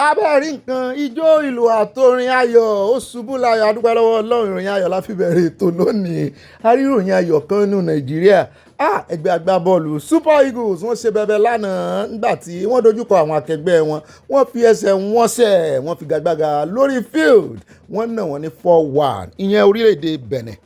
abẹ́rí nǹkan ijó ìlú àtòrin ayọ̀ ó ṣubú láyọ̀ adúpẹ́ lọ́wọ́ ọlọ́run ìròyìn ayọ̀ la fi bẹ̀rẹ̀ ètò lónìí aríròyìn ayọ̀ kan nínú nàìjíríà ẹgbẹ́ agbábọ́ọ̀lù super eagles wọ́n ṣe bẹbẹ lánàá nígbà tí wọ́n dojúkọ àwọn akẹgbẹ́ wọn wọ́n fi ẹsẹ̀ wọn sẹ̀ wọ́n fi gagbága lórí field wọ́n nà wọ́n ní 4-1 ìyẹn orílẹ̀-èdè benin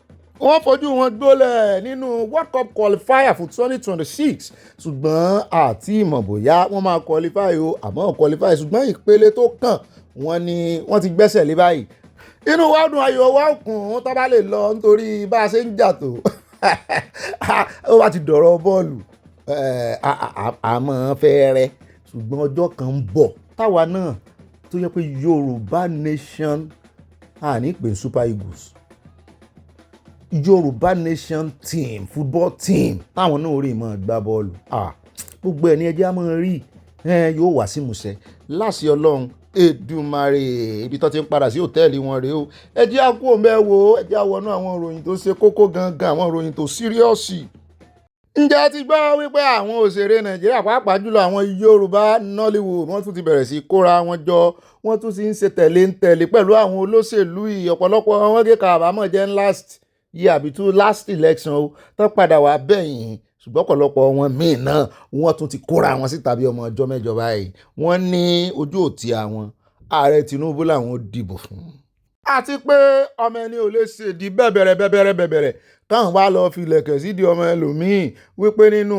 wọ́n fojú wọn gbólẹ̀ nínú world cup qualifier fún 2026 ṣùgbọ́n àti ìmọ̀ bóyá wọ́n máa qualify o àmọ́ qualify ṣùgbọ́n ìpele tó kàn wọ́n ní wọ́n ti gbẹ́sẹ̀ lé báyìí inú wa dùn ayọ̀ wa kùn tó bá lè lọ nítorí bá a ṣe ń jà tó ó bá ti dọ̀rọ̀ bọ́ọ̀lù àmọ́ fẹ́ẹ́rẹ́ ṣùgbọ́n ọjọ́ kan ń bọ̀ táwa náà tó yẹ pé yorùbá nation àní pè super eagles yorùbá nation team football team táwọn náà rí mọ́ gbá bọ́ọ̀lù gbogbo ẹ̀ ní ẹjẹ́ á máa rí yóò wá sí ìmúṣẹ láṣẹ ọlọ́run Èdùmàrè ibi tó ti ń padà sí hòtẹ́ẹ̀lì wọn rèé o ẹjẹ́ á kú òǹbẹ́ wo ẹjẹ́ á wọnú àwọn ìròyìn tó ṣe kókó gangan àwọn ìròyìn tó síríọ́ọ̀sì. ǹjẹ́ ti gbọ́ wípé àwọn òṣèré nàìjíríà pàápàá jùlọ àwọn yorùbá nollywood wọ́n tún ti bẹ̀rẹ̀ sí kóra wọn jọ wọ́n tún ti ń ṣe tẹ̀lé pẹ̀lú àwọn olóṣèlú yìí ọ̀pọ̀lọpọ̀ wọn kéka àbámọ̀ jẹ́ last year àbí tó last election o tó padà wá bẹ̀yìn ṣùgbọ́n ọ̀pọ̀lọpọ̀ wọn míì náà wọ́n tún ti kóra wọn síta bí ọmọ ọjọ́ mẹ́jọ báyìí wọ́n ní ojú òtí àwọn ààrẹ Tinubu làwọn dìbò fún. àti pé ọmọ ẹni ò lè ṣèdí bẹ̀bẹ̀rẹ̀ táwọn wá lọ fi ilẹ̀kẹ̀ sídìí ọmọ ẹlòmíì wípé nínú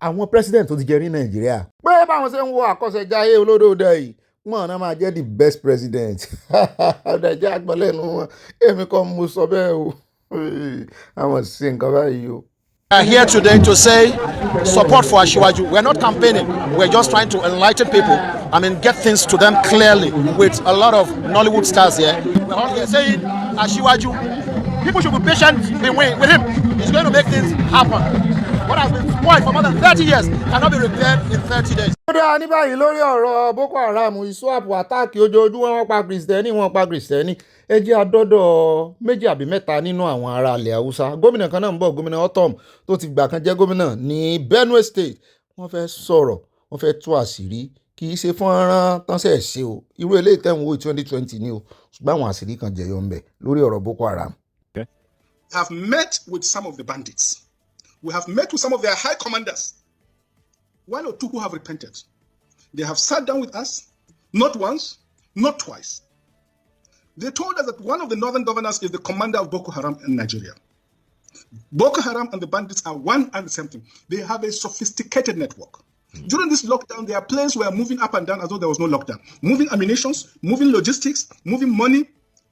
àwọn president tó ti jẹ ní Nàìjíríà pé báwọn ṣe ń wo àkọsẹ̀jáyé olódòdó yìí wọn náà máa jẹ́ the best president ọ̀dàjà àgbọ̀lẹ́nu wọn èmi kan mo sọ bẹ́ẹ̀ o àwọn sì nǹkan báyìí o. We are here today to say support for Asiwaju. We're not campaigning. We're just trying to enlighten people. Get things to them clearly with a lot of Nollywood stars here. We're all here saying Asiwaju. People should be patient with him. He's going to make things happen. What has been spoiled for more than 30 years cannot be repaired in 30 days. ó dáa ní báyìí lórí ọ̀rọ̀ Boko Haram ìsúwàpù àtáàkì ojoojúmọ́ wọn pa kìrìsìtẹ́nì ẹ jẹ́ àdọ́dọ̀ méjì àbí mẹ́ta nínú àwọn ará ilẹ̀ haúsá gómìnà kan náà ń bọ̀ gómìnà Otom tó ti gbà kan jẹ́ gómìnà ní Benue State wọ́n fẹ́ sọ̀rọ̀ wọ́n fẹ́ tú àṣírí kì í ṣe fọ́nrán tánṣẹ́ ṣe o irú eléyìí tẹ̀ ń wo 2020 ni o ṣùgbọ́n àwọn àṣírí kan jẹyọ ń bẹ lórí ọ̀rọ̀ Boko Haram. We have met with some of the bandits. We have met with some of their high commanders. One or two who have repented. They have sat down with us, not once, not twice. They told us that one of the northern governors is the commander of Boko Haram in Nigeria. Boko Haram and the bandits are one and the same thing. They have a sophisticated network. During this lockdown, their planes were moving up and down as though there was no lockdown. Moving ammunitions, moving logistics, moving money,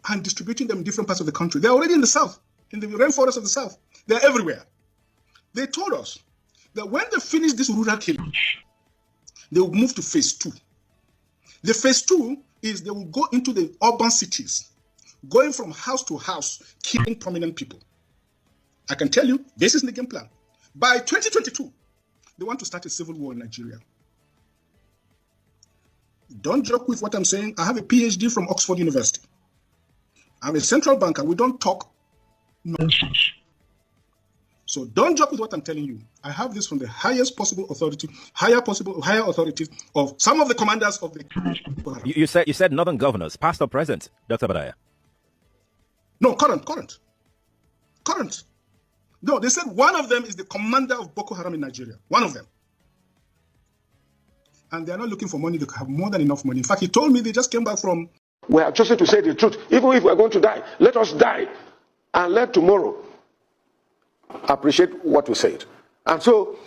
and distributing them in different parts of the country. They're already in the south, in the rainforest of the south. They're everywhere. They told us that when they finish this rural killing, they will move to phase 2. The phase 2 is they will go into the urban cities, going from house to house, killing prominent people. I can tell you, this is the game plan. By 2022, they want to start a civil war in Nigeria. Don't joke with what I'm saying. I have a PhD from Oxford University. I'm a central banker. We don't talk nonsense. So don't joke with what I'm telling you. I have this from the highest possible authority, higher authorities of some of the commanders of the. You said northern governors, past or present, Dr. Badaya? No, current. No, they said one of them is the commander of Boko Haram in Nigeria. One of them. And they are not looking for money. They have more than enough money. In fact, he told me they just came back from. We are chosen to say the truth. Even if we are going to die, let us die and let tomorrow appreciate what we said. And so,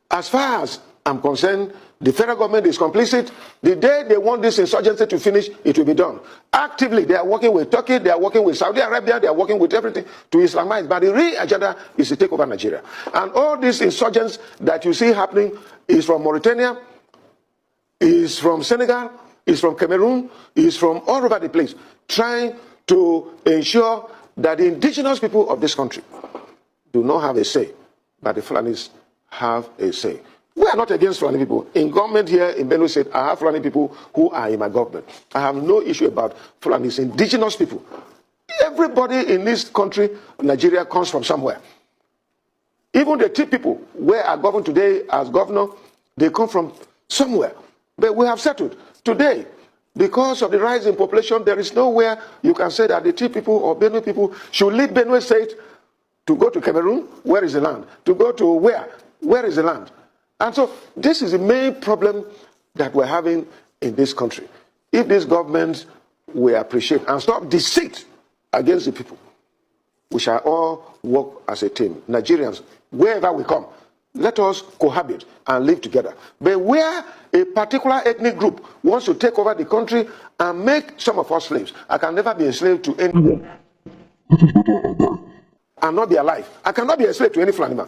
as far as I'm concerned, the federal government is complicit. The day they want this insurgency to finish, it will be done. Actively, they are working with Turkey, they are working with Saudi Arabia, they are working with everything to Islamize. But the real agenda is to take over Nigeria. And all these insurgents that you see happening is from Mauritania, is from Senegal, is from Cameroon, is from all over the place, trying to ensure that the indigenous people of this country do not have a say, but the Fulanis have a say. We are not against Fulani people. In government here in Benue State, I have Fulani people who are in my government. I have no issue about Fulanis, indigenous people. Everybody in this country, Nigeria, comes from somewhere. Even the two people where I govern today as governor, they come from somewhere. But we have settled. Today, Because of the rise in population, there is nowhere you can say that the Tea people or Benue people should leave Benue State to go to Cameroon. Where is the land? To go to where? Where is the land? And so this is the main problem that we're having in this country. If this government will appreciate and stop deceit against the people, we shall all work as a team. Nigerians, wherever we come, let us cohabit and live together. But where a particular ethnic group wants to take over the country and make some of us slaves, I can never be enslaved to anyone and not be alive. I cannot be enslaved to any Fulani man.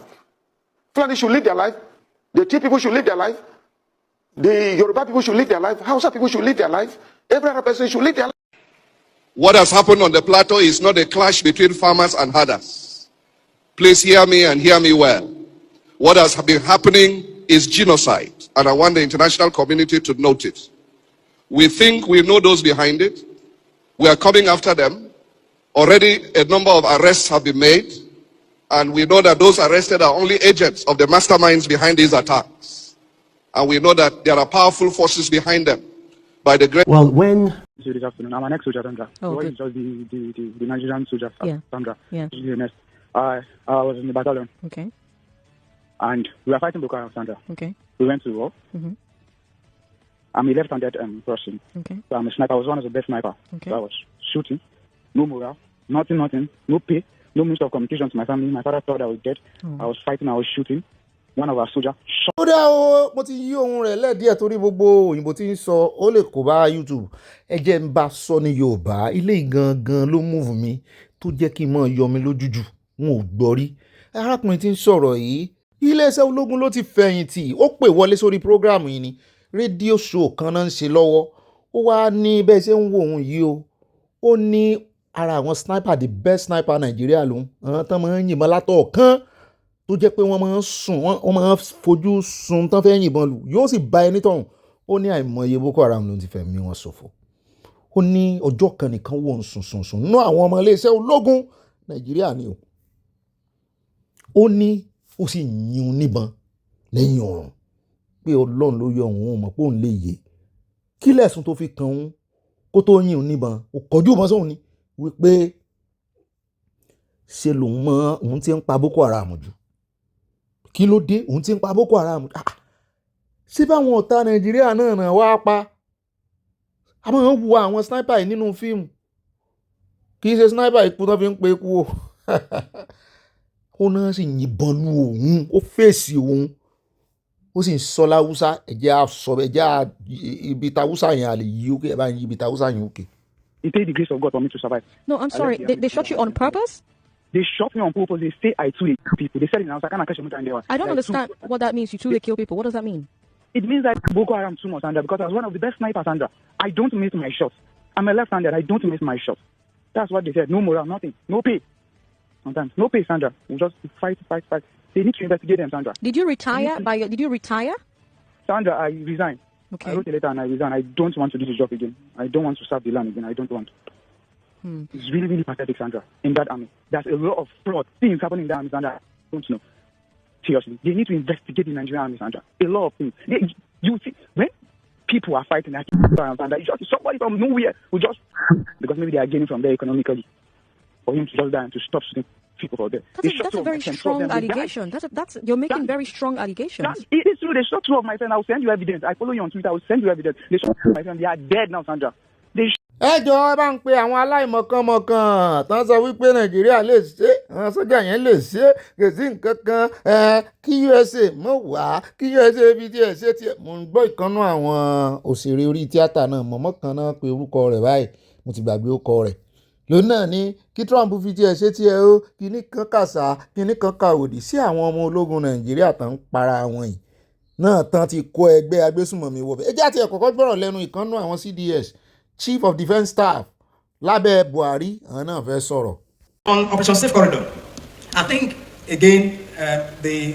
Fulani should live their life. The Tea people should live their life. The Yoruba people should live their life. Hausa people should live their life. Every other person should live their life. What has happened on the plateau is not a clash between farmers and herders. Please hear me and hear me well. What has been happening is genocide, and I want the international community to note it. We think we know those behind it. We are coming after them. Already a number of arrests have been made, and we know that those arrested are only agents of the masterminds behind these attacks. And we know that there are powerful forces behind them. By the great. Well, when This afternoon, I'm an ex-soldier, Sandra. Oh, What good. is just the Nigerian soldier, Yeah. Sandra. Yeah. To be honest, I was in the battalion, Okay. and we were fighting Boko Haram, Sandra. Okay. We went to war. Mm-hmm. I'm a left-handed person. Okay. So I'm a sniper. I was one of the best sniper. Okay. So I was shooting. No morale. Nothing. No pay. No means of communication to my family. My father thought I was dead. I was fighting. I was shooting. One of our soldiers shot. ó dá o mo ti yí ohun rẹ̀ lẹ́ẹ̀díẹ̀ torí gbogbo òyìnbó tí ń sọ ó lè kó bá YouTube ẹ jẹ́ ń bá sọ ní Yorùbá ilé gangan ló múùfù mi tó jẹ́ kí n mọ̀ yọ mi lójújù n ò gbọ́ rí arákùnrin tí ń sọ̀rọ̀ yìí iléeṣẹ́ ológun ló ti fẹ̀yìntì ó pè wọlé sórí prógráàmù yìí ni rédíò show kan náà ń ṣe lọ́wọ́ ó wá ní bẹ́ẹ̀ ṣe ń wo òun yìí o ó ní ara àwọn sniper the best sniper Nàìjíríà lòun àwọn tán máa ń yìnbọn látọ̀ kan tó jẹ́ pé wọ́n máa ń sùn wọ́n máa ń fojú sun tán fẹ́ yìnbọn lù yóò sì bá ẹni tọ̀hún ó ní àìmọye Boko Haram ló ti fẹ̀mí wọn ṣòfò ó ní ọjọ́ kan nìkan wò ń sùn nínú àwọn ọmọ iléeṣẹ́ ológun Nàìjíríà ni o ó ní ó sì yìn níbọn lẹ́yìn ọ̀run pé Ọlọ́run ló yọ òun ò mọ̀ pé òun lè yè kí lẹ̀sùn tó fi kan òun kó tó yìn níbọn ó kọjú ìbọn sóhun ni wípé ṣe lòun mọ òun ti ń pa Boko Haram jù kí ló dé òun ti ń pa Boko Haram ṣé báwọn ọ̀tá Nàìjíríà náà náà wá pa a máa ń wo àwọn sniper yìí nínú fíìmù kì í ṣe sniper ikú tó fi ń pe ikú o ó náà sì yìnbọn lu òun ó fèsì òun ó sì ń sọ láwùsá ẹ̀jẹ̀ àṣọ ẹ̀jẹ̀ ibi táwùsá yẹn àlè yí òkè ẹ̀ bá ń yí ibi táwùsá yẹn òkè. It takes the grace of God for me to survive. No, I'm sorry. They shot you on purpose? They shot me on purpose. They say I too kill people. They said it now. So I can't catch them and they were. I don't understand what that means. You truly kill people. What does that mean? It means that Boko Haram too much, Sandra, because I was one of the best snipers, Sandra. I don't miss my shots. I'm a left-handed. I don't miss my shots. That's what they said. No morale, nothing. No pay. Sometimes. No pay, Sandra. We just fight. They need to investigate them, Sandra. Did you retire? Did you retire? Sandra, I resigned. Okay. I wrote a letter and I resigned. I don't want to do the job again. I don't want to serve the land again. I don't want. It's really, really pathetic, Sandra, in that army. There's a lot of fraud things happening in that army, Sandra. I don't know. Seriously. They need to investigate the Nigerian army, Sandra. A lot of things. You see, when people are fighting like Sandra, it's just somebody from nowhere who just, because maybe they are gaining from there economically, for him to just die and to stop shooting people for them. That's a very strong allegation. You're making very strong allegations. It is true. They shot two of my friends. I will send you evidence. I follow you on Twitter. I will send you evidence. They shot my friends. They are dead now, Sandra. ẹ jọ ẹ bá ń pe àwọn aláìmọ̀kànmọ̀kàn tán sọ wípé Nàìjíríà lè ṣe àwọn sójà yẹn lè ṣe kò sí nǹkan kan kí USA mọ̀ wá kí USA fi tiẹ̀ ṣe tiẹ̀ mo ń gbọ́ ìkànnú àwọn òṣèré orí tíátà náà mọ̀mọ́ kan náà pe orúkọ rẹ̀ báyìí mo ti gbàgbé orúkọ rẹ̀ lónìí náà ni kí Trump fi tiẹ̀ ṣe tiẹ̀ o kíní kan kàṣà kíní kan kà òdì sí àwọn ọmọ ológun Nàìjíríà tán ń para wọn yìí náà tán ti kó ẹgbẹ́ agbésùnmọ̀mí wọ̀bẹ̀ ẹ jẹ́ àti ẹ̀kọ́kọ́ gbọ́rọ̀ lẹ́nu ìkànnú àwọn CDS Chief of Defence Staff lábẹ́ Buhari àwọn náà fẹ́ sọ̀rọ̀. On Operation Safe Corridor, I think again the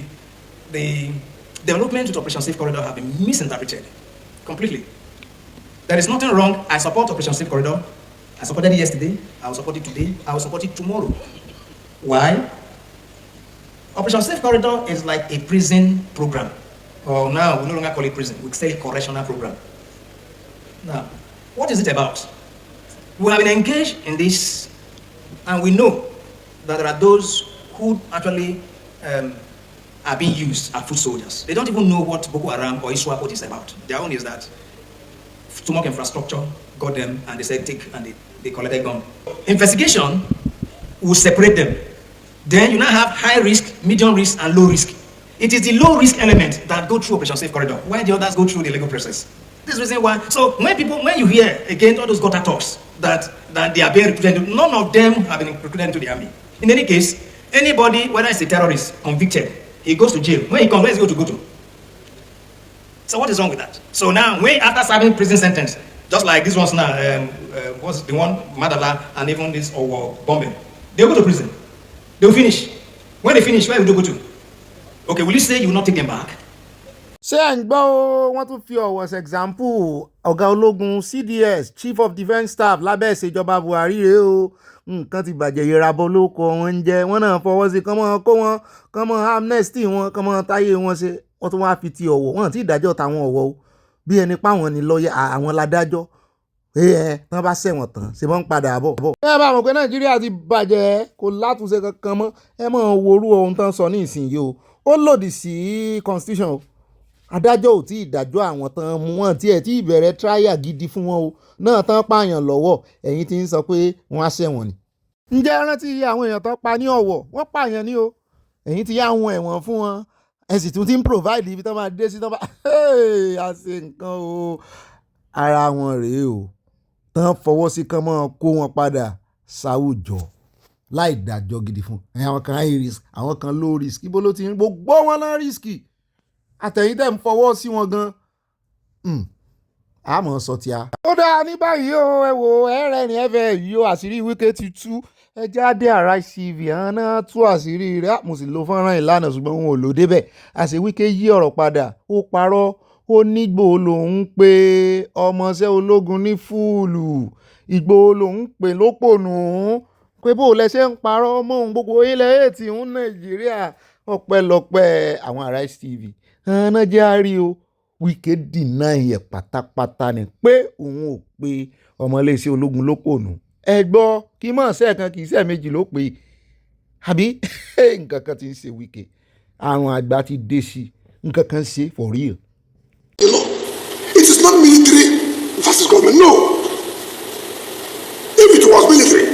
development with Operation Safe Corridor have been misinterpreted completely. There is nothing wrong. I support Operation Safe Corridor. I supported it yesterday. I will support it today. I will support it tomorrow. Why? Operation Safe Corridor is like a prison program. Or now we no longer call it prison. We say correctional program. Now, What is it about? We have been engaged in this, and we know that there are those who actually are being used as foot soldiers. They don't even know what Boko Haram or ISWAP is about. Their own is that stomach infrastructure got them, and they said take, and they collected gun. Investigation will separate them. Then you now have high risk, medium risk, and low risk. It is the low risk element that go through Operation Safe Corridor, while the others go through the legal process. This is the reason why. So when you hear again all those gutter talks that they are being recruited, none of them have been recruited into the army. In any case, anybody, whether it's a terrorist, convicted, he goes to jail. When he comes, where is he going to go to? So what is wrong with that? So now, when after serving prison sentence, just like this one's now, what's the one, Madala, and even this bombing, they'll go to prison. They'll finish. When they finish, where will they go to? Okay, will you say you will not take them back? ṣé ẹ̀ ń gbọ́ o, wọ́n tún fi ọ̀wọ̀ ṣe example ọ̀gá ológun CDS Chief of Defence Staff lábẹ́ ìṣèjọba Buhari rèé o. Nǹkan ti bàjẹ́ ìrabọ̀ lóko wọn ń jẹ́, wọ́n náà fọwọ́ sí kán mọ́ kó wọn, kán mọ́ amnesty wọn, kán mọ́ táyé wọn ṣe. Wọ́n tún wá fi ti ọ̀wọ̀, wọ́n ti ìdájọ́ táwọn ọ̀wọ̀ o, bí ẹni páwọn ni lọ́ọ̀yà àwọn ládájọ́. Tán bá ṣẹ̀wọ̀n tán ṣe wọ́n ń padà bọ̀. Ẹ bá mọ̀ pé Nàìjíríà ti bàjẹ́, kò látúnṣe kankan mọ́. Ẹ mọ̀ worú ohun tán sọ ní ìsinyìí o, ó lòdì sí constitution o. Adájọ́ ò tí ì dájọ́ àwọn tán mú wọn tí ẹ̀ tí ìbẹ̀rẹ̀ trial gidi fún wọn o náà tán pààyàn lọ́wọ́ ẹ̀yìn tí ń sọ pé wọ́n á ṣẹ̀wọ̀n ni. Ǹjẹ́ rántí àwọn èèyàn tán pa ní Ọ̀wọ̀ wọ́n pààyàn ní o ẹ̀yìn tí yá wọn ẹ̀wọ̀n fún wọn ẹ sì tún ti ń provide ibi tán máa dé sí tán bá a ṣe nǹkan o. Ara wọn rèé o tán fọwọ́ sí kán mọ́ kó wọn padà sáwùjọ láì dájọ́ gidi fún àwọn kan high risk àwọn kan low risk ibo ló ti ń gbogbo wọn náà risky àtẹ̀yìn tẹ̀ ń fọwọ́ sí wọn gan àmọ́ sọ ti a. Ó dáa ní báyìí o ẹ wo ẹ̀rẹ́ ni ẹ̀fẹ̀ yìí o àṣírí Wike ti tú ẹ jáde Arise TV àwọn náà tú àṣírí rẹ̀ mo sì lo fọ́nrán ìlànà ṣùgbọ́n wọn ò lò débẹ̀ àṣẹ Wike yí ọ̀rọ̀ padà ó parọ́ ó nígbò lòun pé ọmọọṣẹ́ ológun ní fúùlù Ìgbòho lòun pè lópònú pé bó lẹ́sẹ̀ ń parọ́ mọ́ òun gbogbo ilẹ̀ ètì òun Nàìjíríà ọpẹ́lọpẹ́ àwọn Arise TV ẹ̀ẹ́nà jẹ́ àárí o Wike deny ẹ̀ pátápátá ni pé òun ò pe ọmọléeṣẹ́ ológun lópònú ẹ gbọ́ kí mọ̀ ṣe kan kì í ṣe méjì ló pé àbí nǹkan kan ti ń ṣe Wike àwọn àgbà ti dé sí nǹkan kan ṣe for real. It is not military versus government, no. If it was military,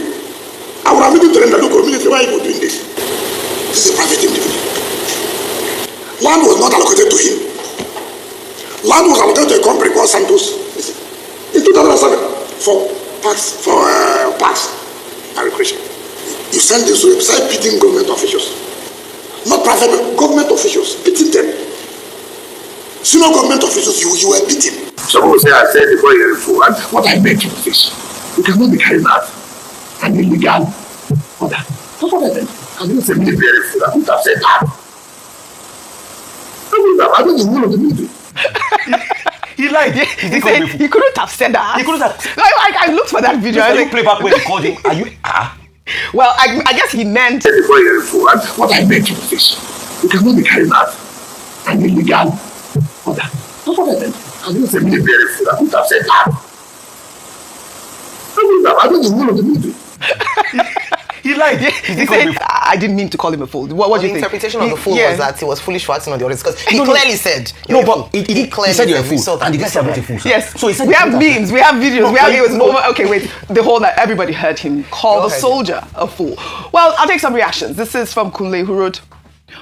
I would have been to them that look at military, why are you doing this? This is a private individual. Land was not allocated to him. Land was allocated to a company called Santos in 2007 for parks and recreation. You send this to beside beating government officials, not private government officials, beating them. Senior government officials, you were beating. Someone say I said before you're a fool, and what I beg you is, you cannot be carrying out an illegal order. That's what I said. I didn't say military fool. I wouldn't have said that. I don't know the rule of the military. He lied. He said he couldn't have said that. He couldn't have. I looked for that video. Can you play back when he called him? Are you? Well, I guess he meant. Before you're a fool, and what I beg you is, you cannot be carrying out an illegal order. That's what I said. I didn't say military fool. I wouldn't have said that. I don't know the rule of the military. He lied. He said, I didn't mean to call him a fool. What do you think? The interpretation of the fool was that he was foolish for acting on the orders because he clearly said, he clearly said you're a fool, and the guy said I'm not a fool. Yes. So he said we have memes, we have videos, okay, wait. The whole that everybody heard him call the soldier a fool. Well, I'll take some reactions. This is from Kunle, who wrote,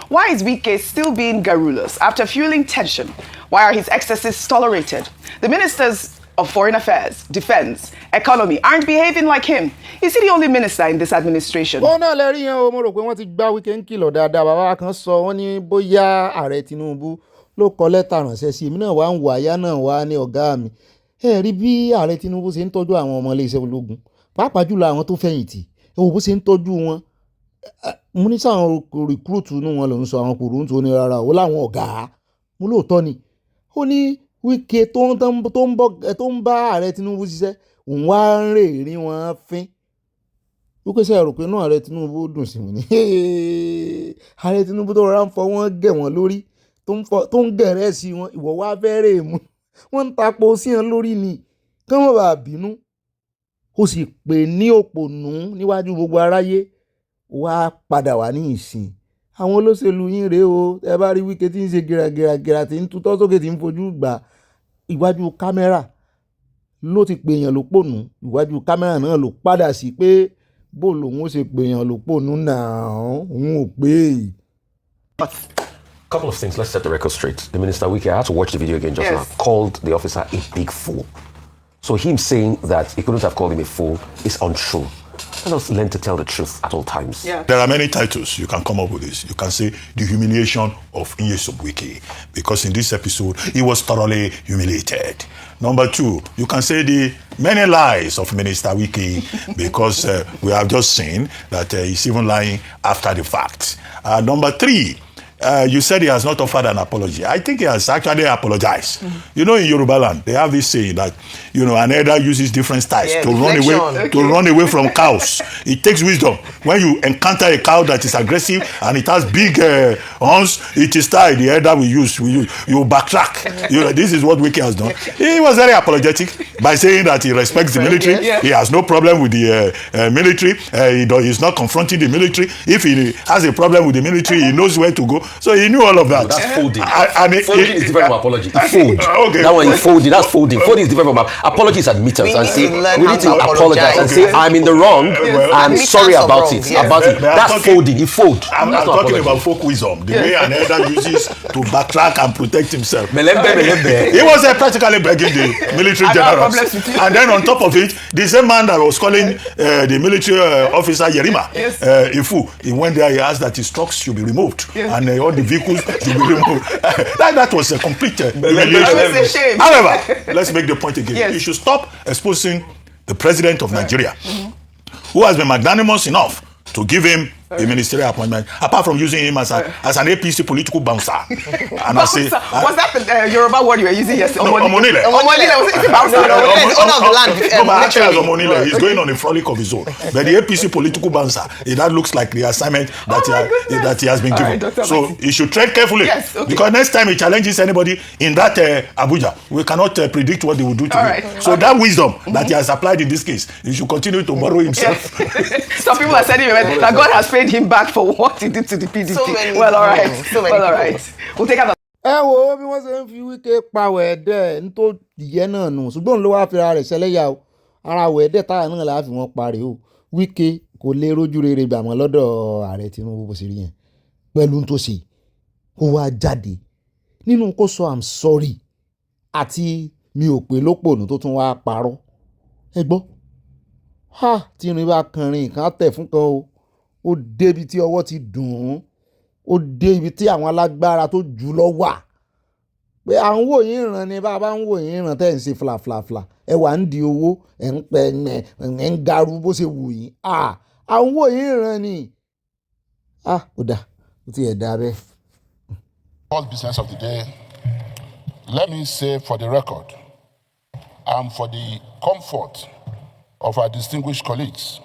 why is Wike still being garrulous after fueling tension? Why are his excesses tolerated? The ministers of Foreign Affairs, Defense, Economy aren't behaving like him. Is he the only minister in this administration? Ó náà lẹ́rìí yẹn o mo rò pé wọ́n ti gbá Wike ń kìlọ̀ dáadáa bàbá kan sọ wọ́n ní bóyá ààrẹ Tinubu ló kọ lẹ́tà ránṣẹ́ sí èmi náà wá ń wò àyá náà wá ní ọ̀gá mi ẹ rí bí ààrẹ Tinubu ṣe ń tọ́jú àwọn ọmọ iléeṣẹ́ ológun pàápàá jùlọ àwọn tó fẹ̀yìntì ẹ wò bó ṣe ń tọ́jú wọn mo ní sáwọn rìkúrútù inú wọn ló ń sọ àwọn kòròǹtò ní rárá ó láwọn ọ̀gá mo lóòótọ́ ni ó ní Wike tó ń bá ààrẹ Tinubu ṣiṣẹ́ òun wá ń rè rí wọn fín Wike ṣe rò pé inú ààrẹ Tinubu dùn sí wọn ni ààrẹ Tinubu tó rọra ń fọ wọn gẹ̀ wọ́n lórí tó ń gẹ̀rẹ́ sí wọn ìwọ wá fẹ́rẹ̀ mú wọ́n ń tapo sí wọn lórí ni kí wọ́n bá bínú ó sì pè ní òpònú níwájú gbogbo aráyé wá padà wá ní ìsìn àwọn olóṣèlú yín rèé o ẹ bá rí Wike tí ń ṣe gìràgìràgìrà tí ń tutọ́ sókè tí ń fojú gbà iwájú kámẹ́rà ló ti pèèyàn lópònú iwájú kámẹ́rà náà ló padà sí pé bó lòun ó ṣe pèèyàn lópònú náà òun ò pé. Couple of things, let's set the record straight. The Minister Wike, I had to watch the video again just now, called the officer a big fool. So him saying that he couldn't have called him a fool is untrue. Let us learn to tell the truth at all times. Yeah. There are many titles you can come up with this. You can say the humiliation of Nyesom Wike, because in this episode, he was thoroughly humiliated. Number two, you can say the many lies of Minister Wike, because we have just seen that he's even lying after the fact. Number three, you said he has not offered an apology. I think he has actually apologized. You know, in Yoruba land, they have this saying that, you know, an elder uses different styles to run away from cows. It takes wisdom. When you encounter a cow that is aggressive and it has big horns, it is style the elder will use. You backtrack. You know, this is what Wike has done. He was very apologetic by saying that he respects the military. He has no problem with the military. He's not confronting the military. If he has a problem with the military, he knows where to go. So he knew all of that. No, that's folding. Folding is different from apology. Fold. Okay. That one is folding. That's folding. Folding is different from apology. Is admittance and say we need to apologize and say I'm in the wrong. I'm sorry about it. That's folding. He fold. I'm not talking about folk wisdom. The way an elder uses to backtrack and protect himself. He was practically begging the military generals. And then on top of it, the same man that was calling the military officer Yerima Ifu, he went there. He asked that his trucks should be removed and all the vehicles should be removed. that was a complete humiliation. However, let's make the point again. You should stop exposing the president of Nigeria, who has been magnanimous enough to give him a ministerial appointment, apart from using him as an APC political bouncer. And I say, was that the Yoruba word you were using yesterday? No, Omonile. Omonile was a bouncer. Owner of the land. No, but actually as Omonile, he's going on a frolic of his own. But the APC political bouncer, that looks like the assignment that he has been given. So he should tread carefully. Because next time he challenges anybody in that Abuja, we cannot predict what they will do to him. So that wisdom that he has applied in this case, he should continue to borrow himself. Some people are saying that God has paid him back for what he did to the PDP. So many well, all right. So many well, all right. We'll take out. ẹ wo bí wọ́n ṣe ń fi Wike pa wẹ̀ẹ́dẹ́ nítorí ìyẹn náà nù ṣùgbọ́n ló wáá fira rẹ̀ ṣẹlẹ́yà o ara wẹ̀ẹ́dẹ́ táyà náà láà fi wọ́n parí o Wike kò lè rójú rere gbà mọ́ lọ́dọ̀ ààrẹ Tinubu bó ṣe rí yẹn pẹ̀lú tó ṣe ó wá jáde nínú kó sọ I'm sorry àti mi ò pé lópònú tó tún wá parọ́ ẹ gbọ́ tí irin bá kanrin nǹkan tẹ̀ fún kan o ó débi tí ọwọ́ ti dùn ún ó dé ibi tí àwọn alágbára tó jù lọ wà pé à ń wò yín ràn ní bá a bá ń wò yín ràn tẹ́ ẹ̀ ń ṣe flaflafla ẹ wà ń di owó ẹ̀ ń pẹ́ ẹ̀ ń garu bó ṣe wù yín à ń wò yín ràn ní ó dà ó ti ẹ̀ dá bẹ́ẹ̀. First business of the day, let me say for the record and for the comfort of our distinguished colleagues,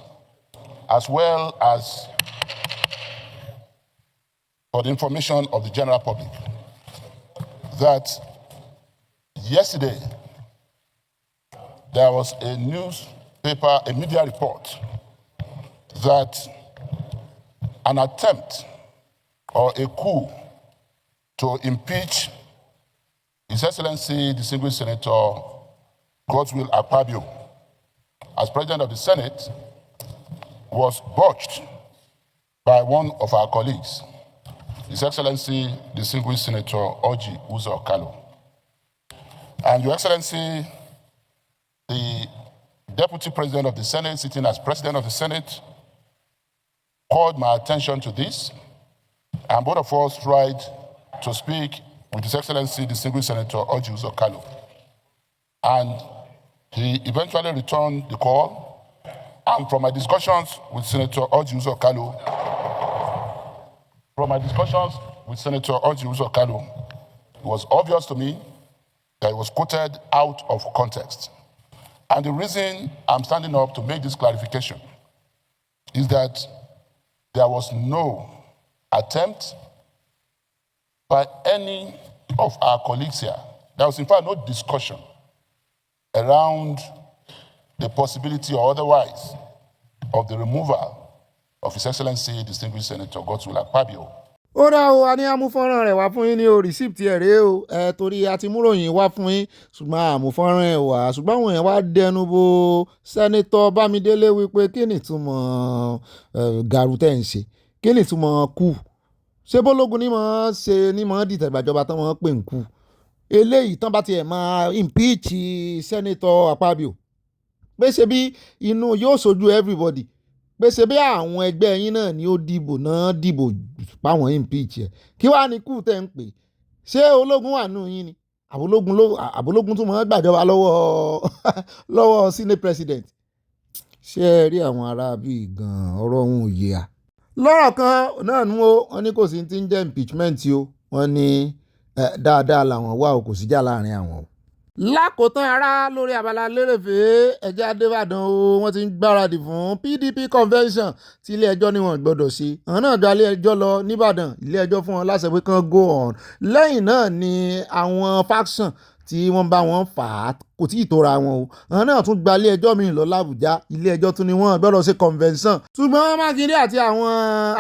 as well as for the information of the general public, that yesterday there was a newspaper, a media report that an attempt or a coup to impeach His Excellency Distinguished Senator Godswill Akpabio as President of the Senate was botched by one of our colleagues, His Excellency Distinguished Senator Orji Uzor Kalu. And Your Excellency, the Deputy President of the Senate, sitting as President of the Senate, called my attention to this, and both of us tried to speak with His Excellency Distinguished Senator Orji Uzor Kalu. And he eventually returned the call, and from my discussions with Senator Orji Uzor Kalu, it was obvious to me that it was quoted out of context. And the reason I'm standing up to make this clarification is that there was no attempt by any of our colleagues here. There was in fact no discussion around the possibility or otherwise of the removal of His Excellency Distinguished Senator Godswill Akpabio. Ó dá o, a ní amúfọ́nrán rẹ̀ wá fún yín ní o receipt ẹ̀ rèé o torí a ti múròyìn wá fún yín ṣùgbọ́n àmúfọ́nrán ẹ̀ wá ṣùgbọ́n àwọn èèyàn wá dẹnu bo sẹ́nitọ́ Bámidélé wípé kí ni ìtumọ̀ gàrú tẹ̀ ń ṣe, kí ni ìtumọ̀ kú, ṣé Bọ́lógun ní mọ̀ ṣe ní mọ̀ dìtẹ̀gbàjọba tán wọ́n pè ń kú, eléyìí tán bá tiẹ̀ máa impeach sẹ́nitọ́ Akpabio pé ṣe bí inú yóò ṣojú everybody pé ṣe bí àwọn ẹgbẹ́ yín náà ni ó dìbò páwọn impeach ẹ̀ kí wàá ní kú tẹ̀ ń pè ṣé ológun wà nù yín ni àbólógun tún mọ́ gbàjọba lọ́wọ́ senate president. Ṣé ẹ rí àwọn ará bíi gan ọ̀rọ̀ ohun òye à. Lọ́rọ̀ kan náà nú o wọ́n ní kò sí ti ń jẹ́ impeachment o wọ́n ní dáadáa làwọn wà o kò síjà láàrin àwọn o. Lákòótán ará lórí Abala Lerefe ẹjẹ́ Adébàdàn o wọ́n ti ń gbáradì fún PDP convention tí ilé ẹjọ́ ní wọ́n gbọ́dọ̀ ṣe àwọn náà gba ilé ẹjọ́ lọ nìbàdàn ilé ẹjọ́ fún wọn láṣẹ pé kán go on. Lẹ́yìn náà ni àwọn faction tí wọ́n bá wọn fà á kò tí ì tóra wọn o àwọn náà tún gba ilé ẹjọ́ míì lọ l'Àbújá ilé ẹjọ́ tún ni wọ́n gbọ́dọ̀ ṣe convention. Ṣùgbọ́n Mákindé àti àwọn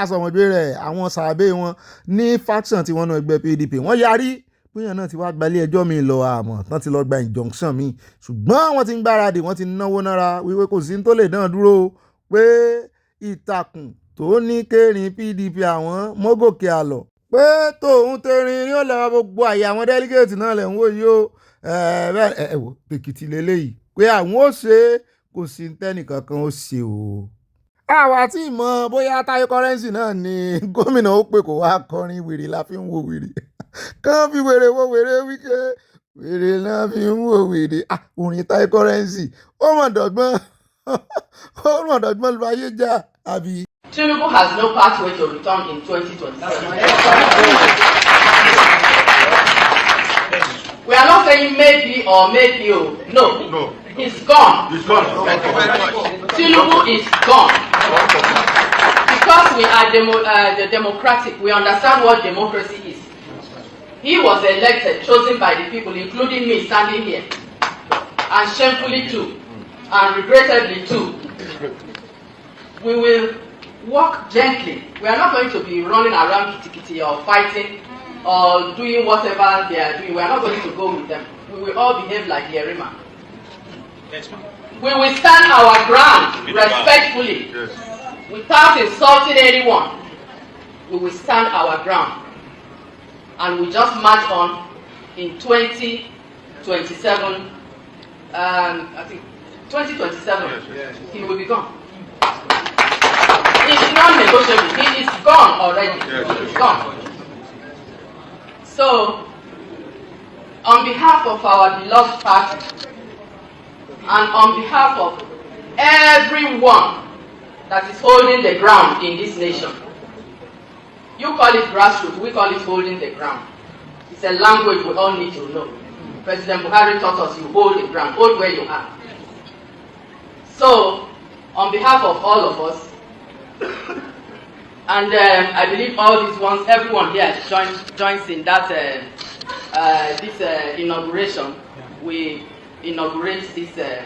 asọ̀mọ̀gbé rẹ̀ àwọn sàbẹ̀ wọn ní faction tí wọ́n náà ẹgbẹ́ PDP wọ́n yarí bóyá náà ti wá gbalé ẹjọ́ mi lọ àmọ́ tán ti lọ gba injunction mi ṣùgbọ́n wọ́n ti ń gbáradì wọ́n ti náwó nára wípé kò sí tó lè dán dúró pé ìtàkùn tó ní kérin PDP àwọn mọ́gòkè àlọ́ pé tòun tẹ̀rín ní ó lọ́wọ́ gbogbo àyè àwọn delegate náà lẹ̀ ń wò yìí ó ẹ wò pèkìtì lélẹ́yìí pé àwọn ó ṣe kò sí tẹ́nìkankan ó ṣe o. Àwa tí mọ̀ bóyá Táyé Currency náà ni gómìnà ó pè kó wá kọrin wèrè la fi ń wo wèrè kán fi wèrè wo wèrè wíkẹ́ wèrè náà fi ń wo wèrè orin Táyé Currency ó mọ̀ dọ̀gbọ́n lu ayé jà àbí. Tinubu has no pathway to return in 2027. We are not saying maybe or maybe no. He's gone. He's gone. Tinubu is gone. Because we are the democratic, we understand what democracy is. He was elected, chosen by the people, including me standing here, and shamefully too, and regrettably too. We will walk gently. We are not going to be running around kitty or fighting or doing whatever they are doing. We are not going to go with them. We will all behave like Yerima. Yes, ma'am. We will stand our ground respectfully, without insulting anyone. We will stand our ground, and we just march on in 2027. I think 2027. He will be gone. It's non-negotiable. He is gone already. He's gone. So, on behalf of our beloved party, and on behalf of everyone that is holding the ground in this nation, you call it grassroots, we call it holding the ground. It's a language we all need to know. President Buhari taught us you hold the ground, hold where you are. So, on behalf of all of us, and I believe all these ones, everyone here joins in that this inauguration. We inaugurate this. Where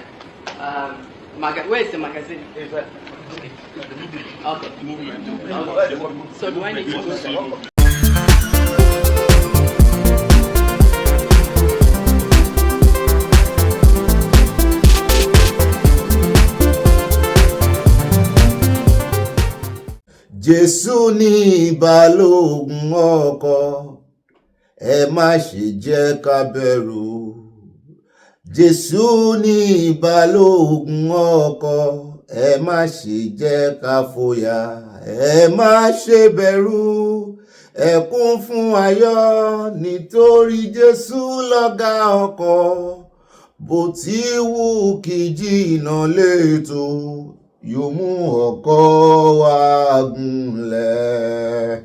is the magazine? Okay. So do I need to? Jésù ní Balógun ọkọ̀, ẹ má ṣe jẹ́ ká bẹ̀rù. Jésù ní Balógun ọkọ̀, ẹ má ṣe jẹ́ ká fòyà. Ẹ má ṣe bẹ̀rù, ẹ kún fún ayọ̀ nítorí Jésù lọ̀gá ọkọ̀. Bó ti wù kí jìnnà létò, yóò mú ọkọ̀ wá gúnlẹ̀.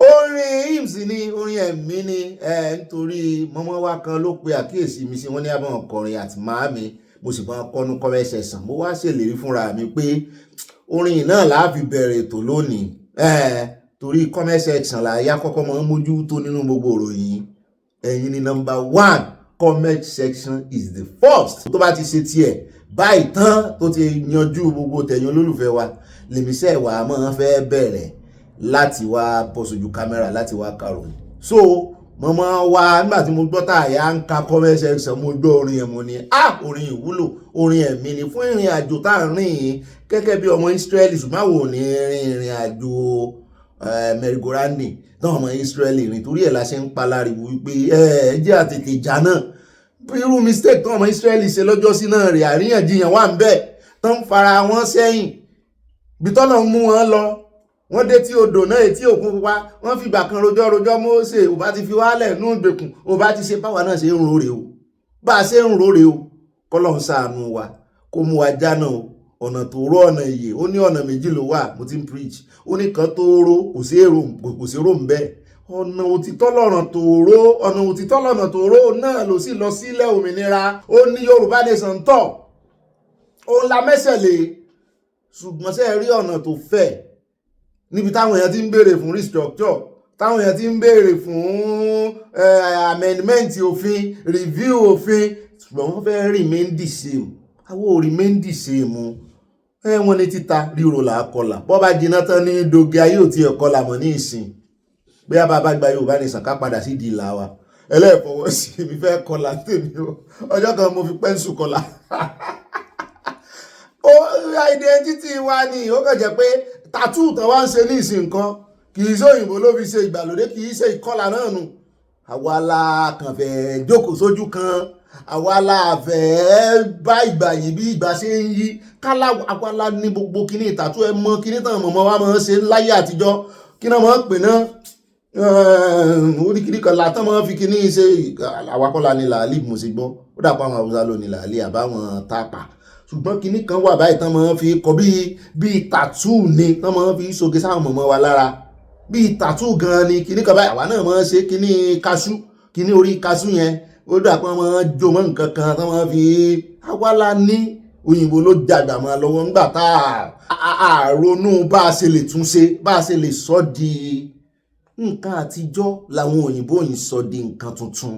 Orin hymns ni orin ẹ̀mí ni nítorí mọ́mọ́ wa kan ló pe àkíyèsí mi sí wọ́n ní abọ́n ọkọrin àti màámi mo sì bá kọ́nu kọ́mẹ́sẹ̀ sàn mo wá ṣèlérí fúnra mi pé orin náà láàfi bẹ̀rẹ̀ ètò lónìí torí kọ́mẹ́sẹ̀ sàn láyé àkọ́kọ́ mọ́ mójú tó nínú gbogbo ìròyìn ẹ̀yin ni number 1 comment section is the first. tó bá ti ṣe tiẹ̀ báyìí tán tó ti yanjú gbogbo tẹ̀yìn olólùfẹ́ wa lèmísẹ́ wa máa fẹ́ bẹ̀rẹ̀ láti wá bọ́ sójú kámẹ́rà láti wá kàròyìn. so mo máa wá nígbà tí mo gbọ́ tá àyà ń ka comment section mo gbọ́ orin ẹ̀ mo ní orin ìwúlò orin ẹ̀mí ni fún ìrìn àjò tá à ń rìn gẹ́gẹ́ bí ọmọ Ísírẹ́lì ṣùgbọ́n àwọn ò ní ìrìn àjò merry-go-rounding náà ọmọ Ísírẹ́lì rìn torí ẹ̀ la ṣe ń palariwo wípé ẹ jẹ́ àtètè jà náà irú mistake tó ọmọ Ísírẹ́lì ṣe lọ́jọ́ sí náà rè àríyànjiyàn wà ń bẹ̀ tó ń fara wọn sẹ́yìn bí tọ́nà ń mú wọn lọ wọ́n dé tí odò náà etí òkun pupa wọ́n fi ìgbà kan rojọ́ Mósè ò bá ti fi wálẹ̀ nú ìgbèkùn ò bá ti ṣe báwa náà ṣe ń rore o bá a ṣe ń rore o kọ́lọ́hún ṣàánú wa kó mú wa jánà o ọ̀nà tó ró ọ̀nà ìyè ó ní ọ̀nà méjì ló wà mo ti ń preach ó ní kan tó ró kò sí èrò ń bẹ́ẹ̀ ọ̀nà òtítọ́ lọ́nà tó ró ọ̀nà òtítọ́ lọ́nà tó ró náà ló sì lọ sílẹ̀ òmìnira ó ní Yorùbá nation tọ̀ ó ń la mẹ́sẹ̀ lé ṣùgbọ́n ṣe rí ọ̀nà tó fẹ̀ níbi táwọn èèyàn ti ń béèrè fún restructure táwọn èèyàn ti ń béèrè fún amendment òfin review òfin ṣùgbọ́n wọ́n fẹ́ remain the same àwọn ò remain the same wọ́n ní títa ríro là á kọlà bọ́ bá jiná tán ní doge ayé ò tí ẹ̀ kọlà mọ́ ní ìsìn bí a bá gba Yorùbá nation ká padà sí di ìlà wa ẹlẹ́ẹ̀fọwọ́ sí mi fẹ́ kọlà tèmi o ọjọ́ kan mo fi pẹ́ńsù kọlà ó identity wa ni ó kàn jẹ́ pé tattoo tán wá ń ṣe ní ìsìn nǹkan kì í ṣe òyìnbó ló fi ṣe ìgbàlódé kì í ṣe ìkọlà náà nù àwa la kàn fẹ́ jókòó sójú kan àwa la fẹ́ bá ìgbà yìí bí ìgbà ṣe ń yí kálá àwa la ní gbogbo kíní ìtàtú ẹ mọ kíní tàn mọ̀mọ́ wa máa ń ṣe láyé àtijọ́ kí náà máa ń pè náà oríkìrí kan látàn máa ń fi kíní ṣe àwakọ́lá ní làálì mo ṣe gbọ́ ó dàpọ̀ àwọn Haúsá ló ní làálì àbáwọn tápà ṣùgbọ́n kíní kan wà báyìí tán máa ń fi kọ bí tàtú ni tán máa ń fi ṣoge sáwọn mọ̀mọ́ wa lára bí tàtú gan ni kíní kan báyìí àwa náà máa ń ṣe kíní kaṣú kíní orí kaṣú yẹn ó dàpọ̀ máa ń jó mọ́ nǹkan kan tán máa ń fi awálá ní òyìnbó ló jàgbà máa lọ́wọ́ ńgbà tá a ronú bá a ṣe lè túnṣe bá a ṣe lè sọ di nǹkan àtijọ́ làwọn òyìnbó yìí sọ di nǹkan tuntun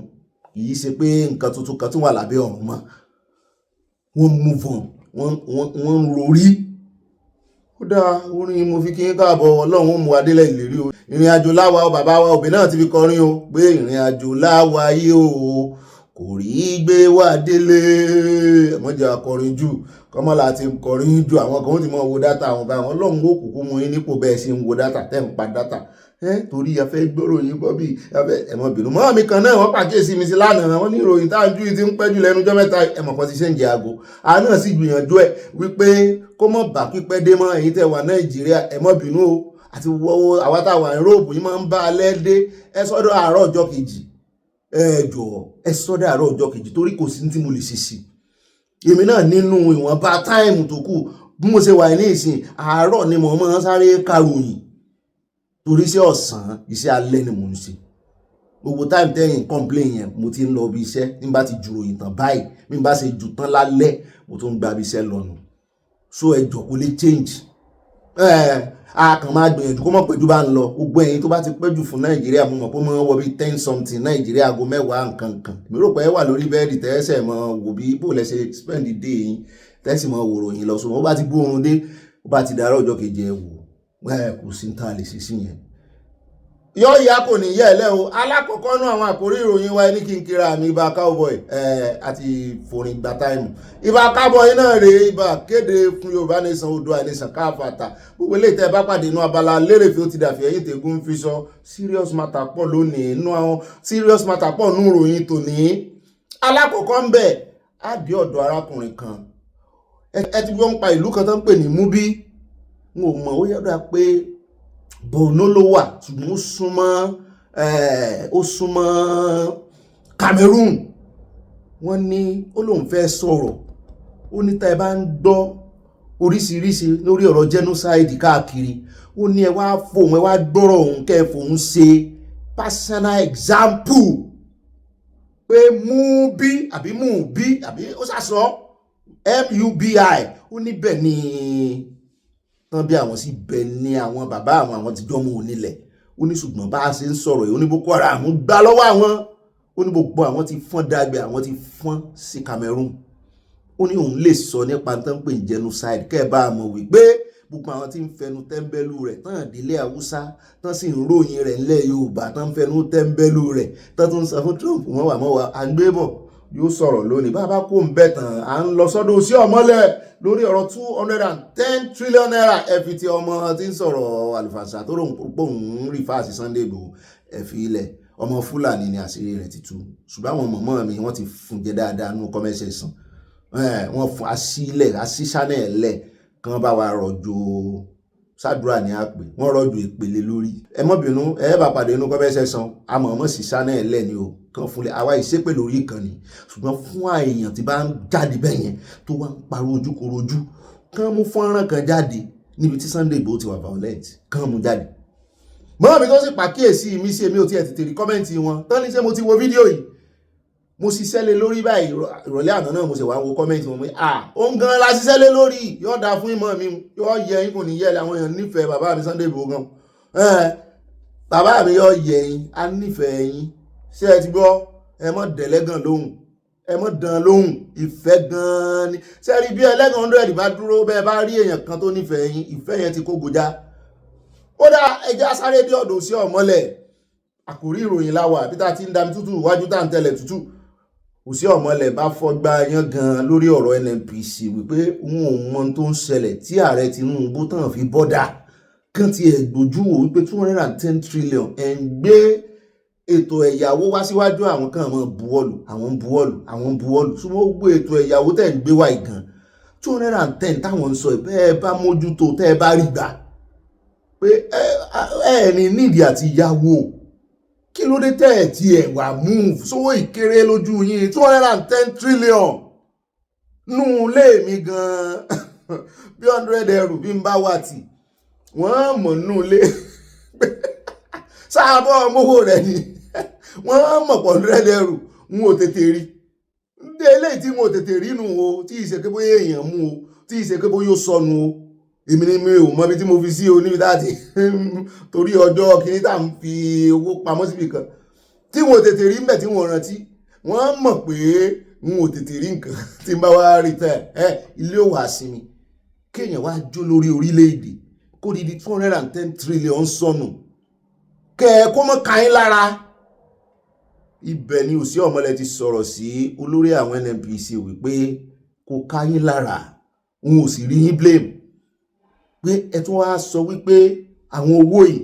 kìí ṣe pé nǹkan tuntun kan tún wà lábẹ́ ọ̀run mọ́ wọ́n move on wọ́n ń rorí ó dáa orin mo fi kí n káàbọ̀ Ọlọ́run ó mú adélẹ̀ ìlérí o ìrìn àjò láwa o bàbá wa òbí náà ti fi kọrin o pé ìrìn àjò láwa yìí o kò rí gbé wá délé ẹ̀mọ́jà akọrin jù kọ́mọ́lá ti kọrin jù àwọn kan ó ti mọ wo dátà àwọn báwọn Ọlọ́run ó kúkú mú yín nípò bẹ́ẹ̀ ṣe ń wo dátà tẹ́ ń pa dátà torí afẹ́ gbọ́rọ̀ yín bọ́ bí ẹ̀mọ́ bínú mọ́ mi kan náà wọ́n pàkíyèsí mi sí lánàá wọ́n ní ìròyìn tá à ń jú ti ń pẹ́jù lẹ́nu ọjọ́ mẹ́ta ẹ̀mọ̀ kan ti ṣe ń jẹ aago àánà sì gbìyànjú ẹ̀ wípé kó mọ̀ bá pípẹ́ dé mọ́ èyí tẹ̀ wà Nàìjíríà ẹ̀mọ́ bínú o àti wọ́wọ́ àwa táwa Europe yìí máa ń bá alẹ́ dé ẹ sọ́dọ̀ àárọ̀ ọjọ́ kejì ẹ jọ̀ọ́ ẹ sọ́dọ̀ àárọ̀ ọjọ́ kejì torí kò sí tí mo lè ṣe sí èmi náà nínú ìwọ̀nba táìmù tó kù bí mo ṣe wà ní ìsìn àárọ̀ ni mo máa ń sáré karòyìn torí iṣẹ́ ọ̀sán iṣẹ́ alẹ́ ni mò ń ṣe gbogbo táìmù tẹ́yìn complain yẹn mo ti ń lọ bí iṣẹ́ ní bá ti ju ròyìn tán báyìí bí n bá ṣe jù tán lálẹ́ mo tún ń gba bí iṣẹ́ lọ́nu so ẹjọ́ kò lè change a kàn máa gbìyànjú kó mọ̀ pẹ́jù bá ń lọ gbogbo ẹ̀yin tó bá ti pẹ́jù fún Nàìjíríà mo mọ̀ pé mo wọ bí 10 something Nàìjíríà aago 10 nǹkan mi rò pé ẹ wà lórí bẹ́ẹ̀dì tẹ́sẹ̀ mọ́ wò bí bó lẹ ṣe spend the day yín tẹ́sí mọ́ wò ròyìn lọ sọ wọ́n bá ti gbó oorun dé ó bá ti dàárọ̀ ọjọ́ kejì ẹ wò kò sí ta lè ṣe sí yẹn yọ ìyá kò ní yẹ ẹlẹ́ o alákọ̀ọ́kọ́ náà àwọn àkórí ìròyìn wa ní kí n kíra mi Ìbà Cowboy àti forin gba táìmù Ìbà Cowboy náà rèé Ìbà kéde fún Yorùbá nation Oòduà nation káfàtà gbogbo ilé ìtẹ́ bá pàdé inú Abala Lerefe ó ti dàfí ẹ̀yìn tẹ̀gún fi sọ serious matter pọ̀ lónìí inú àwọn serious matter pọ̀ nú ìròyìn tòní alákọ̀ọ́kọ́ ń bẹ̀ á bí ọ̀dọ̀ arákùnrin kan ẹ ti wọ́n pa ìlú kan tó ń pè ní Múbí n ò mọ̀ ó yọ̀dọ̀ pé Borno ló wà ṣùgbọ́n ó súnmọ́ Cameroon wọ́n ní ó lóun fẹ́ sọ̀rọ̀ ó ní tá ẹ bá ń gbọ́ oríṣiríṣi lórí ọ̀rọ̀ genocide káàkiri ó ní ẹ wá fòun ẹ wá gbọ́rọ̀ òun kẹ́ ẹ fòun ṣe personal example pé Múbí àbí ó ṣàṣọ MUBI ó níbẹ̀ ni tán bí àwọn sì bẹ ní àwọn bàbá àwọn tí jọmọ onílẹ̀ ó ní ṣùgbọ́n bá a ṣe ń sọ̀rọ̀ yìí ó ní Boko Haram gbá lọ́wọ́ àwọn ó ní gbogbo àwọn ti fọ́n dàgbé àwọn ti fọ́n sí Cameroon ó ní òun lè sọ nípa tó ń pè ní genocide kẹ́ ẹ bá mọ̀ wípé gbogbo àwọn tí ń fẹnu tẹ́ḿbẹ́lú rẹ̀ tán délé Haúsá tán sì ń ròyìn rẹ̀ ńlẹ̀ Yorùbá tán ń fẹnu tẹ́ḿbẹ́lú rẹ̀ tán tún sọ fún Trump wọ́n wà mọ́ wa à ń gbé bọ̀ yóò sọ̀rọ̀ lónìí bàbá kó ń bẹ̀ tán à ń lọ sọ́dọ̀ sí ọmọlẹ̀ lórí ọ̀rọ̀ 210 trillion naira ẹ fi ti ọmọ tí ń sọ̀rọ̀ àlùfàṣà tó ròhùn púpọ̀ ń rí fáàsì Sunday Igboho ẹ fi ilẹ̀ ọmọ Fúlàní ni àṣírí rẹ̀ ti tú ṣùgbọ́n àwọn mọ̀mọ́ mi wọ́n ti fún jẹ dáadáa nínú kọ́mẹ́sẹ̀ sàn wọ́n fún asíṣánẹ̀ lẹ̀ kán bá wa rọ̀jò sádùrà ní àpè wọ́n rọ̀jò ìpele lórí ẹ mọ́ bínú ẹ bá pàdé inú kọ́mẹ́sẹ̀ sàn àmọ́ sí ṣánẹ̀ lẹ̀ ni o kan fúnlẹ̀ àwa ìṣépè lórí ìkànnì ṣùgbọ́n fún èèyàn tí bá ń jáde bẹ́ẹ̀ yẹn tó wá ń pariwo ojúkorojú kán mú fọ́nrán kan jáde níbi tí Sunday Igboho ti wà violent kán mú jáde mọ́ mi tó sì pàkíyèsí mi sí èmi ò tiẹ̀ tètè rí kọ́mẹ́ǹtì wọn tán ní ṣé mo ti wo fídíò yìí mo ṣiṣẹ́ lé lórí báyìí ìrọ̀lẹ́ àná náà mo ṣe wá wo kọ́mẹ́ǹtì wọn pé òun gan la ṣiṣẹ́ lé lórí yóò dáa fún ìmọ̀ mi yóò yẹ yín kò ní yẹ àwọn èèyàn nífẹ̀ẹ́ bàbá mi Sunday Igboho gan bàbá mi yóò yẹ yín á nífẹ̀ẹ́ yín ṣé ẹ ti gbọ́ ẹ mọ́ dẹ̀lẹ́gàn lóhùn ẹ mọ́ dán lóhùn ìfẹ́ gan-an ni ṣé ẹ rí bí ẹlẹ́gàn 100 bá dúró bẹ́ẹ̀ bá rí èèyàn kan tó nífẹ̀ẹ́ yín ìfẹ́ yẹn ti kó gojá ó dá ẹja sáré dé ọ̀dọ̀ sí ọmọlẹ̀ àkórí ìròyìn láwà bí tá ti ń dami tútù wájú tá ń tẹ̀lẹ̀ tútù òsì ọmọlẹ̀ bá fọgbá yán gan lórí ọ̀rọ̀ NNPC wípé òun ò mọ tó ń ṣẹlẹ̀ tí ààrẹ Tinubu tàn fi bọ́dà kan ti ẹ̀ gbójú wò wípé 210 trillion ẹ̀ ń gbé ètò ẹ̀yàwó wá síwájú àwọn kan mọ́ àwọn buwọ́lù súnmọ́ gbogbo ètò ẹ̀yàwó tẹ̀ ń gbé wá ìgàn 210 táwọn ń sọ bẹ́ẹ̀ bá mójútó tẹ́ ẹ bá rí gbà pé ẹ ní nídìí àti ìyàwó kí ló dé tẹ́ ẹ̀ tí ẹ̀ wà move sówó ìkéré lójú yín 210 trillion nù lé mi gan bí 100 ẹrù bí n bá wà tí wọ́n mọ̀ nù lé sáàbọ̀ mówó rẹ̀ ni wọ́n mọ̀ pọ̀ 100 ẹrù n ò tètè rí ndé eléyìí tí n ò tètè rí nù o tí ìṣèké bóyá èèyàn mú o tí ìṣèké bóyá ó sọnù o èmi ni mi ò mọ bí tí mo fi sí o níbi láti torí ọjọ́ kìíní tá à ń fi owó pamọ́ síbi kan tí n ò tètè rí mbẹ̀ tí wọ́n rántí wọ́n mọ̀ pé n ò tètè rí nǹkan tí n bá wá rí tẹ́ ilé ò wá sinmi kéèyàn wá jó lórí orílẹ̀-èdè kó di 210 trillion sọnù kẹ́ kó mọ́ káyín lára ibẹ̀ ni òsì ọmọlẹ̀ ti sọ̀rọ̀ sí olórí àwọn NNPC wípé kó káyín lára n ò sì rí yín blame pé ẹ tún wá sọ wípé àwọn owó yìí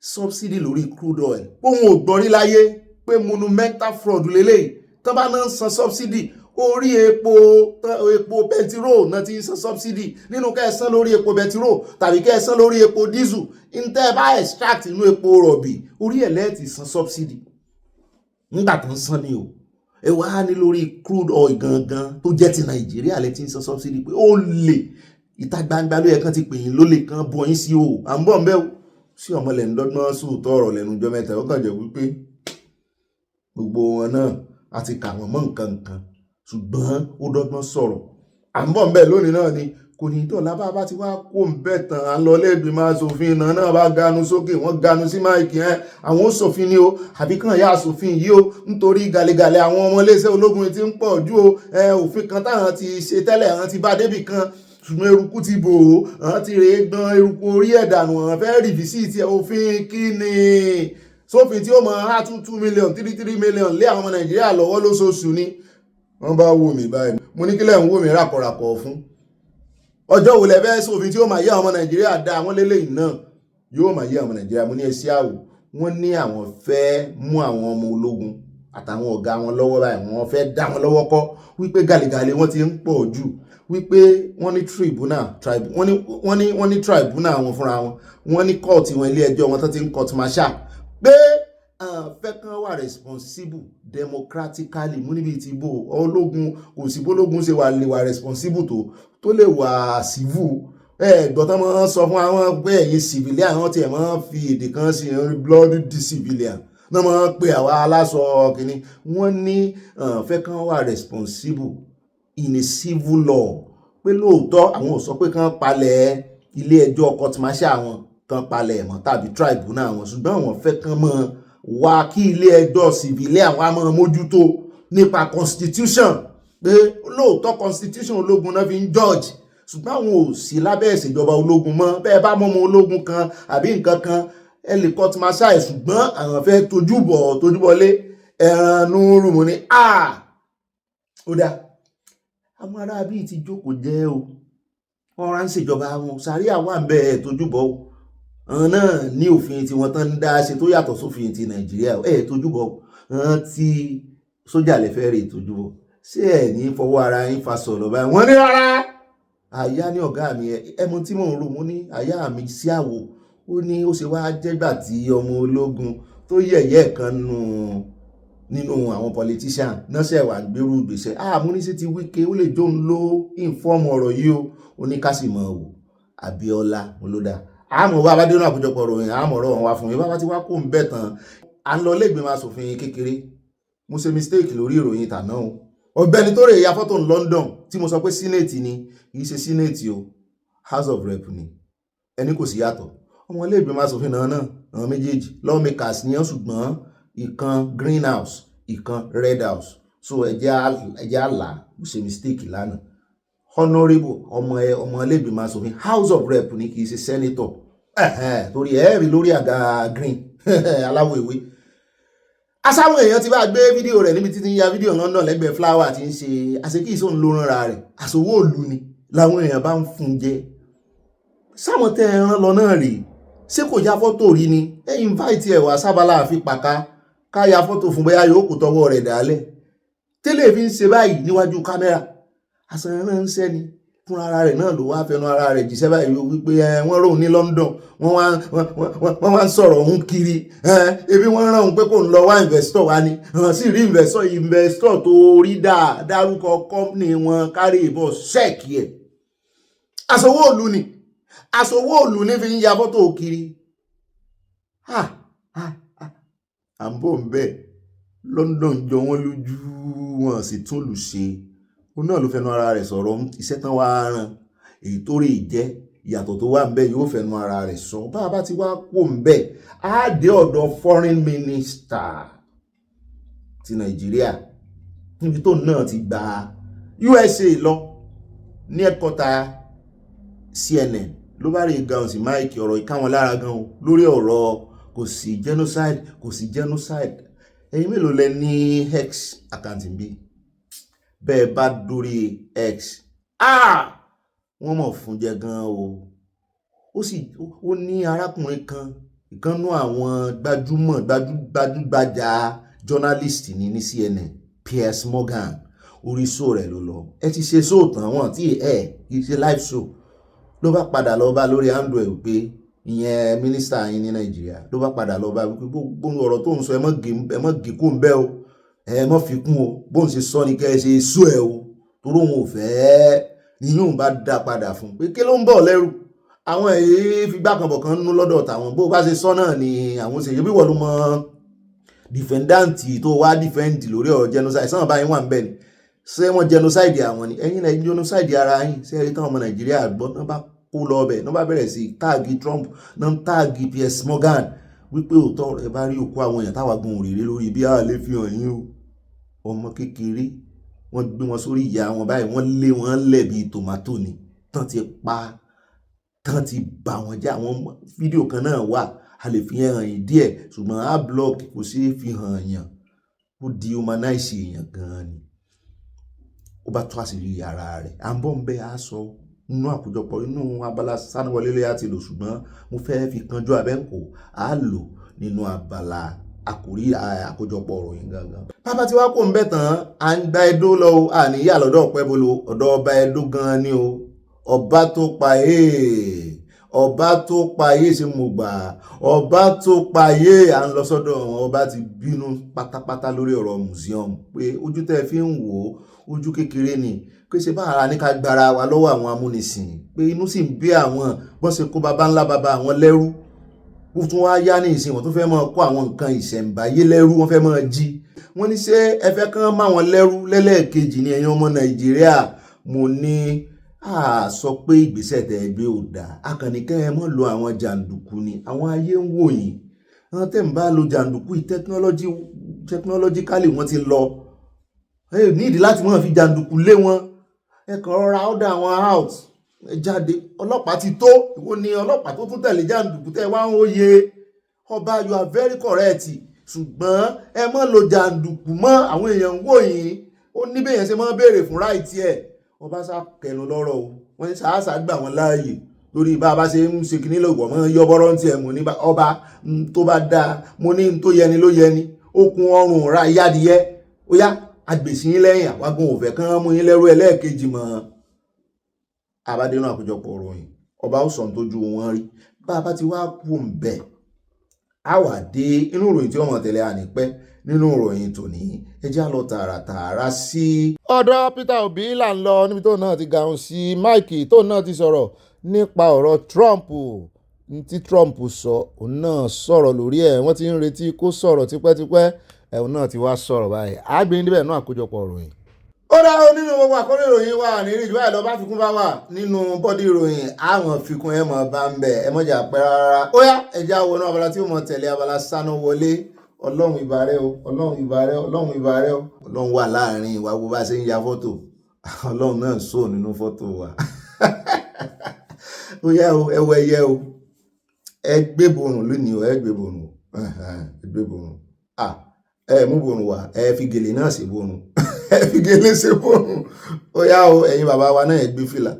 subsidy lórí crude oil òun ò gbọ́rí láyé pé monumental fraud lélẹ́yìí tán bá náà ń san subsidy orí epo bẹntiró náà ti ń san subsidy nínú kẹsàn lórí epo bẹntiró tàbí kẹsàn lórí epo diesel intẹ́ bá extract inú epo rọ̀bì orí ẹ̀ lẹ́ẹ̀tì san subsidy nígbà tó ń san ni o ẹ wá ní lórí crude oil gangan tó jẹ́ ti Nàìjíríà lẹ́ẹ̀tì ń san subsidy pé ó lè ìta gbangba ló yẹ kán ti pè yín lólè kan bọ yín sí o à ń bọ̀ ń bẹ́ o sí ọmọlẹ̀ ń dọ́gbọ́n sóòótọ́ ọ̀rọ̀ lẹ́nu ọjọ́ mẹ́ta ó kàn jẹ́ wípé gbogbo wọn náà a ti kà wọ́n mọ́ nǹkan ṣùgbọ́n ó dọ́gbọ́n sọ̀rọ̀ à ń bọ̀ ń bẹ́ lónìí náà ni kò ní dọ̀lá bá ti wá kó ń bẹ̀ tán à ń lọ lẹ́gbìmọ̀ aṣòfin náà bá ganu sókè wọ́n ganu sí máìkì àwọn òṣòfin ni o àbí kàn yá aṣòfin yìí o nítorí gàlégàlé àwọn ọmọ iléeṣẹ́ ológun ti ń pọ̀ ju o òfin kan táwọn ti ṣe tẹ́lẹ̀ àwọn ti bá débì kan ṣùgbọ́n eruku ti bò ó àwọn ti rèé gbọ́n eruku orí ẹ̀dànù àwọn fẹ́ rìfísìtì òfin kí ni sófin tí ó mọ á 2 million 3 million lé àwọn ọmọ Nàìjíríà lọ́wọ́ lóṣooṣù ni wọ́n bá wò mí báyìí mo ní kílẹ̀ ń wò mí ràkọ̀ràkọ̀ fún ọjọ́ wo lẹ fẹ́ sófin tí ó máa yé àwọn ọmọ Nàìjíríà dá àwọn lélẹ́yìn náà yóò máa yé àwọn ọmọ Nàìjíríà mo ní ẹsẹ̀ àwò wọ́n ní àwọn fẹ́ mú àwọn ọmọ ológun àtàwọn ọ̀gá wọn lọ́wọ́ báyìí wọ́n fẹ́ dá wọn lọ́wọ́ kọ́ wípé gàlégàlé wọ́n ti ń pọ̀ jù wípé wọ́n ní tribunal wọ́n ní tribunal wọn fúnra wọn wọ́n ní court wọn ilé ẹjọ́ wọn tó ti ń court martial pé fẹ́ kán wà responsible democratically mú níbi ìtìbò ológun kò sí bólógun ṣe wà lè wà responsible tó lè wà civil gbọ́tọ́ mọ́ sọ fún àwọn pé ẹ̀yin civilian àwọn tí ẹ̀ mọ́ fi èdè kan sí blood civilian náà mọ́ pé àwa aláṣọ kìíní wọ́n ní fẹ́ kán wà responsible in a civil law pé lóòótọ́ àwọn ò sọ pé kán palẹ̀ ilé ẹjọ́ court martial àwọn kan palẹ̀ mọ́ tàbí tribunal àwọn ṣùgbọ́n àwọn fẹ́ kán mọ́ wá kí ilé ẹjọ́ civilian àwọn àmọ́ mójútó nípa constitution pé lóòótọ́ constitution ológun náà fi ń judge ṣùgbọ́n àwọn ò sí lábẹ́ ìṣèjọba ológun mọ́ bẹ́ẹ̀ bá mọ́mọ́ ológun kan àbí nǹkan kan ẹ lè court martial ṣùgbọ́n àwọn fẹ́ tojúbọlé ẹ̀rànú rùmù ni ó dá àwọn ará bíi ti jókòó jẹ́ o wọ́n rán ṣèjọba wọn sàríà wà ń bẹ ẹ̀ tójúbọ o àwọn náà ní òfin tí wọ́n tán ń dá ṣe tó yàtọ̀ sófin ti Nàìjíríà ẹ̀ tójúbọ wọn tí sójà lè fẹ́ rè tójúbọ ṣé ẹ̀ ní fọwọ́ ara yín fa sọ̀rọ̀ báyìí wọ́n ní rárá àyà ní ọ̀gá mi ẹmu tí mò ń rò mú ní àyà mi sí àwò ó ní ó ṣe wá jẹ́gbà tí ọmọ ológun tó yẹ̀yẹ́ kan nínú àwọn politician náà ṣe wà gbérú ìgbésẹ̀ àmúnisí ti Wike ó lè jó ń lo inform ọ̀rọ̀ yìí o oníkásìmọ̀ wò Abíọ́lá olódà àmọ́ bá bá dénú àkójọpọ̀ ròyìn àmọ́ ọ̀rọ̀ wọn wá fún mi bá bá ti wá kó ń bẹ̀ tán à ń lọ lẹ́gbẹ̀ẹ́ asòfin kékeré mo ṣe mistake lórí ìròyìn tàná o ọ̀gbẹ́ni tó rè ya fọ́tò ní London tí mo sọ pé senate ni kì í ṣe senate o House of Rep ni ẹni kò sí yàtọ̀ ọmọ ilé ìgbìmọ̀ asòfin náà àwọn méjèèjì lawmakers ní ọ́ ṣùgbọ́n ìkan greenhouse ìkan red house so ẹjẹ́ àlà mo ṣe mistake lánàá honourable ọmọ ilé ìgbìmọ̀ asòfin House of Rep ni kì í ṣe senator torí ẹ̀ẹ́rì lórí àga green aláwọ̀ ewé asáwọn èèyàn ti bá gbé fídíò rẹ̀ níbi títí ya fídíò London lẹ́gbẹ̀ẹ́ flower ti ń ṣe àṣekí ìṣòun ló ránra rẹ̀ àṣòwò òlu ni làwọn èèyàn bá ń fún jẹ sáwọn tẹ́ ẹran lọ náà rèé ṣé kò ya fọ́tò rí ni ẹ invite ẹ̀ wá sábàlá àfi pàká ká ya fọ́tò fún bóyá yóò kò tọwọ́ rẹ̀ dálẹ̀ tẹ́lẹ̀ fi ń ṣe báyìí níwájú kámẹ́rà àṣàn ránṣẹ́ ni fún ara rẹ̀ náà ló wá fẹnu ara rẹ̀ jíṣẹ́ báyìí wípé wọ́n rò ní London wọ́n wá ń sọ̀rọ̀ òun kiri ebi wọ́n rán òun pé kò ń lọ wá investor wá ní sì rí investor tó rí dárúkọ company wọn kárí ìbọn ṣẹ́ẹ̀kì ẹ̀ aṣòwò òlù ní fi ń ya fọ́tò kiri à ń bọ̀ ń bẹ̀ London jọ wọ́n lójú wọn sì tún lù ṣe òun náà ló fẹnu ara rẹ̀ sọ̀rọ̀ iṣẹ́ tán wá rán èyí tó rí jẹ́ ìyàtọ̀ tó wà ń bẹ̀ yóò fẹnu ara rẹ̀ sọ bá a bá ti wá kó ń bẹ̀ á dé ọ̀dọ̀ foreign minister ti Nàìjíríà níbi tó náà ti gba USA lọ ní ẹ̀kọ́ta CNN ló bá rí gan sí máìkì ọ̀rọ̀ ìkáwọn lára gan o lórí ọ̀rọ̀ kò sí genocide ẹ̀yin mélòó lẹ ní X àkáǹtì bí bẹ́ẹ̀ bá dórí X wọ́n mọ̀ fún jẹ gan o ó ní arákùnrin kan ìkànnú àwọn gbajúgbajà journalist ní CNN Piers Morgan orí show rẹ̀ ló lọ ẹ ti ṣe show tán wọn tí kì í ṣe live show ló bá padà lọ bá lórí android pé ìyẹn mínísítà yín ní Nàìjíríà ló bá padà lọ bá wípé gbogbo ọ̀rọ̀ tó ń sọ ẹ mọ́ gíkú ń bẹ́ o ẹ mọ́ fi kún o bóun ṣe sọ ní kẹ́ ẹ ṣe sú ẹ o torí òun ò fẹ́ níyún bá dá padà fún pé kí ló ń bọ̀ lẹ́rù àwọn èyí fi gbàkànbọ̀ kan nú lọ́dọ̀ tàwọn bó bá ṣe sọ náà ni àwọn ṣe yẹ bí wọ́n ló mọ dìfẹ́ndáǹtì tó wá dìfẹ́ǹdì lórí ọ̀rọ̀ genocide sọ́wọ́n báyìí wà ń bẹ̀ ni ṣé wọ́n genocide àwọn ni ẹ̀yin náà genocide ara yín ṣé ẹ̀rí táwọn ọmọ Nàìjíríà gbọ́ náà bá kó lọ ọbẹ̀ náà bá bẹ̀rẹ̀ sí táàgì Trump náà táàgì Piers Morgan wípé òótọ́ ẹ bá rí òkú àwọn èèyàn táwa gun òrèrè lórí bí a lè fi hàn yín o ọmọ kékeré wọ́n gbé wọn sórí ìyá wọn báyìí wọ́n lé wọn lẹ̀ bíi tòmátò ni tán ti pa tán ti bà wọ́n jẹ́ àwọn fídíò kan náà wà a lè fi hàn yín díẹ̀ ṣùgbọ́n a block kò sí fi hàn yàn ó dehumanize èèyàn gan-an ni ó bá tó àṣírí ara rẹ̀ à ń bọ̀ ń bẹ́ a sọ nínú àkójọpọ̀ inú Abala Sanawole láti lò ṣùgbọ́n mo fẹ́ fi kanjú abẹ́ǹkò á lò nínú abala àkórí àkójọpọ̀ òròyìn gangan. Bàbá tí wá kò ń bẹ̀ tán à ń gba Ẹdó lọ o àníyà lọ́dọ̀ ọ̀pẹ́ bolo ọ̀dọ̀ ọba Ẹdó gan-an ni o ọba tó pa ṣe mo gbà ọba tó pa à ń lọ sọ́dọ̀ wọn ọba ti bínú pátápátá lórí ọ̀rọ̀ museum pé ojú tẹ́ fi ń wò ó ojú kékeré ni pé ṣe bá ara ní ká gbára wa lọ́wọ́ àwọn amúnisìn pé inú sì ń bí àwọn bọ́n ṣe kó baba ńlá baba àwọn lẹ́rú wọ́n tún wá yá ní ìsìn wọ́n tún fẹ́ máa kó àwọn nǹkan ìṣẹ̀ǹbáyé lẹ́rú wọ́n fẹ́ máa jí wọ́n ní ṣé ẹ fẹ́ kán má wọn lẹ́rú lẹ́lẹ́ẹ̀kejì ní ẹ̀yin ọmọ Nàìjíríà mo ní sọ pé ìgbésẹ̀ tẹ́ gbé ò dáa akànnìkẹ́ ẹ mọ́ lo àwọn jàǹdùkú ni àwọn ayé ń wò yín àwọn tẹ̀ ń bá lo jàǹdùkú technologically wọ́n ti lọ ẹ nídìí láti mọ̀ fi jàǹdùkú lé wọn ẹ kàn rọra order àwọn out ẹ jáde ọlọ́pàá ti tó ìwọ ni ọlọ́pàá tó tún tẹ̀lé jàǹdùkú tẹ́ wá ń oyè ọba you are very correct ṣùgbọ́n ẹ mọ́ lo jàǹdùkú mọ́ àwọn èèyàn ń wò yín ó ní bẹ́yẹn ṣe máa béèrè fún ráìtì ẹ̀ ọba sá kẹnu lọ́rọ̀ o wọ́n ní sàásà gbà wọ́n láàyè lórí bá a bá ṣe ń ṣe kìíní lọ́gbọ̀n mọ́ yọ́bọ́rọ́ ti ẹ̀ mú ní ọba tó bá dáa mo ní tó yẹni ló yẹni okùn ọrùn ra ìyádìyẹ ó yá agbèsí yín lẹ́yìn àwágun òfẹ́ kán mú yín lẹ́rú ẹlẹ́ẹ̀kejì mọ́ abádénú àkójọpọ̀ òròyìn ọba ó sọ̀n tójú wọn rí bá a bá ti wá kú ń bẹ̀ á wà dé inú ìròyìn tí ọmọ tẹ̀lé ànípẹ́ nínú ìròyìn tòní ẹ já lọ tààràtààrà sí. ọ̀dọ̀ Peter Obi là ń lọ níbi tóun náà ti gàrún sí Mike tóun náà ti sọ̀rọ̀ nípa ọ̀rọ̀ Trump tí Trump sọ òun náà sọ̀rọ̀ lórí ẹ̀ wọ́n ti ń retí kó sọ̀rọ̀ tipẹ́tipẹ́ òun náà ti wá sọ̀rọ̀ báyìí àgbẹ̀yìn níbẹ̀ náà àkójọpọ̀ ìròyìn. ó dáa nínú gbogbo àkọ́lé ìròyìn wa ní ìrìjú báyìí lọ bá fikún bá wà nínú bọ́dí ìròyìn àwọn fikún ẹ̀ mọ̀ bá ń bẹ̀ ẹ mọ̀jà pẹ́ rárá ó yá ẹja wọnú abala tí ó mọ̀ tẹ̀lé Abala Sanawole ọlọ́run ìbàrẹ́ o ọlọ́run ìbàrẹ́ ọlọ́run ìbàrẹ́ o ọlọ́run wà láàrin ìwà bó bá ṣe ń ya fọ́tò ọlọ́run náà sọ nínú fọ́tò wa ó yá o ẹ wọ ẹyẹ o ẹ gbé borùn lónìí o ẹ gbé borùn ẹ gbé borùn ẹ mú borùn wá ẹ fi gèlè náà ṣe borùn ẹ fi gèlè ṣe borùn ó yá o ẹ̀yin bàbá wa náà ẹ gbé fìlà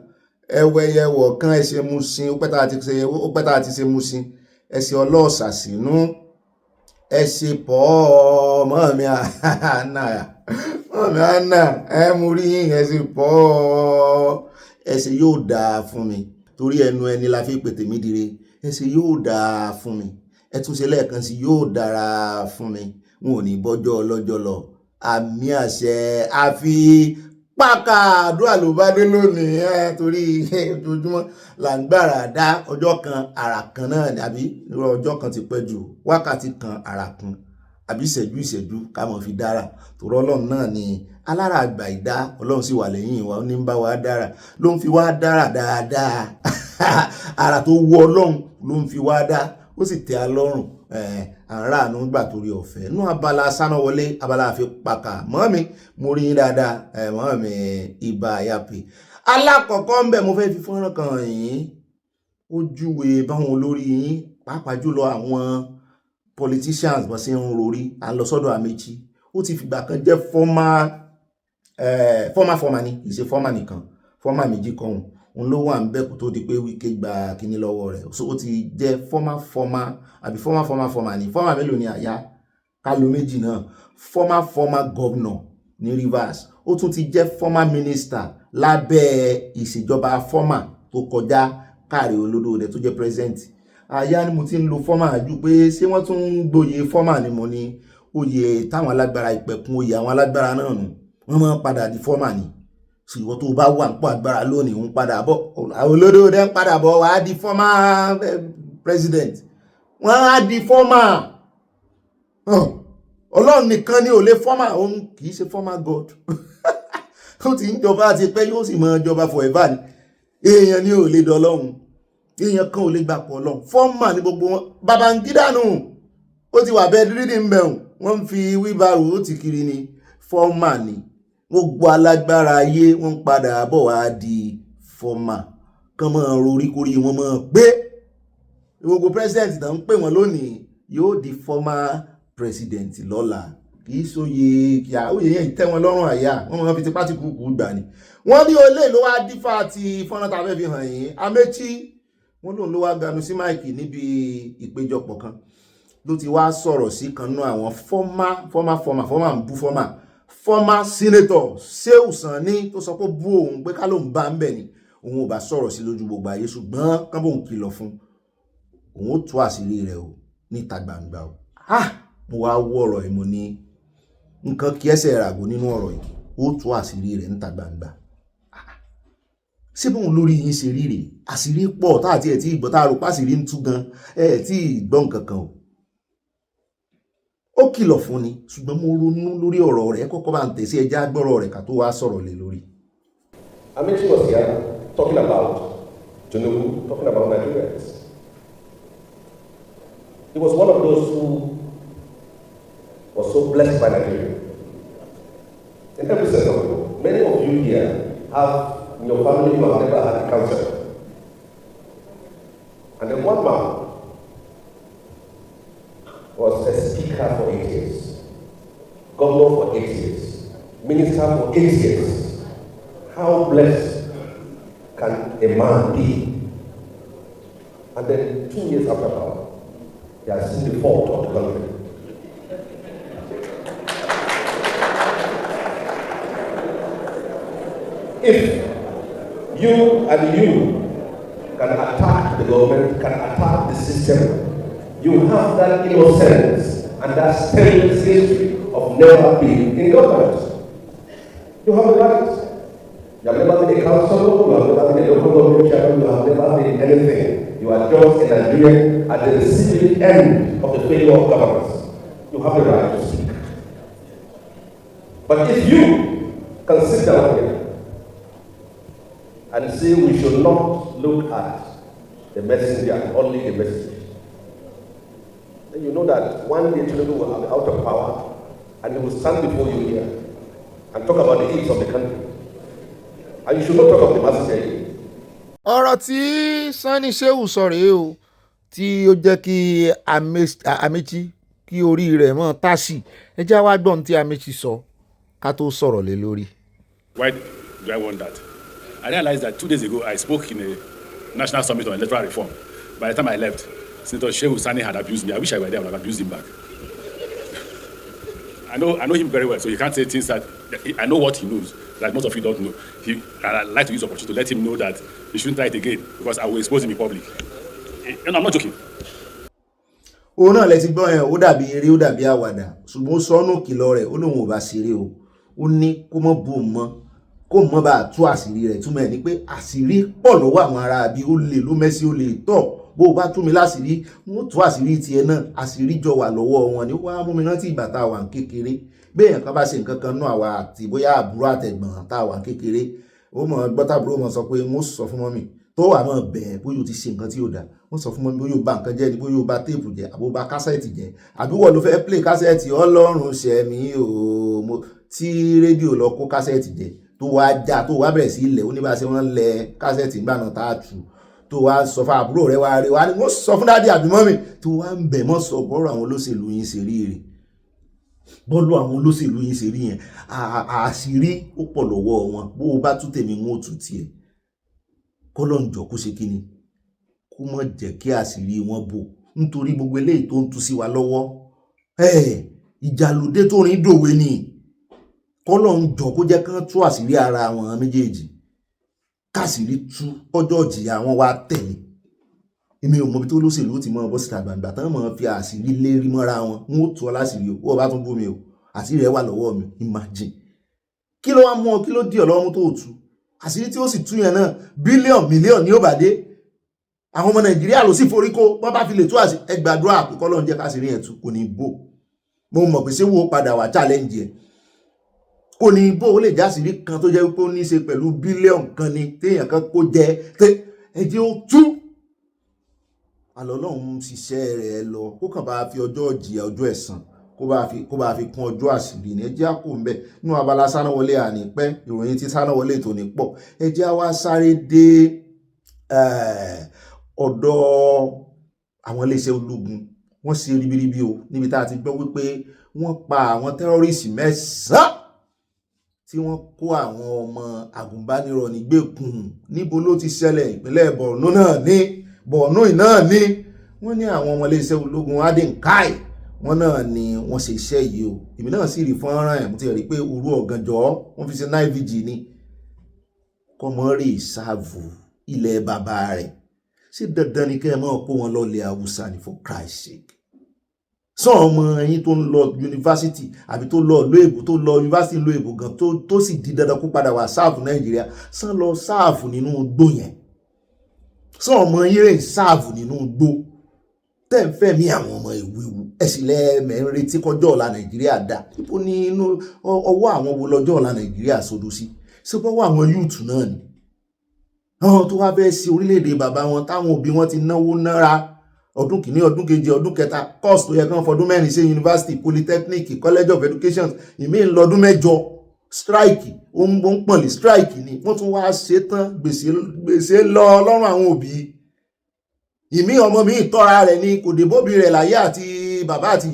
ẹ wọ ẹyẹ wọ̀ kán ẹ ṣe mú sin ó pẹ́ tá a ti ṣe mú sin ẹ ṣe ọlọ́ọ̀ṣà sínú ẹ ṣe pọ̀ mọ́ mi àná ẹ mú rí ẹ ṣe pọ̀ ẹ ṣe yóò dáa fún mi torí ẹnu ẹni la fi pètè mí dire ẹ ṣe yóò dáa fún mi ẹ tún ṣe lẹ́ẹ̀kan sí yóò dára fún mi wọn ò ní bọ́jọ́ ọlọ́jọ́ lọ àmì àṣẹ àfi pàkà àdúrà ló bá dé lónìí torí ojoojúmọ́ là ń gbàrà dá ọjọ́ kan àrà kan náà àbí ọjọ́ kan ti pẹ́ jù wákàtí kan àrà kan àbí ìṣẹ́jú ká mọ̀ fi dára tòrọ́ ọlọ́run náà ni alára àgbà ìdá ọlọ́run sì wà lẹ́yìn wa ó ní ń bá wa dára ló ń fi wá dára dáadáa ara tó wọ ọlọ́run ló ń fi wá dá ó sì tẹ́ a lọ́rùn àrà àánú gbà torí ọ̀fẹ́ nú Abala Sanawole abala àfi pàkà mọ́ mi mo rí yín dáadáa mọ́ mi ibà àyàpè alákọ̀ọ́kọ́ ń bẹ̀ mo fẹ́ fi fọ́nrán kan yín ó júwe báwọn olórí yín pàápàá jùlọ àwọn politicians bọ́ sí ń rorí à ń lọ sọ́dọ̀ Amechi ó ti fìgbà kan jẹ́ former ni ìṣe former nìkan former méjì kan òun ló wà ń bẹ́ kó tó di pé Wike gba kíní lọ́wọ́ rẹ̀ so ó ti jẹ́ former àbí former ni former mélòó ni àyà kálo méjì náà former governor ní Rivers ó tún ti jẹ́ former minister lábẹ́ ìṣèjọba former tó kọjá káàrí olódò rẹ̀ tó jẹ́ president àyà ni mo ti ń lo former jù pé ṣé wọ́n tún ń gboyè former ni mo ní oyè táwọn alágbára ìpẹ̀kun oyè àwọn alágbára náà nù wọ́n máa padà di former ni ṣùgbọ́n tó bá wà ń pọ̀ agbára lónìí ń padà bọ̀ àwọn olódò rẹ̀ ń padà bọ̀ wá di former president wọ́n á di former ọlọ́run nìkan ni ò lè former òun kì í ṣe former god ó ti ń jọba àti pé yóò sì máa jọba forever ni èèyàn ni ò lè dọlọ́run èèyàn kan ò lè gbà pọ̀ ọlọ́run former ni gbogbo wọn Babangida nù ó ti wà bẹ́ẹ̀ dídí ń bẹ̀rùn wọ́n ń fi wheelbarrow ó ti kiri ni former ni gbogbo alágbára ayé wọ́n ń padà bọ̀ wá di former kán máa rorí kórí wọn máa gbé gbogbo president náà ń pè wọ́n lónìí yóò di former president lọ́la kì í sóye kí àwòye yẹn tẹ́ wọn lọ́rùn àyà wọ́n máa fi tipá tí kúkú gbà ni wọ́n ní olè ló wá dífà ti fọ́nrán tá a fẹ́ fi hàn yín Amechi wọ́n lòun ló wá ganu sí máìkì níbi ìpéjọpọ̀ kan ló ti wá sọ̀rọ̀ sí kan náà àwọn former senator Shehu Sani tó sọ pé bú òun pé ká lóun bá ń bẹ̀ ni òun ò bá sọ̀rọ̀ sí lójú gbogbo ayé ṣùgbọ́n kán bóun kìlọ̀ fún òun ó tú àṣírí rẹ̀ o níta gbangba o mo wá wọ ọ̀rọ̀ yìí mo ní nǹkan kí ẹsẹ̀ ràgó nínú ọ̀rọ̀ yìí ó tú àṣírí rẹ̀ níta gbangba ṣé bóun lórí yín ṣe rí rè àṣírí pọ̀ tá àti ẹ̀ tí ìgbọ́ tá a rò pàṣírí ń tú gan ẹ̀ tí ìgbọ́ nǹkan kan o ó kìlọ̀ fún ni ṣùgbọ́n mo ronú lórí ọ̀rọ̀ rẹ̀ kọ́kọ́ bá ń tẹ̀sí ẹja gbọ́rọ̀ rẹ̀ ká tó wá sọ̀rọ̀ lé lórí. Amechi was here talking about Tinubu, talking about Nigerians. He was one of those who was so blessed by Nigeria. In every sense of it. Many of you here have, in your family, you have never had cancer. And then one man was a speaker for 8 years, governor for 8 years, minister for 8 years. How blessed can a man be? And then 2 years after power, he has seen the fault of the country. If you can attack the government, can attack the system, you have that innocence and that stainless history of never being in government. You have the right. You have never been a councillor, you have never been a local government chairman, you have never been anything. You are just a Nigerian at the receiving end of the failure of governance. You have the right to speak. But if you can sit down here and say we should not look at the messenger, only the message, then you know that one day Tinubu will be out of power and he will stand before you here and talk about the needs of the country. And you should not talk of the messenger. ọ̀rọ̀ tí Sani Shehu sọ rèé o tí ó jẹ́ kí Amechi kí orí rẹ̀ mọ́ táṣì ẹ já wá gbọ́n tí Amechi sọ ká tó sọ̀rọ̀ lé lórí. Why do I want that? I realized that 2 days ago I spoke in a national summit on electoral reform. By the time I left, Senator Shehu Sani had abused me. I wish I were there, I would have abused him back. I know him very well, so you can't say things that I know what he knows that most of you don't know. I'd like to use the opportunity to let him know that he shouldn't try it again because I will expose him in public. And I'm not joking. Òun náà lẹ ti gbọ́ yẹn ó dàbí eré ó dàbí àwàdà ṣùgbọ́n sọ́nù kìlọ̀ rẹ̀ ó lóun ò bá ṣeré o ó ní kó mọ́ bò mọ́ kó mọ́ bá tú àṣírí rẹ̀ túmọ̀ ẹ̀ ní pé àṣírí pọ̀ lọ́wọ́ àwọn ará bí ó lè ló mẹ́sí ó lè tọ̀ bó o bá tú mi láṣìírí wọ́n tú àṣírí tiẹ̀ náà àṣírí jọ wà lọ́wọ́ wọn ni wàá mú mi rántí ìgbà tá a wà ń kékeré béèyàn kan bá ṣe nǹkan kan náà àwa àti bóyá àbúrò àtẹ̀gbọ̀n tá a wà ń kékeré ó mọ̀ gbọ́tàbúrò mọ̀ sọ pé mo sọ fún mọ́mì tó wà mọ̀ bẹ́ẹ̀ bóyá o ti ṣe nǹkan tí yóò dá wọ́n sọ fún mọ́mì bóyá o bá nǹkan jẹ́ ni bóyá o bá téèpù jẹ́ àbó bá kásẹ̀tì jẹ́ àbí wọ́n ló fẹ́ play kásẹ̀tì ọlọ́run ṣẹ̀mí o tí rédíò lọ kó kásẹ̀tì jẹ́ tó wá já tó wá bẹ̀rẹ̀ sí ilẹ̀ oníbàṣẹ wọn lẹ kásẹ̀tì ńgbà náà tá a tù tó wá sọ fún àbúrò rẹ̀ wá ni wọ́n sọ fún dádì àbí mọ́mì tó wá ń bẹ̀ mọ́ sọ bọ́rọ̀ àwọn olóṣèlú yín ṣe rí rè bọ́ọ̀lù àwọn olóṣèlú yín ṣe rí yẹn àṣírí ó pọ̀ lọ́wọ́ wọn bó o bá tún tèmi wọn ò tún tiẹ̀ kọ́lọ́njọ́ kó ṣe kí ni kó mọ̀ jẹ́ kí àṣírí wọn bò nítorí gbogbo eléyìí tó ń tú sí wa lọ́wọ́ ìjàlódé tó rìn dòwe ni kọ́lọ́njọ́ kó jẹ́ kán tú àṣírí ara wọn méjèèjì káṣírí tú ọjọ́ ìjìyà wọn wá tẹ̀lé èmi ò mọ bí tó lóṣèlú ti mọ bọ́ síta gbàǹgbà tán mọ̀ fi àṣírí lérí mọ́ra wọn wọn ó tú ọ láṣìírí o ó bá tún bú mi o àṣírí rẹ̀ wà lọ́wọ́ mi imagine kí ló wá mú ọ kí ló dí ọ lọ́wọ́ mú tó tú àṣírí tí ó sì tú yẹn náà bílíọ̀nù mílíọ̀nù ní ó bá dé àwọn ọmọ Nàìjíríà ló sì forí kó wọ́n bá fi lè tú àṣírí ẹgbàdúrà àpòkọ́ lọ́n jẹ́ káṣírí yẹn tú kò ní bò mo mọ̀ pé ṣé wo padà wà challenge ẹ̀ kò ní bò ó lè jásírí kan tó jẹ́ pé ó ní í ṣe pẹ̀lú bílíọ̀nù kan ni téèyàn kan kó jẹ ẹjẹ́ ó tú àlọ́lọ́run ṣiṣẹ́ rẹ̀ lọ kó kàn bá fi ọjọ́ ìjìyà ọjọ́ ẹ̀san kó bá fi kún ọjọ́ àṣírí ní ẹjẹ́ àkó ń bẹ̀ nínú abala Sanawole ànípẹ́ ìròyìn tí Sanawole tó ní pọ̀ ẹjẹ́ àwa sáré dé ọ̀dọ̀ àwọn iléeṣẹ́ ológun wọ́n ṣe ribiribi o níbi tá a ti gbọ́ wípé wọ́n pa àwọn tẹ́rọ́rìsì 9 tí wọ́n kó àwọn ọmọ àgùnbánirọ̀ nígbèkùn níbo ló ti ṣẹlẹ̀ ìpínlẹ̀ Borno náà ní Borno náà ní wọ́n ní àwọn ọmọ iléeṣẹ́ ológun adínkáì wọ́n náà ni wọ́n ṣe iṣẹ́ yìí o èmi náà sì rí fọ́nrán ẹ̀ mo ti rí pé òru ọ̀gànjọ́ wọ́n fi ṣe night vigil ni kọ́mọ rí ìsáàvù ilẹ̀ bàbá rẹ̀ ṣé dandan ni kẹ́ ẹ máa kó wọn lọ ilẹ̀ Haúsá ni for Christ sake sọ ọmọ ẹ̀yin tó ń lọ yunifásitì àbí tó lọ ìlú èbó tó lọ yunifásitì ìlú èbó gan tó sì di dandan kó padà wá sáàfù Nàìjíríà sàn lọ sáàfù nínú igbó yẹn sọ ọmọ yín rẹ̀ sáàfù nínú igbó tẹ́ ń fẹ́ mí àwọn ọmọ ìwéwu ẹ̀sìn lẹ́ẹ̀mẹ̀ ń retí kọjọ́ ọ̀la Nàìjíríà dà níbo ní inú ọwọ́ àwọn wo lọ́jọ́ ọ̀la Nàìjíríà sódò sí ṣé bọ́wọ́ àwọn yúùtù náà ni àwọn tó wá fẹ́ sí orílẹ̀-èdè bàbá wọn táwọn òbí wọn ti náwó nára ọdún kìíní ọdún kejì ọdún kẹta course tó yẹ kán fọdún mẹ́rin ṣe university polytechnic college of education ìmí ń lọ́dún mẹ́jọ strike ó ń pọ̀nlé strike ni wọ́n tún wá ṣe tán gbèsè lọ lọ́rùn àwọn òbí ìmí ọmọ mi ìtọ́ra rẹ̀ ni kò dé bóbi rẹ̀ láyé àti bàbá àti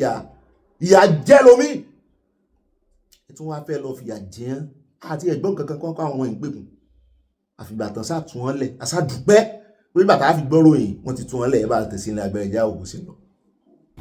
ìyá jẹ́ lómi ẹ tún wá fẹ́ lọ fìyà jẹ́ àti ẹ̀gbọ́n kankan kọ́ àwọn ọmọ ìgbèkùn àfìgbà tán sá tún wọn lẹ̀ àsádùpẹ́ pé bàtà fi gbọ́rọ̀ yìí wọ́n ti tún wọn lẹ̀ ẹ bá tẹ̀sí ní agbẹ̀rẹ̀ ìjà òkú sí lọ.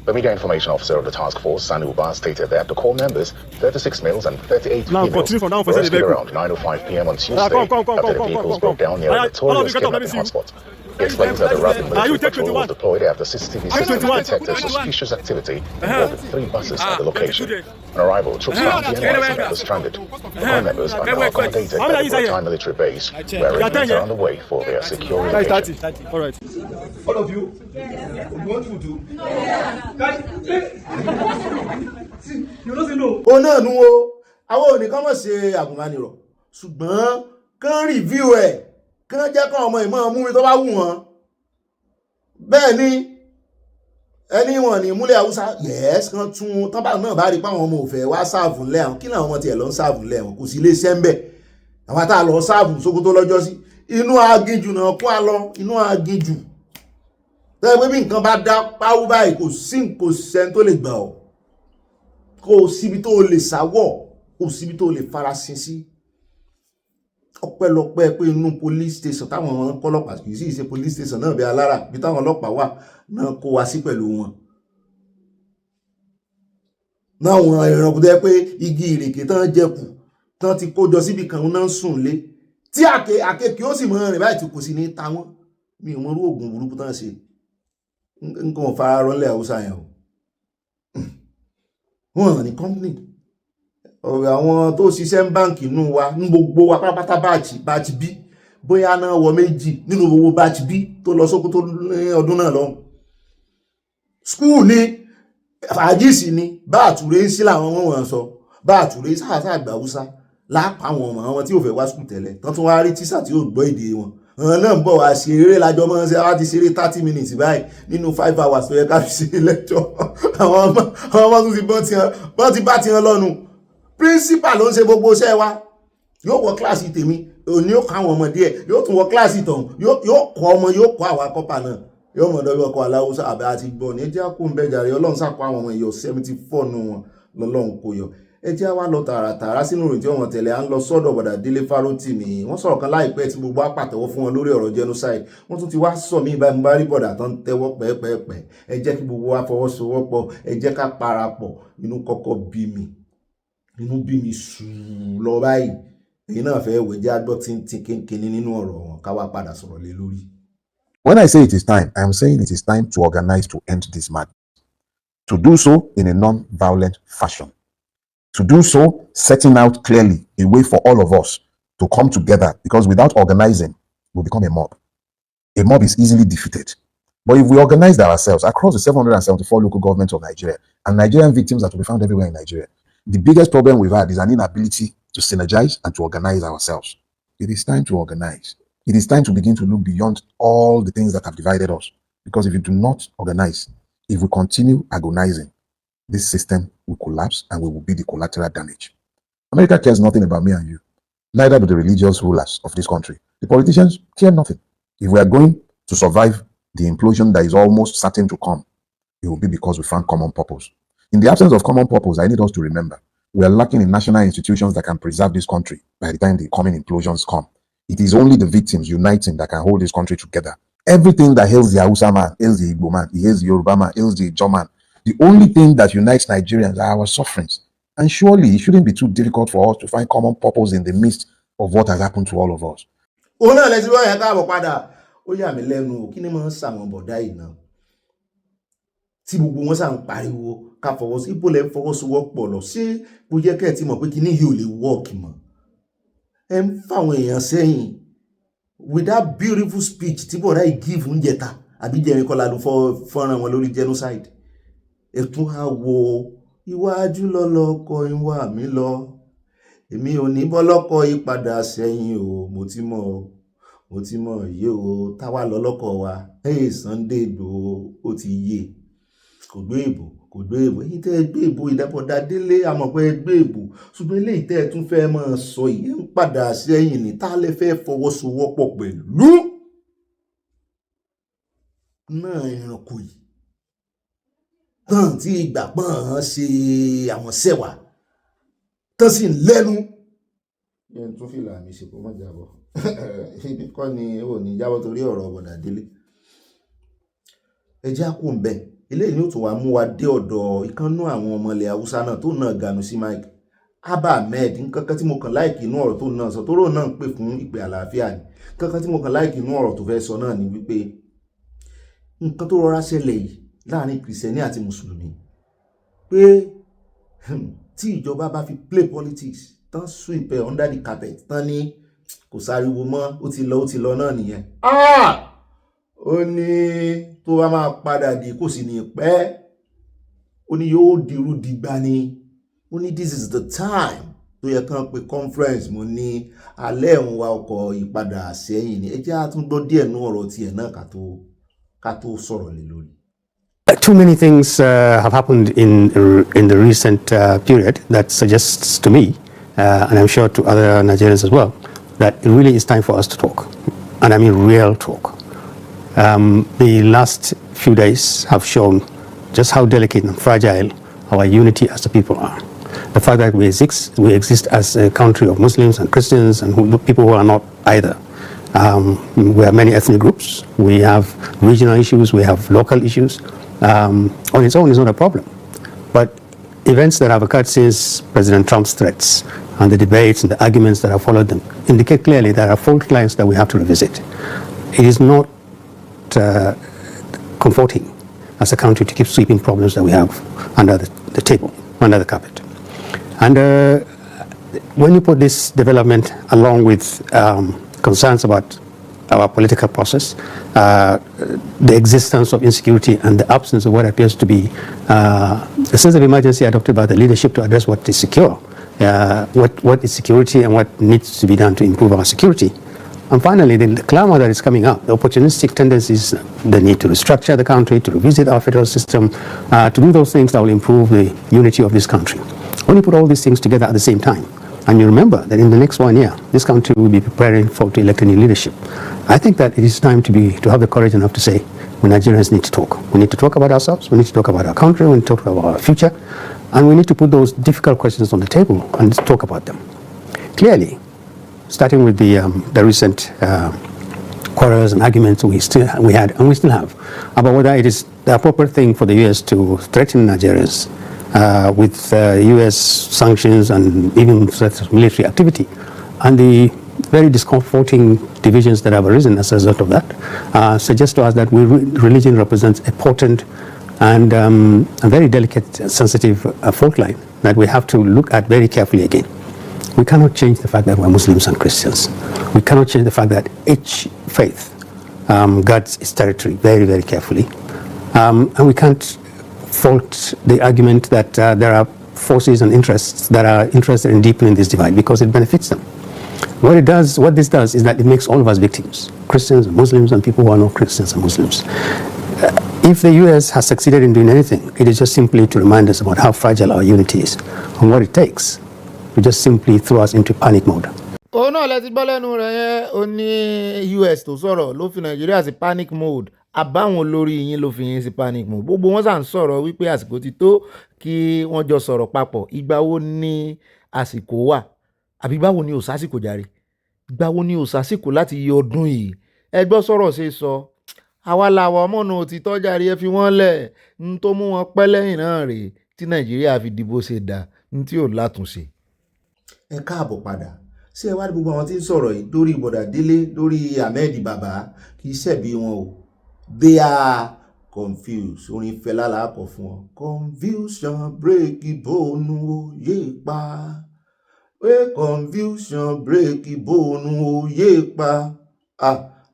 The media information officer of the task force, Sani Uba, stated that the core members, 36 males and 38 females, were rescued around 9:05 p.m. on Tuesday after the vehicles broke down near a notorious kidnapping hotspot. He explains that the rapid military patrol was deployed after CCTV systems detected suspicious activity involving 3 buses at the location. On arrival, troops found the NYC members stranded. The core members are now accommodated at the Brooklyn military base, where arrangements are underway for their secure relocation. All right. All of you, you want food too? You don't say no. Ó náà nu o, àwọn ò ní kán mọ̀ ṣe àgùnbánirọ̀, ṣùgbọ́n kán rìvíw ẹ̀, kán jẹ́ kán ọmọ ìmọ̀ mú mi tó bá wù wọ́n. Bẹ́ẹ̀ ni ẹni wọn ní múlẹ̀ Haúsá, yes, kán tún tán bá náà bá rí pé àwọn ọmọ òfẹ́ wá sáàfù ńlẹ̀ àwọn kí làwọn ọmọ tiẹ̀ lọ ń sáàfù ńlẹ̀ wọn kò sí ilé iṣẹ́ ń bẹ̀. Àwọn tá a lọ sáàfù Sókótó lọ́jọ́ sí, inú aginjù náà kó a lọ, inú aginjù. Tẹ́lẹ̀ pé bí nǹkan bá dá páwú báyìí kò sẹ́ni tó lè gbà ọ́. Kò síbi tó lè sáwọ̀, kò síbi tó lè farasin sí. Ọpẹ́lọpẹ́ pé inú police station táwọn ọlọ́pàá kì í sì ṣe police station náà bí alára bí táwọn ọlọ́pàá wà náà kó wá sí pẹ̀lú wọn. Náwọn ẹranko tó yẹ pé igi ìrèké tán jẹkù tán ti kójọ síbi kan náà ń sùn lé. Tí àkekèé ó sì mọ rìn báyìí tí kò sí ní ta wọ́n. Mi ò mọ irú oògùn burúkú tán ṣe. Nǹkan fara rọ́lẹ̀ Haúsá yẹn o. Wọ́n ní company ọ̀rọ̀ àwọn tó ṣiṣẹ́ ń báǹkì nù wa ní gbogbo wa pátápátá báàchì bí bóyá náà wọ méjì nínú gbogbo báàchì bí tó lọ Sókótó ní ọdún náà lọ. Skúù ni fàájìsì ni báàtúrẹ́ ń sí làwọn ọmọ wọn sọ báàtúrẹ́ sáàsá àgbà Haúsá lápá àwọn ọmọ wọn tí ò fẹ́ wá skúù tẹ́lẹ̀ tán tún wá rí tíṣà tí ò gbọ́ èdè wọn. Àwọn náà ń bọ̀ wá ṣe eré lájọ mọ́ ṣe wá ti ṣeré 30 minutes báyìí nínú 5 hours tó yẹ ká fi ṣe lẹ́jọ́ àwọn ọmọ tún ti bọ́ ti bá ti hàn lọ́nu. Principal ló ń ṣe gbogbo iṣẹ́ wa yóò wọ kíláàsì tèmi òní yóò kọ́ àwọn ọmọ díẹ̀ yóò tún wọ kíláàsì tọ̀hún yóò kọ́ ọmọ yóò kọ́ àwọn akọ́pà náà yóò mọ̀ dọ́gbọ́ ọkọ̀ aláwùsá àbẹ́ àti gbọ́ ní ẹjẹ́ kó ń bẹ́jàre Ọlọ́run sàkó àwọn ọmọ ìyọ̀ 74 nù wọn lọ́lọ́run kò yọ ẹjẹ́ wá lọ tààràtàrà sínú ìrìn tí wọ́n tẹ̀lé à ń lọ sọ́dọ̀ bọ̀dà Délé Fárótìmí wọ́n sọ̀rọ̀ kan láìpẹ́ tí gbogbo apàtẹ́wọ́ fún wọn lórí ọ̀rọ̀ genocide wọ́n tún ti wá sọ mí ìbámu bá rí bọ̀dà tán tẹ́wọ́ pẹ́ẹ́pẹ́ẹ́pẹ́ ẹ jẹ́ kí gbogbo wa fọwọ́sowọ́pọ̀ ẹ jẹ́ ká parapọ̀ inú kọ́kọ́ bí mi sùúrù lọ báyìí èyí náà fẹ́ wẹ̀ jẹ́ àgbọ̀ tí kínkínní nínú ọ̀rọ̀ wọn ká wá padà sọ̀rọ̀ lé lórí. When I say it is time, I am saying it is time to organize to end this madness. To do so in a non-violent fashion. To do so, setting out clearly a way for all of us to come together, because without organizing, we'll become a mob. A mob is easily defeated. But if we organize ourselves across the 774 local governments of Nigeria, and Nigerian victims are to be found everywhere in Nigeria, the biggest problem we've had is an inability to synergize and to organize ourselves. It is time to organize. It is time to begin to look beyond all the things that have divided us. Because if we do not organize, if we continue agonizing, this system will collapse and we will be the collateral damage. America cares nothing about me and you. Neither do the religious rulers of this country. The politicians care nothing. If we are going to survive the implosion that is almost certain to come, it will be because we found common purpose. In the absence of common purpose, I need us to remember, we are lacking in national institutions that can preserve this country by the time the coming implosions come. It is only the victims uniting that can hold this country together. Everything that hails the Hausa man, hails the Igbo man, he hails the Yoruba man, hails the Ijaw man. The only thing that unites Nigerians are our sufferings. And surely it shouldn't be too difficult for us to find common purpose in the midst of what has happened to all of us. Ó náà lẹ́sìn wọ́n yẹn káàbọ̀ padà ó yà mí lẹ́nu kí ni máa ń sàwọn bọ̀dá yìí náà tí gbogbo wọn sàn pariwo ká fọwọ́sí ibo lẹ́ fọwọ́sowọ́pọ̀ lọ ṣé kò yẹ kẹ́ ẹ ti mọ̀ pé kíní yìí ò lè wọ́ọ̀kì mọ́ ẹ ń fáwọn èèyàn sẹ́yìn with that beautiful speech tí bọ̀dá yìí give ń jẹta àbí jẹrin kọ́lá ló fọ́nrán wọn lórí genocide ẹ tún á wo iwájú lọ́lọ́kọ ìwà mi lọ èmi ò ní bọ́lọ́kọ ìpadà sẹ́yìn o mo ti mọ̀ mo ti mọ̀ yé o táwa lọ lọ́kọ̀ wa Sunday Igboho ó ti yé kò gbé ìbò èyí tẹ́ ẹ gbé ìbò ìdàpọ̀dà délé àmọ̀ pé ẹ gbé ìbò ṣùgbọ́n eléyìí tẹ́ ẹ tún fẹ́ máa sọ yìí ń padà sẹ́yìn ní tá lè fẹ́ fọwọ́sowọ́pọ̀ pẹ̀lú náà ẹranko yìí tán tí ìgbà pọ́n ṣe àwọn sẹ́wà tán sì ń lẹ́nu. yẹn tún fìlà mi ṣe kó má jábọ́ ibi kọ́ ni ò ní jábọ́ torí ọ̀rọ̀ bọ̀dà délé. ẹ jẹ́ àkó ń bẹ̀ eléyìí ni ó tún wá mú wa dé ọ̀dọ̀ ìkànnú àwọn ọmọ ilẹ̀ haúsá náà tó náà ganu sí mike Abba Ahmed nǹkankan tí mo kàn láìkì inú ọ̀rọ̀ tó náà sọ tóró náà ń pè fún ìpè àlàáfíà ni nǹkankan tí mo kàn láìkì inú ọ̀rọ̀ tó fẹ́ sọ náà ni wípé nǹkan tó rọra ṣẹlẹ̀ yìí láàrin kìrìsìtẹ́nì àti mùsùlùmí pé tí ìjọba bá fi play politics tán sweep under the carpet tán ní kò sáriwo mọ́ ó ti lọ náà nìyẹn. Ó ní tó bá máa padà dé kò sì ní pẹ́ ó ní yóò dirú dìgbà ni ó ní this is the time tó yẹ kán pe conference mo ní alẹ́ òun wa ọkọ̀ ìpadà sẹ́yìn ni ẹ jẹ́ àtúndọ́ díẹ̀ nú ọ̀rọ̀ tiẹ̀ náà ká tó sọ̀rọ̀ lé lórí. Too many things have happened in the recent period that suggests to me, and I'm sure to other Nigerians as well, that it really is time for us to talk, and I mean real talk. The last few days have shown just how delicate and fragile our unity as a people are. The fact that we exist as a country of Muslims and Christians and people who are not either. We have many ethnic groups, we have regional issues, we have local issues. On its own is not a problem. But events that have occurred since President Trump's threats and the debates and the arguments that have followed them indicate clearly there are fault lines that we have to revisit. It is not comforting as a country to keep sweeping problems that we have under the table, under the carpet. And when you put this development along with concerns about our political process, the existence of insecurity and the absence of what appears to be a sense of emergency adopted by the leadership to address what is secure, what is security and what needs to be done to improve our security. And finally, the clamor that is coming up, the opportunistic tendencies, the need to restructure the country, to revisit our federal system, to do those things that will improve the unity of this country. When you put all these things together at the same time, and you remember that in the next 1 year, this country will be preparing to elect a new leadership, I think that it is time to have the courage enough to say, we Nigerians need to talk. We need to talk about ourselves, we need to talk about our country, we need to talk about our future, and we need to put those difficult questions on the table and talk about them. Clearly, starting with the recent quarrels and arguments we had and we still have about whether it is the appropriate thing for the U.S. to threaten Nigerians with U.S. sanctions and even threats of military activity, and the very discomforting divisions that have arisen as a result of that suggest to us that religion represents a potent and a very delicate, sensitive fault line that we have to look at very carefully again. We cannot change the fact that we're Muslims and Christians. We cannot change the fact that each faith guards its territory very, very carefully. And we can't fault the argument that there are forces and interests that are interested in deepening this divide because it benefits them. What this does is that it makes all of us victims, Christians and Muslims and people who are not Christians and Muslims. If the U.S. has succeeded in doing anything, it is just simply to remind us about how fragile our unity is and what it takes to just simply throw us into panic mode. òun náà lẹ ti gbọ́ lẹ́nu rẹ̀ yẹn ó ní US tó sọ̀rọ̀ ló fi Nàìjíríà sí panic mode àbáwọn olórí yín ló fi yín sí panic mode gbogbo wọn sàn sọ̀rọ̀ wípé àsìkò ti tó kí wọ́n jọ sọ̀rọ̀ papọ̀ ìgbà wo ni àsìkò wà àbí báwo ni ò sásìkò jàre ìgbà wo ni ò sásìkò láti yí ọdún yìí ẹ gbọ́ sọ̀rọ̀ ṣe sọ àwa làwọn ọmọ náà ti tọ́jà rí ẹ fi wọ́n lẹ̀ ń tó mú wọn pẹ́ lẹ́yìn náà rèé tí Nàìjíríà fi dìbò ṣe dà ń tí ò látúnṣe. ẹ káàbọ̀ padà ṣé ẹ wá ní gbogbo àwọn tí ń sọ̀rọ̀ yìí lórí Bọ̀dà Délé lórí Ahmed Bàbá kì í ṣẹ̀bi wọn o they are confused orin Fẹlá làákọ̀ fún wọn confusion break ìbònú òye pa confusion break ìbònú òye pa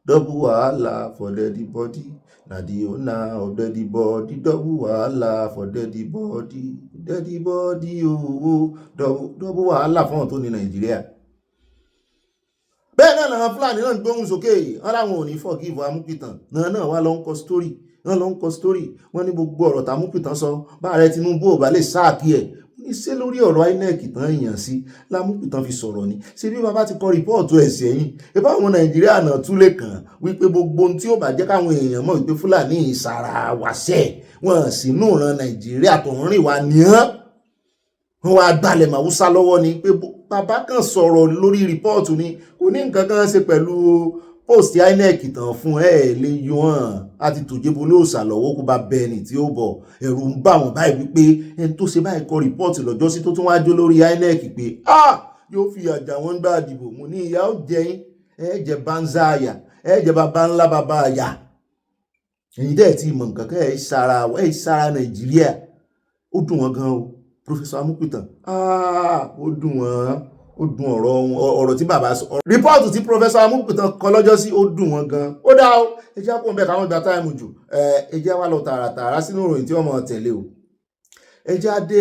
double wahala for deadi body na the owner of deadi body double wahala for deadi body double wahala fún àwọn tó ní Nàìjíríà. bẹ́ẹ̀ náà náà Fúlàní náà gbóhùn sókè wọ́n láwọn ò ní forgive Amúpìtàn náà wá lọ ń kọ story wọ́n ní gbogbo ọ̀rọ̀ tàmúpìtàn sọ báàrẹ Tinubu ò bá lè sáàkì ẹ̀ ní ṣé lórí ọ̀rọ̀ INEC tán èèyàn sí lámúpìtàn fi sọ̀rọ̀ ni ṣé bí bàbá ti kọ rìpọ́ọ̀tù ẹ̀ sẹ́yìn ìbá àwọn Nàìjíríà náà tún lè kàn wípé gbogbo ohun tí ó bá jẹ́ káwọn èèyàn mọ̀ wípé Fúlàní ìsara wàṣẹ́ wọn sínú ìran Nàìjíríà tó ń rìn wá nìyẹn wọ́n wá gbalẹ̀ màwúsá lọ́wọ́ ni pé bàbá kan sọ̀rọ̀ lórí rìpọ́ọ̀tù ni kò ní nǹkan kan ṣe pẹ̀lú post INEC tàn fún lè yọ hàn àti tòjébó lóòsà lọ́wọ́ kó bá bẹ́ẹ̀nì tí ó bọ̀ ẹ̀rù ń bà wọ́n báyìí wípé ẹni tó ṣe báyìí kọ rìpọ́ọ̀tù lọ́jọ́ sí tó tún wá jó lórí INEC pé yóò fi àjà wọn gbà dìbò mú ní ìyá ó jẹyìn jẹ banza àyà jẹ bàbá ńlá bàbá àyà ẹ̀yin dẹ̀ ti mọ̀ nǹkan kan sára Nàìjíríà ó dùn wọ́n gan o Professor Amúpìtàn ó dùn ọ̀rọ̀ tí bàbá sọ rìpọ́ọ̀tù tí Professor Amúpìtàn kọ lọ́jọ́ sí ó dùn wọ́n gan ó dá o ẹjẹ́ kó ń bẹ̀ káwọn gba táìmù jù ẹjẹ́ wá lọ tààràtààrà sínú ìròyìn tí wọ́n mọ̀ tẹ̀lé o ẹjẹ́ adé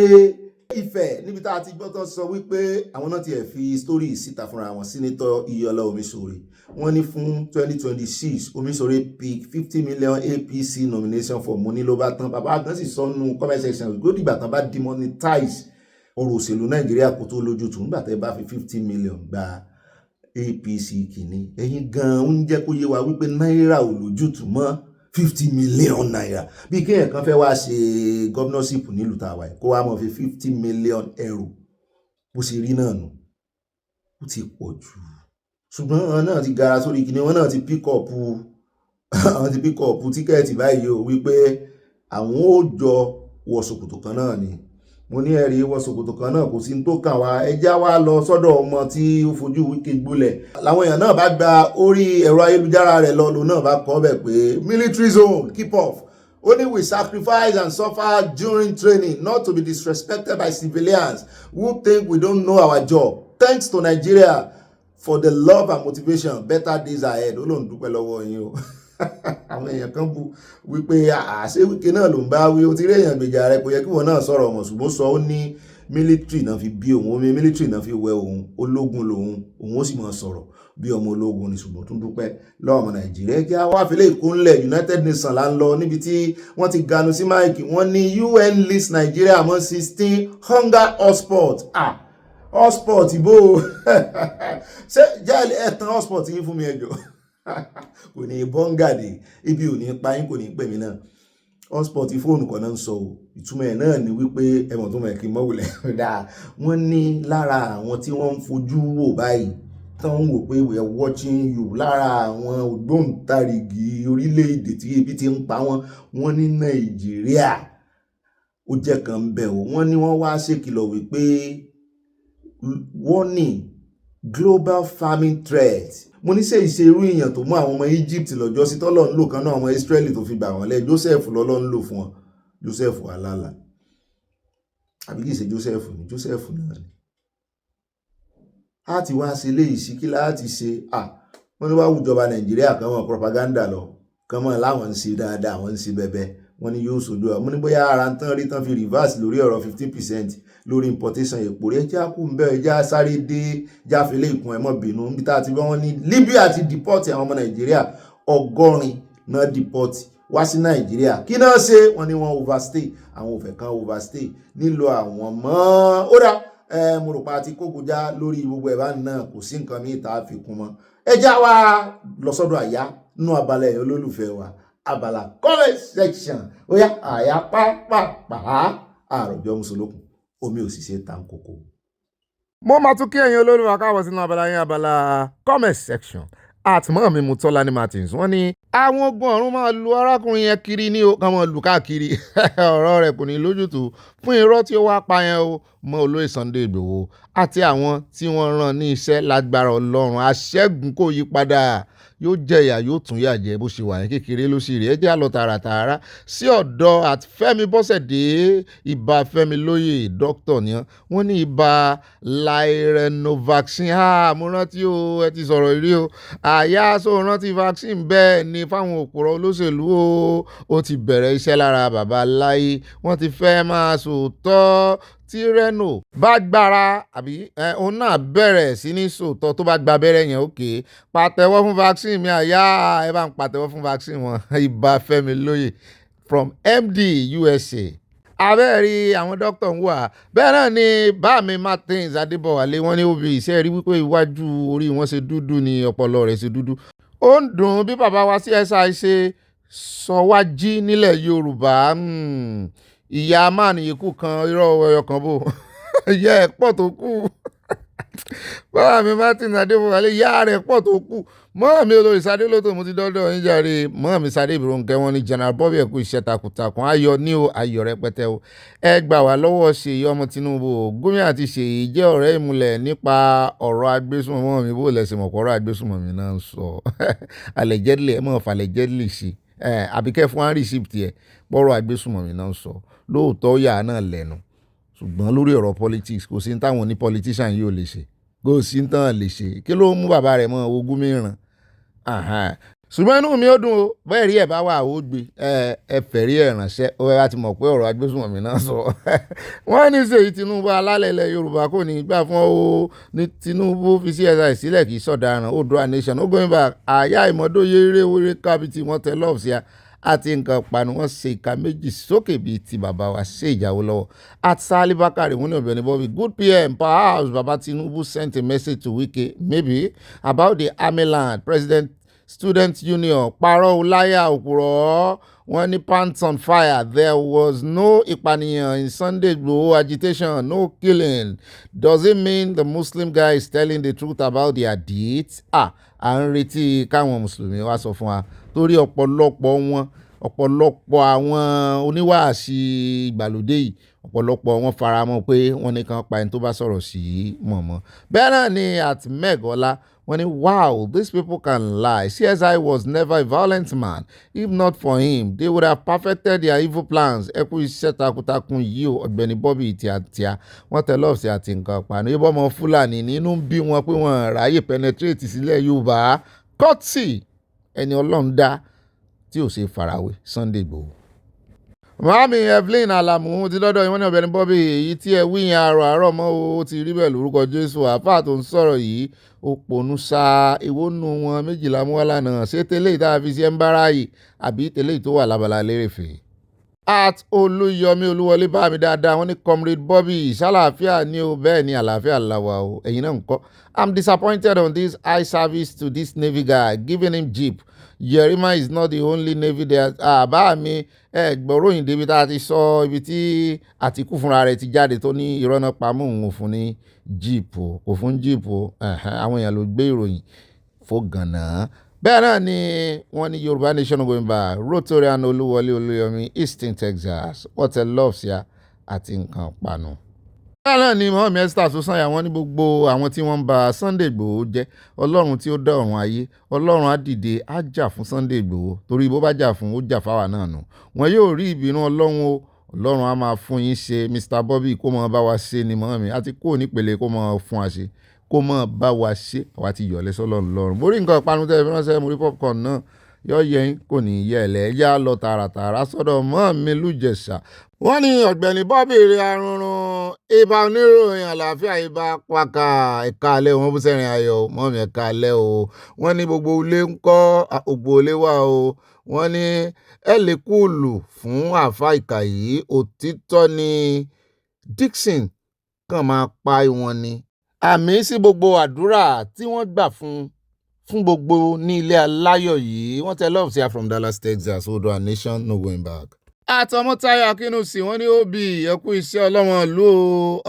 Ifẹ̀ níbi tá a ti gbọ́ tán sọ wípé àwọn náà ti ẹ̀ fi story síta fúnra wọn Senator Iyọlá Omisore wọ́n ní fún 2026 Omisore pick 50 million APC nomination for money ló bá tán bàbá àgbọn sì sọnù comment section gbódìgbà tán bá demonetize ọ̀rọ̀ òṣèlú Nàìjíríà kò tó lójútùú nígbà tẹ́ bá fi 50 million gba APC kìíní ẹ̀yin gan ń jẹ́ kó yé wa wípé náírà ò lójútùú mọ́ 50 million naira bí kéèyàn kan fẹ́ wá ṣe governorship nílùú tàwa kó wá mọ̀ fi 50 million euro bó ṣe rí náà nù ó ti pọ̀ jù ṣùgbọ́n wọn náà ti gara sórí kìíní wọn náà ti pick up tíkẹ́ẹ̀tì báyìí o wípé àwọn ó jọ wọ ṣòkòtò kan náà ni mo ní ẹ̀rí wọ ṣòkòtò kan náà kò sí tó kàn wá ẹjá wá lọ sọ́dọ̀ ọmọ tí ó fojú Wike gbolẹ̀ làwọn èèyàn náà bá gba orí ẹ̀rọ ayélujára rẹ̀ lọ lòun náà bá kọ bẹ̀ pé military zone keep off only we sacrifice and suffer during training not to be disrespected by civilians who think we don't know our job thanks to Nigeria for the love and motivation better days ahead ó lóun dúpẹ́ lọ́wọ́ yín o àwọn èèyàn kan bu wípé àṣẹ Wike náà ló ń bá wí ó ti rí èèyàn gbèjà rẹ kò yẹ kí wọn náà sọ̀rọ̀ ọmọ ṣùgbọ́n sọ ó ní mílítírì náà fi bí òun omi mílítírì náà fi wẹ òun ológun lòun ó sì máa sọ̀rọ̀ bí ọmọ ológun ní ṣùgbọ́n tún dúpẹ́ lọ́wọ́ ọmọ Nàìjíríà kí wá fílẹ̀ ìkúnlẹ̀ United Nations là ń lọ níbi tí wọ́n ti ganu sí máìkì wọ́n ní UN list Nigeria among 16 hunger hotspot hotspot ìbò ṣé jẹ́ ẹ̀tàn hotspot yín fún mi ẹjọ́ kò ní bọ́ngàdì ibi ò ní pa yín kò ní pè mí náà hotspot fóònù kan náà ń sọ ìtumọ̀ ẹ̀ náà ni wípé ẹmọ̀ tó mọ̀ kí mọ́wùlẹ̀ dáa wọ́n ní lára àwọn tí wọ́n ń fojú wò báyìí tán ń wò pé we are watching you lára àwọn ògbóǹtarìgì orílẹ̀-èdè tí ebi ti ń pa wọ́n ní Nàìjíríà ó jẹ́ kan ń bẹ̀ wọ́n ní wọ́n wá ṣèkìlọ̀ wípé warning global farming threat mo ní ṣe ìṣerú èèyàn tó mú àwọn ọmọ Egypt lọ́jọ́ sí tọ́lọ́ ń lò kan náà ọmọ Israeli tó fi gbà wọ́n lẹ́ Joseph lọ́lọ́ ń lò fún wọn Joseph alala àbí kìí ṣe Joseph ni Joseph náà ni a ti wá ṣe léyìí sí kí láti ṣe wọ́n ní wá wùjọba Nàìjíríà kan mọ̀ propaganda lọ kan mọ̀ láwọn ń ṣe dáadáa wọ́n ń ṣe bẹ́bẹ́ wọ́n ní yóò sojú ọ mo ní bóyá ara ń tán rí tán fi reverse lórí ọ̀rọ̀ 15% lórí importation epo rẹ̀ ẹjá kú ń bẹ́ ẹjá sáré dé jáfẹ́lẹ́ ìkún ẹmọ́ bínú níbi tá a ti bọ́ wọn ní Libya ti deport àwọn ọmọ Nàìjíríà 100 náà deport wá sí Nàìjíríà kí náà ṣe wọ́n ní wọ́n overstay àwọn òfẹ́ kan overstay nílò àwọn mọ́ ó dá mo rò pa ti kókojá lórí gbogbo ẹ̀bá náà kò sí nǹkan míì tá a fi kún mọ́ ẹjá wa lọ sọ́dọ̀ àyá nú abala ẹ̀yọ́ olólùfẹ́ wa abala comment section ó yá àyà pápápá àròjọ mùsùlùkùn omi ò sì ṣe tàǹkòkò. mo máa tún kí ẹ̀yin olólùwà káàbọ̀ sínú abala yín abala comment section àtìmọ́ mi mú Tọ́lání Martins wọ́n ní àwọn ogun ọ̀run máa lu arákùnrin yẹn kiri ní o kàn máa lù káàkiri ọ̀rọ̀ rẹ̀ kò ní lójútùú fún irọ́ tí ó wá pa yẹn o mọ́ olóyè Sunday Ìgbòho àti àwọn tí wọ́n rán ní iṣẹ́ lágbára Ọlọ́run aṣẹ́gun kò yí padà yóò jẹ ìyà yóò tún yà jẹ bó ṣe wà ní kékeré ló sì rí ẹ jẹ́ á lọ tààràtààrà sí ọ̀dọ̀ àti Fẹ́mi Bọ́sẹ̀dé ibà Fẹ́mi lóye dókítà ni wọ́n ní ibà vaccine mo rántí o ẹ ti sọ̀rọ̀ rí o àyà so rántí vaccine bẹ́ẹ̀ ni fáwọn òpùrọ̀ olóṣèlú ó ti bẹ̀rẹ̀ iṣẹ́ lára bàbá láyé wọ́n ti fẹ́ máa sòótọ́ tí Reno bá gbára àbí òun náà bẹ̀rẹ̀ sí ní sòótọ́ tó bá gba abẹ́rẹ́ yẹn òkè pàtẹ́wọ́ fún vaccine mi àyà ẹ bá ń pàtẹ́wọ́ fún vaccine wọn Ìbà Fẹ́mi Lóyè from MD USA. Abẹ́rí àwọn dókítà ń wà bẹ́ẹ̀ náà ni báàmí Martins Adébọ̀wálé wọ́n ní obì iṣẹ́ rí wípé iwájú orí wọn ṣe dúdú ni ọpọlọ rẹ̀ ṣe dúdú. Ó ń dùn bí bàbá wa CSI ṣe sọ wá jí nílẹ̀ Yorùbá ìyá mánìyíkù kan irọ́ ẹyọ kan bò ìyá ẹ̀ pọ̀ tó kù báàmí Martins Adébọ̀wálé ìyá rẹ̀ pọ̀ tó kù mọ́ọ̀mí olórí Sadé lótò mo ti dọ́dọ̀ yín jàre mọ́ọ̀mí Sadé Ìbírónkẹ́ wọn ní General Bobby ẹ̀kú iṣẹ́ takuntakun ayọ̀ ní o ayọ̀ rẹpẹtẹ o ẹ gbà wá lọ́wọ́ Ṣèyí ọmọ Tinubu Gumi àti Ṣèyí jẹ́ ọ̀rẹ́ ìmùlẹ̀ nípa ọ̀rọ̀ agbésùnmọ̀mí bó lẹ́sìn mọ̀kọ́rọ̀ agbésùnmọ̀mí náà ń sọ allegedly ẹ mọ̀ fà allegedly sí àbíkẹ́ fún one receipt ẹ̀ pọ̀rọ̀ agbésùnmọ̀mí náà ń sọ lóòótọ́ yà náà lẹ́nu ṣùgbọ́n lórí ọ̀rọ̀ politics kò sí ní táwọn ní politician yìí ò lè ṣe kò sí ní tán lè ṣe kí ló mú bàbá rẹ̀ mọ́ ogún mìíràn ṣùgbọ́n inú mi ó dùn o bẹ́ẹ̀ rí ẹ̀ bá wà ó gbé ẹ fẹ̀rí ẹ̀ ránṣẹ́ ó yẹ láti mọ̀ pé ọ̀rọ̀ agbésùnmọ̀mí náà sọ wọ́n ní Ṣèyí Tinubu alálẹ̀lẹ̀ Yorùbá kò ní gbà fún ó ní Tinubu fi CSI sílẹ̀ kì í sọ̀daràn Oòduà nation ó going back àyà ìmọ̀dóye eré kábítì wọn tẹ lọ́ọ̀fù sí a àti nǹkan panu wọn ṣe ìka méjì sókè bíi ti bàbá wa ṣe ìjàwó lọ́wọ́ at Sali Bakari wọn ní Ọ̀gbẹ́ni Bobby good PM perhaps Baba Tinubu sent a message to Wike maybe about the army land President Student Union parọ́ láyà òpùrọ́ wọn ní pants on fire there was no ìpànìyàn in Sunday Igboho agitation no killing does it mean the Muslim guy is telling the truth about their deeds à ń retí káwọn mùsùlùmí wá sọ fún wa torí ọ̀pọ̀lọpọ̀ àwọn oníwàásí ìgbàlódé yìí ọ̀pọ̀lọpọ̀ wọn faramọ́ pé wọ́n ní kan pa ẹni tó bá sọ̀rọ̀ sí mọ̀mọ́ bẹ́ẹ̀ náà ni at Megola wọ́n ní wow these people can lie CSI was never a violent man if not for him they would have perfected their evil plans ẹ kú iṣẹ́ takuntakun yìí o Ọ̀gbẹ́ni Bobby tíatíá wọ́n tẹ lọ́ọ̀sì àti nǹkan pàánù ibà ọmọ Fúlàní nínú ń bí wọn pé wọ́n ráyè penetrate sílẹ̀ Yorùbá kọ́tì ẹni Ọlọ́run dá tí ò ṣe farawé Sunday Igboho. Màámi Evelyn Alamu ti lọ́dọ̀ ìwọ́n ní Ọ̀gbẹ́ni Bobby èyí tí ẹ wíyàn àárọ̀ mọ́ ó ti rí bẹ́ẹ̀ lórúkọ Jésù àfáà tó ń sọ̀rọ̀ yìí ó pònú sa ìwónú wọn 12 mú wá lánàá ṣé tẹ́lẹ̀ tá a fi ṣe ń bára yìí àbí tẹ́lẹ̀ tó wà lábala lérèfé. at Olúyọmí Olúwọlé bá mi dáadáa wọ́n ní Comrade Bobby ṣàlàáfíà ní o bẹ́ẹ̀ ni àlàáfíà làwà o ẹ̀yin náà ń kọ́ I'm disappointed on this eye service to this Navy guy giving him jeep. Yerima is not the only Navy there. Bá mi gbọ́ròyìn débi tá a ti sọ ibi tí Àtìkù fúnra rẹ̀ ti jáde tó ní irọ́ náà pamọ́ òun fún ní jíìpù kò fún jíìpù àwọn èèyàn ló gbé ìròyìn fó gànà. Bẹ́ẹ̀ náà ni wọ́n ní Yorùbá nation going back Rotorian Olúwọlé Olúyọmí Eastern Texas wọ́n tẹ love sí àti nǹkan panu. Bẹ́ẹ̀ náà ni Mohammed Esther tó sànyà wọ́n ní gbogbo àwọn tí wọ́n ń ba Sunday Igboho jẹ́ Ọlọ́run tí ó dá ọ̀run ayé Ọlọ́run á dìde á jà fún Sunday Igboho torí bó bá jà fún ó jà fáwa náà nù wọn yóò rí ìbínú Ọlọ́run o Ọlọ́run á máa fún yín ṣe Mr Bobby kó mọ bá wa ṣe ni Mohammed àti kó nípele kó mọ fún wa ṣe kó mọ bá wa ṣe àwa ti yọ̀lẹ́ sọ́lọ́run lọ́rùn mo rí nǹkan ìpanu tẹ́ ẹ fi ránṣẹ́ mo rí popcorn náà yọ yẹn kò ní yẹ ẹ̀lẹ́ ẹ̀yà lọ tààràtààrà sọ́dọ̀ Mohammed Lújẹ̀ṣà wọ́n ní Ọ̀gbẹ́ni Bobby rí arúnrún ibà oníròyìn àlàáfíà ibà pàkà ẹ̀ka alẹ́ wọn bú sẹ́rìn ayọ̀ mọ́mí ẹ̀ka alẹ́ o wọ́n ní gbogbo ilé ń kọ́ ògbó ilé wà o wọ́n ní ẹ lè kúùlù fún àfa ìkà yìí òtítọ́ ni Dixon kàn máa pa wọn ni àmì sí gbogbo àdúrà tí wọ́n gbà fún gbogbo ní ilé aláyọ̀ yìí wọ́n tẹ love sí from Dallas Texas Oòduà nation no going back. àtọmọtayọ akínúsì wọ́n ní òbí ẹkú iṣẹ́ ọlọ́wọ́n ìlú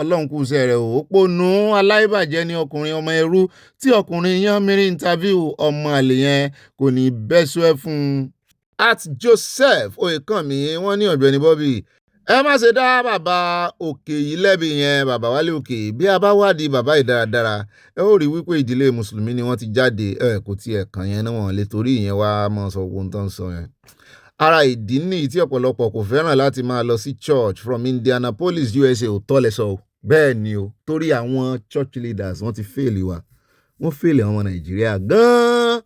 Ọlọ́run kù iṣẹ́ rẹ̀ ò pònú aláìbàjẹ́ ní ọkùnrin ọmọ ẹrú tí ọkùnrin yan mìíràn interview ọmọ àlè yẹn kò ní bẹ́sù ẹ̀ fún un. at Joseph Oyèkánmi wọ́n ní Ọ̀gbẹ́ni Bobby ẹ má ṣe dá bàbá òkè yìí lẹ́bi yẹn bàbá Wálé Òkè bí a bá wádìí bàbá yìí dáradára ẹ ó rí wípé ìdílé mùsùlùmí ni wọ́n ti jáde kò tiẹ̀ kàn yẹn náà wọ́n lè torí ìyẹn wá mọ́ sọ ohun tó ń sọ yẹn. ara ìdí nìyí tí ọ̀pọ̀lọpọ̀ kò fẹ́ràn láti máa lọ sí church from Indianapolis USA ò tọ́lẹ̀ sọ bẹ́ẹ̀ ni o torí àwọn church leaders wọ́n ti fèèlì wa wọ́n fèèlì ọmọ Nàìjíríà gan-an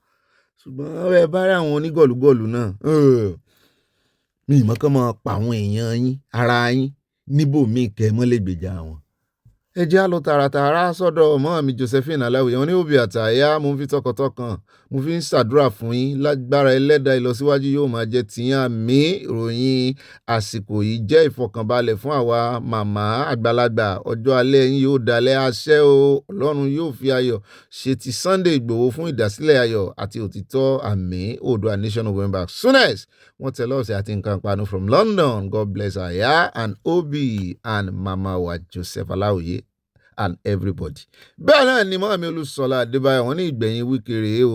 ṣùgbọ́n ẹ bá rí àwọn onígọ̀lúgọ̀lú náà mi ìmọ̀ kán máa pa àwọn èèyàn yín ara yín níbòmíì kẹ́ mọ́ lè gbèjà wọn. ẹ jẹ́ á lọ tààràtààrà sọ́dọ̀ ọmọ mi Josephine Aláwìyé wọn ní òbí àtàyà mo fi tọkàntọkàn mo fi ń ṣàdúrà fún yín lágbára ẹlẹ́dàá ìlọsíwájú yóò máa jẹ́ tiyín àmì ìròyìn àsìkò yìí jẹ́ ìfọkànbalẹ̀ fún àwa màmá àgbàlagbà ọjọ́ alẹ́ yín yóò dalẹ̀ àṣẹ o ọlọ́run yóò fi ayọ̀ ṣe ti Sunday Ìgbòho fún ìdásílẹ̀ ayọ̀ àti òtítọ́ àmì Oòduà nation of going back soonest wọ́n tẹ̀lé ọ̀sẹ̀ àti nǹkan panu from London. God bless Aya and Obi and Mama wa Joseph Aláwìyé and everybody. bẹ́ẹ̀ náà ni mọ́mí Olúṣọlá Adébáyọ̀ wọ́n ní ìgbẹ̀yìn wíkèrè o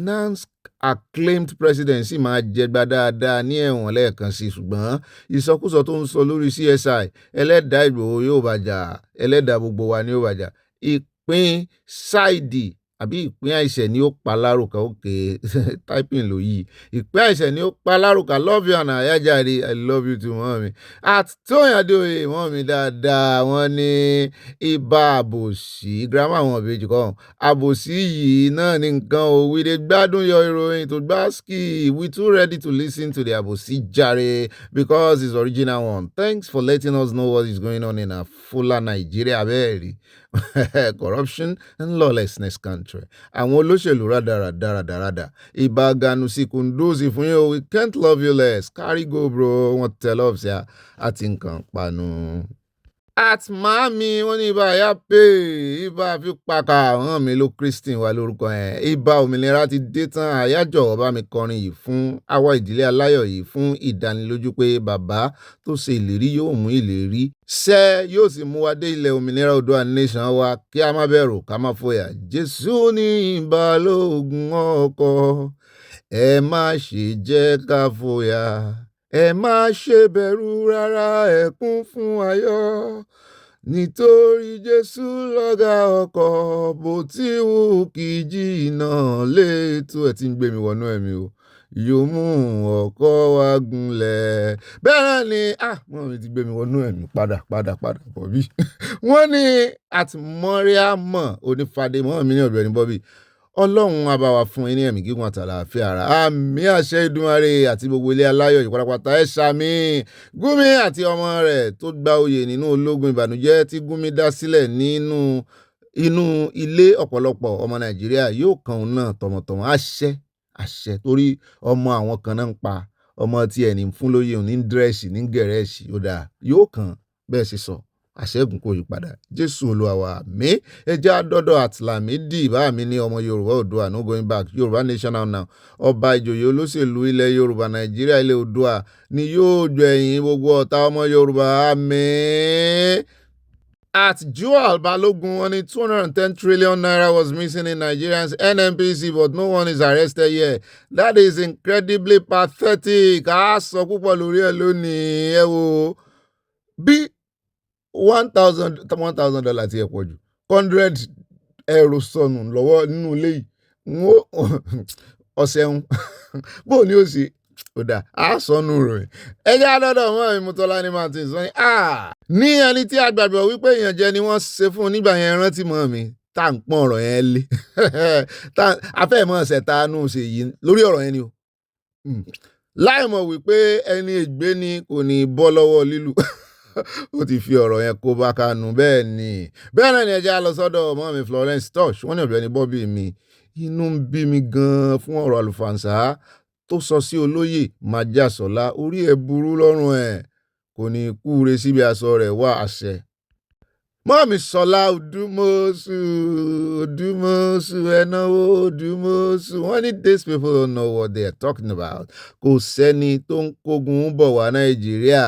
Nance acclaimed president sì máa jẹgba dáadáa ní ẹ̀wọ̀n lẹ́ẹ̀kan sí ṣùgbọ́n ìsọkúsọ tó ń sọ lórí CSI ẹlẹ́dàá Ìgbòho yóò bàjá ẹlẹ́dàá gbogbo wa ni yóò bàjá ìpín Saidi àbí ìpín àìṣẹ̀ ni ó pa lárùkà òkè typing ló yìí ìpín àìṣẹ̀ ni ó pa lárùkà love you and àyájáde I love you too mọ́mi at Tóyìn Adéoyè mọ́mi dáadáa wọ́n ní ibà àbòsí grammar àwọn ìbejì kan àbòsí yìí náà ní nǹkan ò we dey gbádùn your ìròyìn tó gbá ski we too ready to listen to the àbòsí jàre because it's original one. Thanks for letting us know what is going on in our fuller Nigeria abẹ́ẹ̀rí corruption and lawlessness country. Àwọn olóṣèlú rádaràdaràdaràdà ìbá Ganusi Kunduzi fún yín o we can't love you less carry go bro wọ́n tell us ya àti nǹkan panu. At màámi wọ́n ní ibà àyà pé ibà fi pàkà hàn mí ló Christine wà lórúkọ yẹn ibà òmìnira ti dé tán àyájọ́ ọba mi kọrin yìí fún àwa ìdílé aláyọ̀ yìí fún ìdánilójú pé bàbá tó ṣe ìlérí yóò mú ìlérí ṣẹ yóò sì mú wa dé ilẹ̀ òmìnira Oòduà nation wa kí a má bẹ̀rù ká má fòyà. Jésù ní Balógun ọkọ ẹ má ṣe jẹ́ ká fòyà ẹ má ṣe bẹ̀rù rárá ẹ kún fún ayọ̀ nítorí Jésù lọ́gá ọkọ̀ bó ti wù kí jìnnà létò ẹ̀ tí ń gbé mi wọnú ẹ̀mí o yóò mú ọkọ̀ wa gúnlẹ̀. bẹ́ẹ̀ náà ni wọ́n mi ti gbé mi wọnú ẹ̀mí padà Bobby wọ́n ní àtìmọ́ríàmọ̀ onífàdé mọ́ mi ní Ọ̀gbẹ́ni Bobby ọlọ́run á bá wa fún yín ní ẹ̀mí gígùn àtàlàáfíà ara àmì àṣẹ Èdùmàrè àti gbogbo ilé aláyọ̀ yìí pátápátá ẹ ṣàmì. Gúnmi àti ọmọ rẹ̀ tó gba oyè nínú ológun ìbànújẹ́ tí Gúnmi dá sílẹ̀ nínú inú ilé ọ̀pọ̀lọpọ̀ ọmọ Nàìjíríà yóò kàn òun náà tọmọtọmọ àṣẹ torí ọmọ àwọn kan náà ń pa ọmọ tí ẹni fún lóye òun ní dírẹ́sì ní gẹ̀rẹ́sì ó dáa yóò kàn bẹ́ẹ̀ sì sọ àṣẹ́gun kò yí padà Jésù Olúwa wa àmín. ẹjẹ́ àdọ́dọ̀ àtìlámídì bá mi ní ọmọ Yorùbá Oòduà no going back Yorùbá nation now ọba ìjòyè olóṣèlú ilẹ̀ Yorùbá Nàìjíríà ilẹ̀ Oòduà ni yóò jọ ẹ̀yìn gbogbo ọ̀tá ọmọ Yorùbá àmín. At Joel Balogun only 210 trillion naira was missing in Nigeria's NNPC, but no one is arrested yet. That is incredibly pathetic. Sọ púpọ̀ lórí ẹ̀ lónìí ẹ wo bí $1,000 ti ẹ̀ pọ̀ jù €100 sọnù lọ́wọ́ nínú ilé yìí ọ̀sẹ̀ ń bó ni ó ṣe ó dà sọnù rẹ̀. ẹjẹ́ àdọ́dọ̀ mọ́ ìmútọ́lá ní Martins wọ́n ní ẹni tí a gbàgbọ́ wípé ìyànjẹ ni wọ́n ṣe fún un nígbà yẹn rántí mọ́ mi tá à ń pọ́n ọ̀rọ̀ yẹn lé afẹ́mọ́ ṣẹ̀tánú ṣe yìí lórí ọ̀rọ̀ yẹn ni o láì mọ̀ wípé ẹni ègbé ni kò ní bọ́ lọ́wọ́ lílù ó ti fi ọ̀rọ̀ yẹn kó bá Kanu bẹ́ẹ̀ náà ni ẹjẹ́ á lọ sọ́dọ̀ ọmọ mi Florence Tosh wọ́n ní Ọ̀gbẹ́ni Bobby mi inú ń bí mi gan-an fún ọ̀rọ̀ àlùfàǹsá tó sọ sí olóyè Májàsọ́lá orí ẹ̀ burú lọ́rùn ẹ̀ kò ní kúure síbi aṣọ rẹ̀ wá àṣẹ. Mọ́mí Sọlá Odúmọ̀ṣù ẹ̀náwó Odúmọ̀ṣù wọ́n ní these people don't know what they are talking about. Kò sẹ́ni tó ń kógun bọ̀ wá Nàìjíríà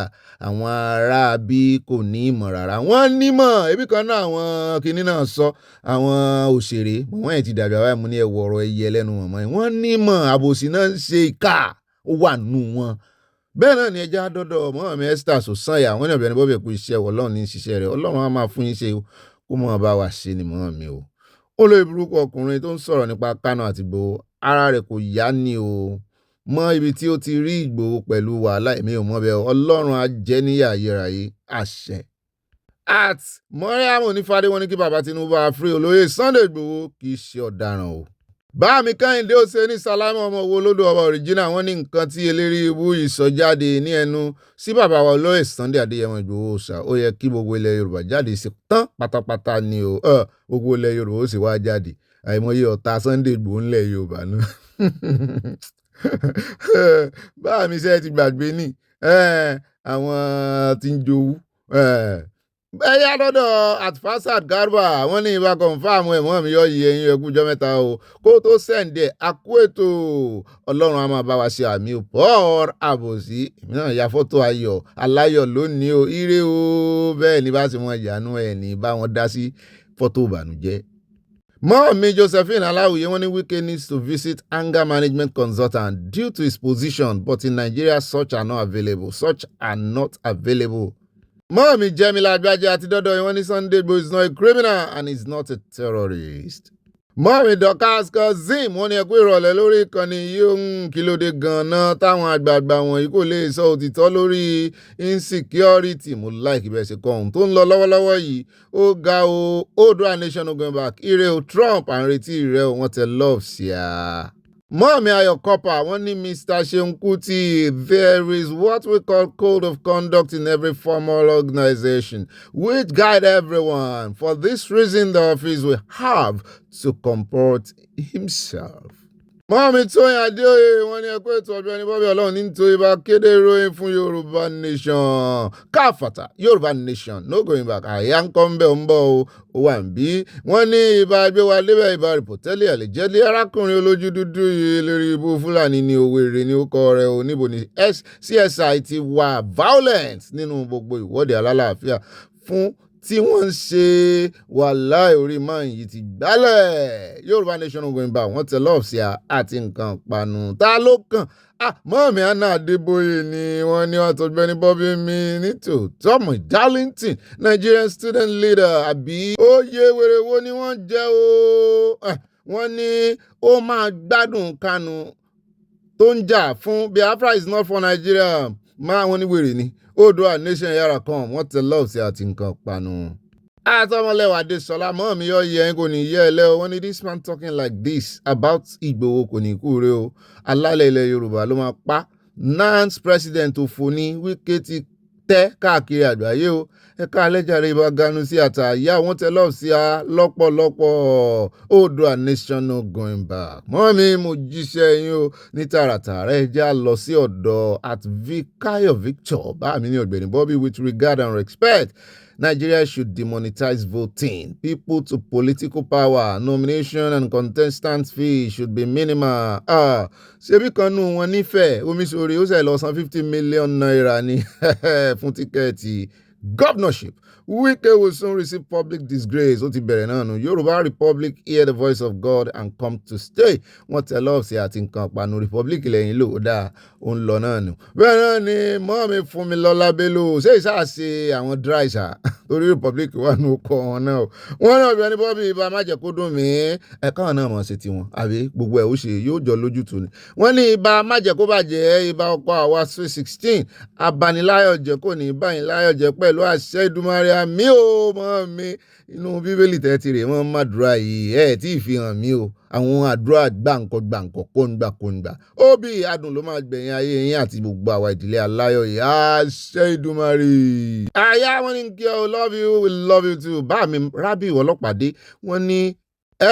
àwọn ará bí kò ní ìmọ̀ rárá wọ́n nímọ̀ ebi kan náà àwọn kinní náà sọ àwọn òṣèré wọ́n yẹn ti dàbí àwọn ẹ̀mú ní ẹ̀wọ̀ ọ̀rọ̀ ẹyẹ lẹ́nu mọ̀mọ́ yẹn wọ́n nímọ̀ àbòsí náà ń ṣe ìkà ó wà nù wọn. bẹ́ẹ̀ náà ni ẹja dọ́dọ̀ ọmọ mi Esther Sosanya àwọn Ọ̀gbẹ́ni Bobby kú iṣẹ́ Ọlọ́run ní ṣiṣẹ́ rẹ̀ Ọlọ́run á máa fún yín ṣe kó mọ̀ bá wa ṣe ni mọ́ mi o. olóyè burúkú ọkùnrin tó ń sọ̀rọ̀ nípa Kanu àti Ìgbòho ara rẹ̀ kò yá ni o mọ ibi tí ó ti rí Ìgbòho pẹ̀lú wàhálà èmi ò mọ̀ bẹ́ẹ̀ Ọlọ́run á jẹ́ níyà ayérayé àṣẹ. at Mọ́ríàmù onífàdé wọn ní kí bàbá Tinubu àfírí olóyè Sunday Ìgbòho kì í ṣe ọ̀daràn o. bá mi Kẹ́hìndé ó ṣe ní sálámù ọmọ wo lódò ọba original wọ́n ní nǹkan tí eléré ibú ìsọjáde ní ẹnu sí bàbá wa olóyè Sunday Adéyẹmọ Ìgbòho ṣá ó yẹ kí gbogbo ilẹ̀ Yorùbá jáde sí tán pátápátá ni o gbogbo ilẹ̀ Yorùbá ó sì wá jáde àìmọye ọ̀tá Sunday Ìgbòho ńlẹ̀ Yorùbá náà bá mi ṣe ti gbàgbé ní àwọn tí ń jowú ẹyà lọ́dọ̀ atfasad Garba wọ́n ní ibà kọ̀ǹfàmù ẹ̀mọ́ mi yọ yìí ẹ̀yìn ẹ̀kújọ́ mẹ́ta o kó tó sẹ̀ǹdẹ̀ akú ètò ọlọ́run a máa bá wa ṣe àmì Paul àbòsí èmi náà ya fọ́tò ayọ̀ aláyọ̀ lónìí o ire o bẹ́ẹ̀ ni bá ti wọn ìyànú ẹ̀ ní bá wọn dá sí fọ́tò ìbànújẹ́. Mọ́ọ̀mí Josephine Aláwìyé wọ́n ní Wike needs to visit anger management consultant due to his position but in Nigeria such are not available. Mọ́ọ̀mí Jẹ́mílà Àgbájé àti dọ́dọ̀ yìí wọ́n ní Sunday Igboho is not a criminal and is not a terrorist. Mọ́ọ̀mí Dorcas Kazeem wọ́n ní ẹkú ìrọ̀lẹ́ lórí ìkànnì yóò kí ló dé gan-an táwọn àgbààgbà wọ̀nyí kò lè sọ òtítọ́ lórí insecurity mo like bẹ́ẹ̀ ṣe kọ́ ohun tó ń lọ lọ́wọ́lọ́wọ́ yìí ó ga o Oòduà nation no going back ire o Trump à ń retí rẹ o wọ́n tẹ love sí a. Mọ́ọ̀mí Ayọ̀ Kọ́pà wọ́n ní Mr. Seun Kuti there is what we call code of conduct in every formal organization which guide everyone. For this reason the office will have to comport himself. Mọ́ọ̀mí Tóyìn Adéoyè wọ́n ní ẹkú ètò Ọ̀gbẹ́ni Bobby Ọlọ́run nítorí bá kéde ìròyìn fún Yorùbá Nation káfàtà Yorùbá Nation no going back àyà ń kọ́ ń bẹ̀ ń bọ̀ o ó wà ń bí wọ́n ní ibà gbé wa lébẹ̀ ibà rìpọ̀tẹ́lì àlejẹ́lé arákùnrin olójú dúdú yìí lérí ibú Fúlàní ní Owerri ní orúkọ rẹ̀ o níbo ni CSI ti wà violent nínú gbogbo ìwọ́de alálàáfíà fún tí wọ́n ń ṣe wàláì orí máa yìí ti gbálẹ̀ Yorùbá Nation going back wọ́n tẹ lọ́ọ̀sì àti nǹkan panu ta ló kàn mọ́ọ̀mí Anna Adébóyè ni wọ́n ní Ọ̀gbẹ́ni Bobby mi ní tòótọ́ mọ̀ Darlington Nigerian student leader àbí oyè wèrè wo ni wọ́n jẹ́ o wọ́n ní ó máa gbádùn Kanu tó ń jà fún Biafra is not for Nigeria máa wọn ní wèrè ni Oòduà nation yàrá kan wọ́n tẹ lọ́ọ̀sì àti nǹkan panu. àtọmọlẹ́wà Adésọlá mọ́ọ̀mí yọ yẹ kò ní yẹ ẹ lẹ́ o wọ́n ní this man talking like this about Ìgbòho kò ní kú rẹ o alálẹ̀ ilẹ̀ Yorùbá ló máa pa nance president òfò ní Wike ti tẹ́ káàkiri àgbáyé o ẹ̀ka alẹ́jàre ibà ganu sí àtàyà wọ́n tẹ lọ́ọ̀sì a lọ́pọ̀lọpọ̀ Oòduà nation no going back. mọ́ọ̀mí mo jíṣẹ́ yín o ní tààràtààrà ẹ já lọ sí ọ̀dọ̀ at Vikayo Victor bá mi ní Ọ̀gbẹ́ni Bobby with regard and respect. Nigeria should demonetize voting. People to political power, nomination and contestant fee should be minimal. Ṣebí kan nù wọn nífẹ̀ẹ́ Omiṣore ó ṣe lọ san 50 million naira ní fún tíkẹ́ẹ̀tì governorship. Wike will soon receive public disgrace. Ó ti bẹ̀rẹ̀ náà nù. Yorùbá Republic hear the voice of God and come to stay. Wọ́n tẹ lọ́ọ̀sì àti nǹkan panu Republic lẹ́yìn lò ó dáa ó ń lọ náà nù. Bẹ́ẹ̀ náà ni mọ́ọ̀mí Fúnmilọ́lá Bello ṣé ìṣàṣe àwọn dry ṣá torí Republic wà ní oko wọn náà. Wọ́n náà Ọ̀gbẹ́ni Bobby ibà má jẹ́ kó dùn mí. Ẹ̀ka náà mọ̀ sí tiwọn àbí gbogbo ẹ̀ ó ṣe yóò jọ lójútùú ni. Wọ́n ní ibà má jẹ́ kó bàjẹ́ ibà ọkọ̀ àwa 16 abaniláyọ̀jẹ́ kò ní báyìí láyọ̀jẹ́ pẹ̀lú àṣẹ Ìdùmarè àmì ò mọ́ mi inú Bíbélì tẹ́tí rè wọ́n má dúrà yìí tí ì fi hàn mí o àwọn àdúrà gbàǹkọ̀ kóńgbà óbì adùn ló máa gbẹ̀yìn ayé yín àti gbogbo àwa ìdílé aláyọ̀ yìí àṣẹ Ìdùmarè. àyà wọn ní kí ọ love you we love you too bá mi Rábì Ọlọ́pàdé wọ́n ní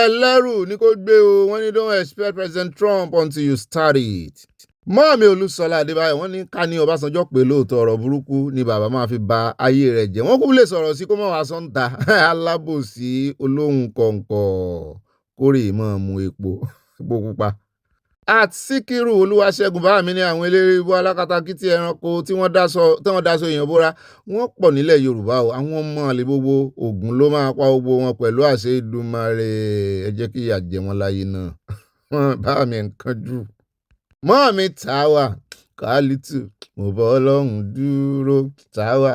ẹlẹ́rù ní kó gbé o wọ́n ní don't expect President Trump until you start it. Mọ́ọ̀mí Olúṣọlá Adébáyọ̀ wọ́n ní ká ní Ọbásanjọ́ pé lóòótọ́ ọ̀rọ̀ burúkú ni bàbá máa fi ba ayé rẹ̀ jẹ́ wọ́n kú lè sọ̀rọ̀ sí kó mọ̀ wá sọ́ńtà alábòsí olóhùn kọ̀ǹkọ̀ kórè mọ́ mu epo pupa. At Síkírù Olúwaṣẹ́gun bá mi ní àwọn eléré ibú alákatakítí ẹranko tí wọ́n dáṣọ èèyàn bóra wọ́n pọ̀ nílẹ̀ Yorùbá o àwọn ọmọ àlè gbogbo Ògún ló máa pa gbogbo wọn pẹ̀lú àṣẹ Èdùmàrè ẹ jẹ́ kí ìyà jẹ wọ́n láyé náà bá mi nǹkan jù. Mọ́ọ̀mí Táwà Kálítù mo bọ́ Ọlọ́run dúró Táwà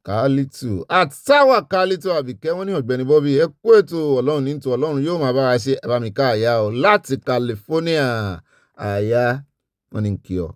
Kálítù at Táwà Kálítù Àbíkẹ́ wọ́n ní Ọ̀gbẹ́ni Bobby ẹ kú ètò Ọlọ́run ní tò Ọlọ́run yóò máa bá wa ṣe ẹ bá mi ká àyà o láti California àyà wọ́n ní kí ọ.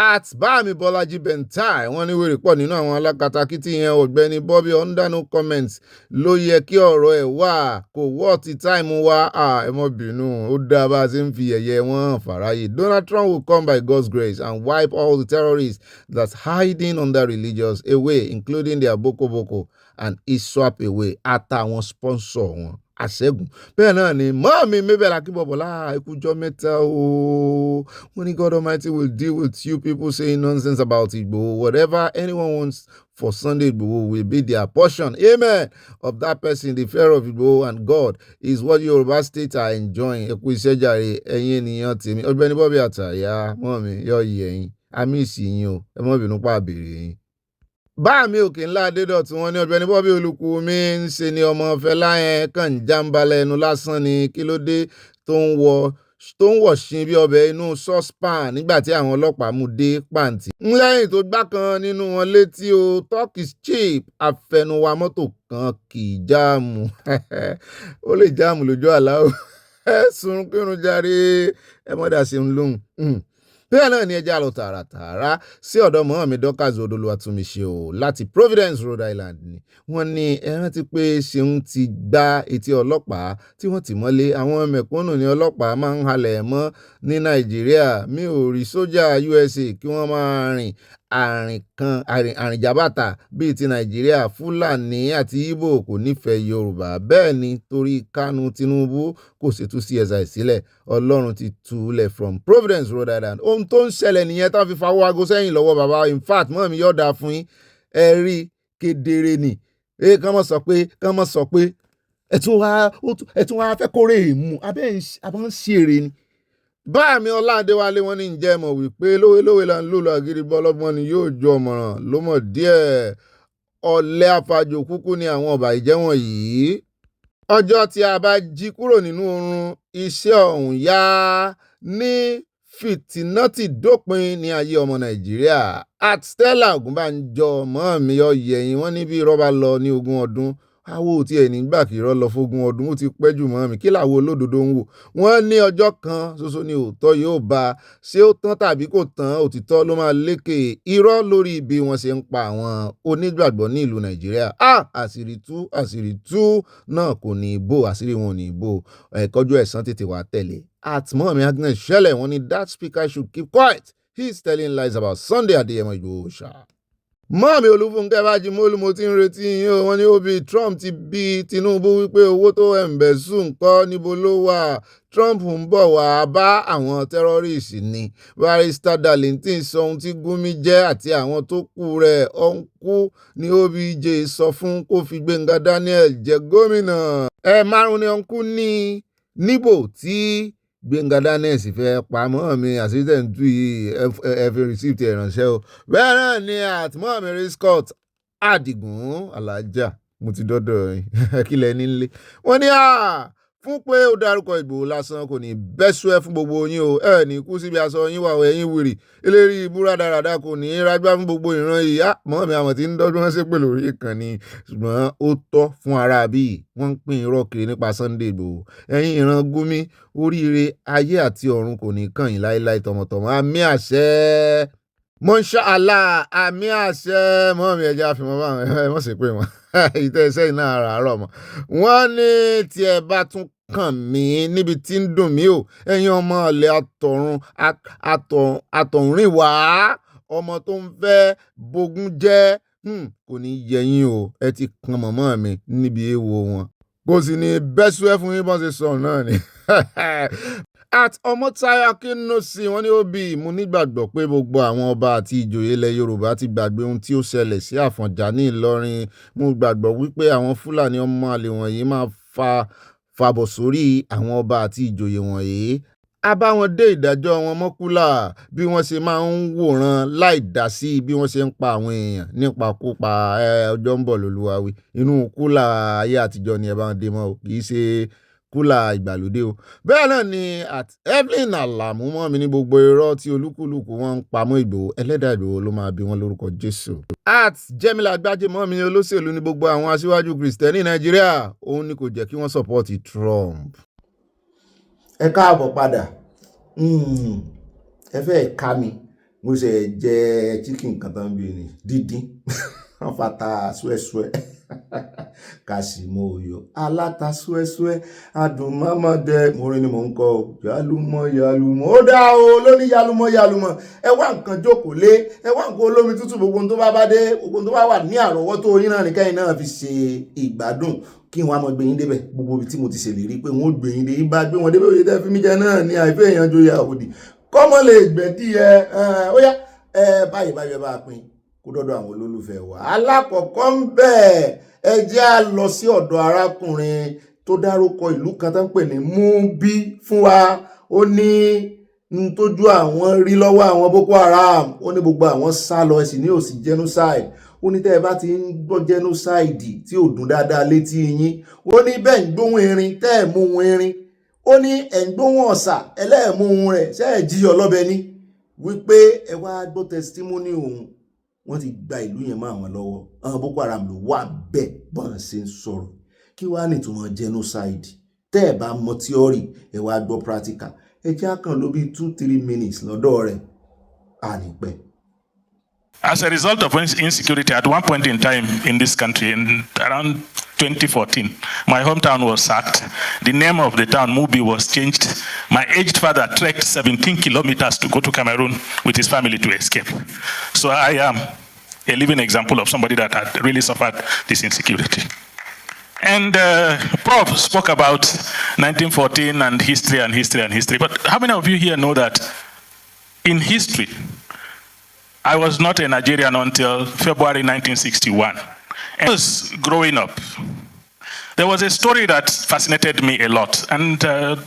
At Bami Bolaji Bentai, wọ́n ní wèrè pọ̀ nínú àwọn alákatakítí yẹn Ọ̀gbẹ́ni Bobby under no comments ló yẹ kí ọ̀rọ̀ ẹ̀ wà kò wọ́ ti táìmù wa ẹ mọ́ bínú ó dá bá a ṣe ń fi ẹ̀yẹ wọn hàn fàráyé. Donald Trump will come by God's grace and wipe all the terrorists that's hiding under religious away, including their Boko Boko and ISWAP away àtàwọn sponsor wọn. Àṣẹ́gun bẹ́ẹ̀ náà ni mọ́ọ̀mí Mabel Akínbọ̀bọ̀lá ikújọ́ mẹ́ta o wọ́n ní God Almighty will deal with you people saying nonsense about Igboho. Whatever anyone wants for Sunday Igboho will be their portion. Amen. Of that person, the fear of Igboho and God is what Yoruba states are enjoying. Ẹ kú iṣẹ́ jàre ẹ̀yin ènìyàn tèmi Ọ̀gbẹ́ni Bobby Àtàyà mọ́ọ̀mí yọ iye yín àmì ìsìn o ẹ mọ́ bínú pa àbèrè yín. Báàmí òkè ńlá Adédọ̀tun wọn ní Ọ̀gbẹ́ni Bobby Olúkúmi ń ṣe ni ọmọ Fẹlá yẹn kàn ń jàǹbalẹ̀ ẹnu lásán ni kí ló dé tó ń wọ̀ ṣin bí ọbẹ̀ inú saucepan nígbà tí àwọn ọlọ́pàá mú dé pàǹtí. Lẹ́yìn tó gbá kan nínú wọn létí o talk is cheap àfẹnuwa mọ́tò kan kì í jáàmù ó lè jáàmù lójú àlá o ẹ̀sùn kírun jàre ẹ mọ́dà sí ń lóhùn. Bẹ́ẹ̀ náà ni ẹja lọ tààràtààrà sí ọ̀dọ̀ Mọ́hàmí Dorcas Odolúwatúnmiṣe o láti Providence, Rhode Island ni. Wọ́n ní ẹ rántí pé Ṣeun ti gbá etí ọlọ́pàá tí wọ́n tì mọ́lé àwọn mẹ̀kúnnù ní ọlọ́pàá máa ń halẹ̀ mọ́ ní Nàìjíríà. Mi ò rí sójà USA kí wọ́n máa rìn àrìnjàbàtà bíi ti Nàìjíríà. Fúlàní àti Ìgbò kò nífẹ̀ẹ́ Yorùbá bẹ́ẹ̀ ni torí Kánú Tinubu kò ṣètú CSI sílẹ̀ Ọlọ́run ti tú lẹ̀ from Providence, Rhode Island. Ohun tó ń ṣẹlẹ̀ nìyẹn tán fi fawọ́ aago sẹ́yìn lọ́wọ́ bàbá in fact mọ́ mi yọ̀ọ̀dà fún yín ẹ rí kedere ni kán mọ̀ sọ pé ẹ tún wá fẹ́ kórè èèmù abẹ́ ń ṣe èrè ni. Báàmí Ọládéwálé wọn ní ǹjẹ́ mọ̀ wípé lówelówe là ń lò lọ àgírí bọ́lọ́gbọ́n ni yóò ju ọ̀mọ̀ràn ló mọ̀ díẹ̀ ọ̀lẹ àfàjò kúkú ni àwọn ọ̀bà ìjẹ́ wọ̀nyí. Ọjọ́ tí a bá jí kúrò nínú oorun iṣẹ́ ọ̀hún yá ní fìtínátì dópin ní ayé ọmọ Nàìjíríà. At Stella Ògúnbànjọ mọ́ọ̀mí ọ̀yẹ̀yìn wọ́n ní bí irọ́ bá lọ ní 20 ọdún àwo tí ẹ̀ nígbà kí irọ́ lọ f20 ọdún ó ti pẹ́ jù mọ́ọ̀mí kí làwo olódodo ń wò. Wọ́n ní ọjọ́ kan ṣoṣo ni òótọ́ yóò bá ṣé ó tán tàbí kò tán òtítọ́ ló máa lékè irọ́ lórí bí wọ́n ṣe ń pa àwọn onígbàgbọ́ ní ìlú Nàìjíríà. Àṣírí tú náà kò ní bò àṣírí wọn ò ní bò ẹ̀kọ́jú ẹ̀san tètè wá tẹ̀lé. At Mọ́ọ̀mí Agnes Ṣẹlẹ̀ wọ́n ní that speaker should keep quiet. He's telling lies about Sunday Adéyẹmọ Ìgbòho ṣá. Mọ́ọ̀mí Olúfúnkẹ́ Bájímọ́lú mo ti ń retí yín o wọ́n ní ó bí Trump ti bí Tinubu wípé owó tó ẹ̀ǹbẹ̀sù ńkọ́ níbo ló wà. Trump ń bọ̀ wá bá àwọn tẹ́rọ́rìsì ni. Barrister Darlington sọ ohun tí Gumi jẹ́ àti àwọn tó kù rẹ̀ ọ̀nkú ni OBJ sọ fún kó fi Gbénga Daniel jẹ gómìnà. 5 ni ọ̀nkú ní níbò tí Gbénga Daniel sì fẹ́ pamọ́ mi assistant tú yìí ẹ fi receipt ẹ̀ ránṣẹ́ o. Bẹ́ẹ̀ náà ni at Mọ́ọ̀mí Ray Scott Adigun Alájà mo ti dọ́dọ̀ kílẹ̀ nílé. Wọ́n ní fún pé ó dárúkọ Ìgbòho lásán kò ní bẹ́sù ẹ fún gbogbo yín o ẹ ní kú síbi aṣọ yín wà ẹ̀yìn wìrì eléri ìbúra dáradára kò ní rágbá fún gbogbo ìran yìí Mọ́ọ̀mí àwọn tí ń dọ́dún wọn ṣépè lórí ìkànnì ṣùgbọ́n ó tọ́ fún ara bíi wọ́n ń pín irọ́ kiri nípa Sunday Ìgbòho ẹ̀yin ìran Gumi oríire ayé àti ọ̀run kò ní kàn yín láéláé tọmọtọmọ àmì àṣẹ Mọ́ṣá àlá àmì àṣẹ Mọ́ọ̀mí ẹja àfihàn báwọn ẹ mọ̀ sí pé wọn ìtẹ̀sẹ̀ iná àràárọ̀ mọ́. Wọ́n ní tí ẹ bá tún kàn mí níbi tí ń dùn mí o ẹ̀yin ọmọ ọ̀lẹ àtọ̀rìn wá ọmọ tó ń fẹ́ bógun jẹ́ kò ní yẹ yín o ẹ ti kan mọ̀mọ́ mi níbi èèwọ̀ wọn kò sì ní bẹ́sù ẹ fún yín bọ́n ṣe sọ náà ni. At Ọmọ́táyọ̀ Akínúsì wọ́n ní ó bí mo nígbàgbọ́ pé gbogbo àwọn ọba àti ìjòyè ilẹ̀ Yorùbá ti gbàgbé ohun tí ó ṣẹlẹ̀ sí Àfọ̀njá ní Ìlọrin. Mo gbàgbọ́ wípé àwọn Fúlàní ọmọ àlè wọ̀nyí máa fàbọ̀ sórí àwọn ọba àti ìjòyè wọ̀nyí. A bá wọn dé ìdájọ́ wọn mọ́kúlà bí wọ́n ṣe máa ń wòran láì dá sí bí wọ́n ṣe ń pa àwọn èèyàn nípakúpa ọjọ́ ń bọ̀ lólúwàwí. Inú kúlà ayé àtijọ́ ni ẹ bá ń dé mọ́ o kì í ṣe kúlà ìgbàlódé o. Bẹ́ẹ̀ náà ni at Evelyn Alamu mọ́ mi ní gbogbo irọ́ tí olúkúlùkù wọn ń pamọ́ Ìgbòho ẹlẹ́dàá Ìgbòho ló máa bí wọn lórúkọ Jésù. At Jẹ́mílà Gbájé mọ́ mi ní olóṣèlú ní gbogbo àwọn aṣíwájú Kristẹni Nàìjíríà òun ni kò jẹ́ kí wọ́n sọ́pọ́ọ̀tì Trump. Ẹ káàbọ̀ padà ẹ fẹ́ ká mi mo ṣe jẹ chicken kan tán bí ni dídín wọ́n fata súẹ́súẹ́ ká sì mọ òyò aláta súẹ́súẹ́ adùn mámọ́dẹ morin ni mò ń kọ o yálùmọ́ ó dá o lóní yálùmọ́ ẹ wá nǹkan jókòó lé ẹ wá nǹkan olómi tútù gbogbo tó bá dé gbogbo tó bá wà ní àrọ́wọ́tó yín náà nìkan náà fi ṣe ìgbádùn kí wọn á mọ gbé yín débẹ̀ gbogbo ibi tí mo ti ṣèlérí pé wọn ó gbé yín dé yín bá gbé wọn débẹ̀ òye tẹ́ fi mí jẹ náà ní àìfẹ́ èèyàn joyè àwòdì kọ́mọ lè gbẹ̀dí ó yá báyìí ẹ bá pín kó dọ́dọ̀ àwọn olólùfẹ́ wa alákọ̀ọ́kọ́ ń bẹ̀ ẹ jẹ́ á lọ sí ọ̀dọ̀ arákùnrin tó dárúkọ ìlú kan tó ń pè ní Múbí fún wa ó ní n tójú àwọn rí lọ́wọ́ àwọn Boko Haram ó ní gbogbo àwọn sá lọ ẹ̀sìn ní òsì genocide ó ní tẹ́ ẹ bá ti ń gbọ́ genocide tí ò dùn dáadáa létí yín ó ní bẹ́ẹ̀ ń gbóhùn erin tẹ́ ẹ̀ mú ohun erin ó ní ẹ̀ ń gbóhùn ọ̀sà ẹlẹ́ẹ̀mú ohun rẹ̀ ṣẹ́ ẹ̀ jí ọlọ́bẹ ní wípé ẹ wá gbọ́ testimony òun wọ́n ti gba ìlú yẹn mọ́ àwọn lọ́wọ́ àwọn Boko Haram ló wà bẹ́ẹ̀ bọ́n ṣe ń sọ̀rọ̀ kí wàá nìtumọ̀ genocide tẹ́ ẹ̀ bá mọ theory ẹ wá gbọ́ practical ẹ jẹ́ àkàn ló bí 2-3 minutes lọ́dọ̀ rẹ̀ ànípẹ́. As a result of insecurity, at one point in time in this country, in around 2014, my hometown was sacked. The name of the town, Mubi, was changed. My aged father trekked 17 kilometers to go to Cameroon with his family to escape. So I am a living example of somebody that had really suffered this insecurity. And Prof spoke about 1914 and history. But how many of you here know that in history, I was not a Nigerian until February 1961. And I was growing up. There was a story that fascinated me a lot. And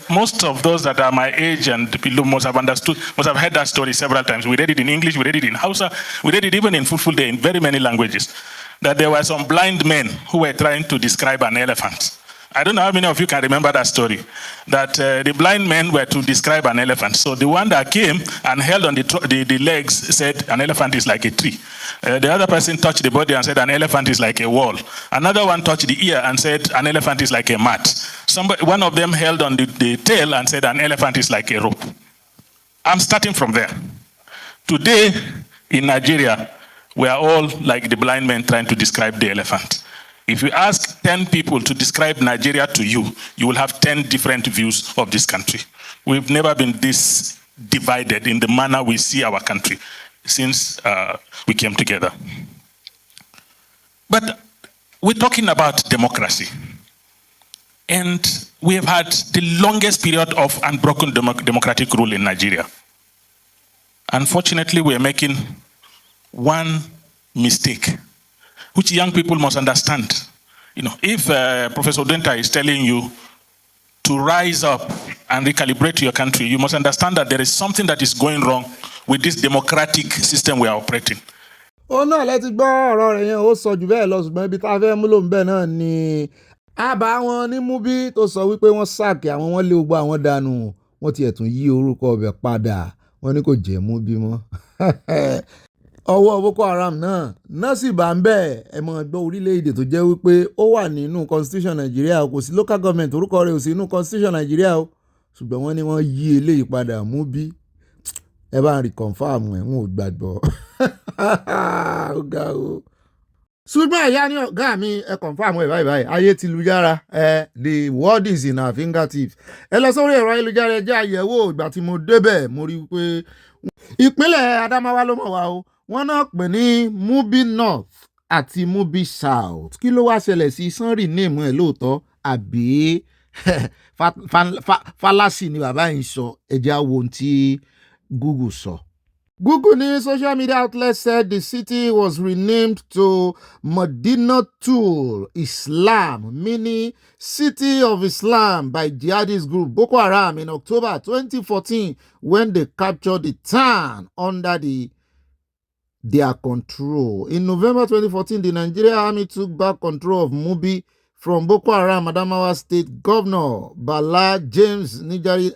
most of those that are my age and below must have heard that story several times. We read it in English, we read it in Hausa, we read it even in Fulfulde in very many languages. That there were some blind men who were trying to describe an elephant. I don't know how many of you can remember that story. That the blind men were to describe an elephant. So the one that came and held on the legs said an elephant is like a tree. The other person touched the body and said an elephant is like a wall. Another one touched the ear and said an elephant is like a mat. One of them held on the tail and said an elephant is like a rope. I'm starting from there. Today in Nigeria, we are all like the blind men trying to describe the elephant. If you ask 10 people to describe Nigeria to you, you will have 10 different views of this country. We've never been this divided in the manner we see our country since we came together. But we're talking about democracy. And we have had the longest period of unbroken democratic rule in Nigeria. Unfortunately, we are making one mistake, which young people must understand. You know, if Professor Denta is telling you to rise up and recalibrate your country, you must understand that there is something that is going wrong with this democratic system we are operating. ó náà lẹ́tí gbọ́ ọ̀rọ̀ rẹ̀ yẹn ó sọ jù bẹ́ẹ̀ lọ ṣùgbọ́n ibi tá a fẹ́ mú lòun bẹ́ẹ̀ náà ni àbá wọn ní Múbí tó sọ wípé wọ́n sáàkì àwọn wọ́n lé gbogbo àwọn dànù wọ́n tiẹ̀ tún yí orúkọ ọbẹ̀ padà wọ́n ní kò jẹ́ Múbí mọ́. ọwọ́ Boko Haram náà sì bá ń bẹ̀ ẹ mọ̀ gbọ́ orílẹ̀-èdè tó jẹ́ wípé ó wà nínú constitution Nàìjíríà kò sí local government orúkọ rẹ̀ ò sí nínú constitution Nàìjíríà o ṣùgbọ́n wọ́n ní wọ́n yí eléyìí padà Múbí ẹ bá ń rí confam ẹ̀ ń ò gbàgbọ́ ó ga o. ṣùgbọ́n ẹ̀yà ni ọ̀gá mi ẹ confam ẹ̀ báyìí ayé ti lùjára the world is in our fingertips ẹ lọ sórí ẹ̀rọ ayélujára ẹ jẹ́ àyẹ̀wò ìgbà tí mo débẹ̀ mo rí i pé ìpínlẹ̀ Adamawa ló mọ̀ wá o wọ́n náà pè ní Múbí North àti Múbí South kí ló wá ṣẹlẹ̀ sí sanri néèmù ẹ̀ lóòótọ́ àbí fálásì ni bàbá yìí sọ ẹ̀jẹ̀ àwọn ohun tí Google sọ. Google news social media outlet said the city was renamed to Madinatul Islam, meaning City of Islam, by jihadist group Boko Haram in October 2014 when they captured the town under their control. In November 2014, the Nigerian army took back control of Múbí from Boko Haram. Adamawa State Governor Bala James Nijari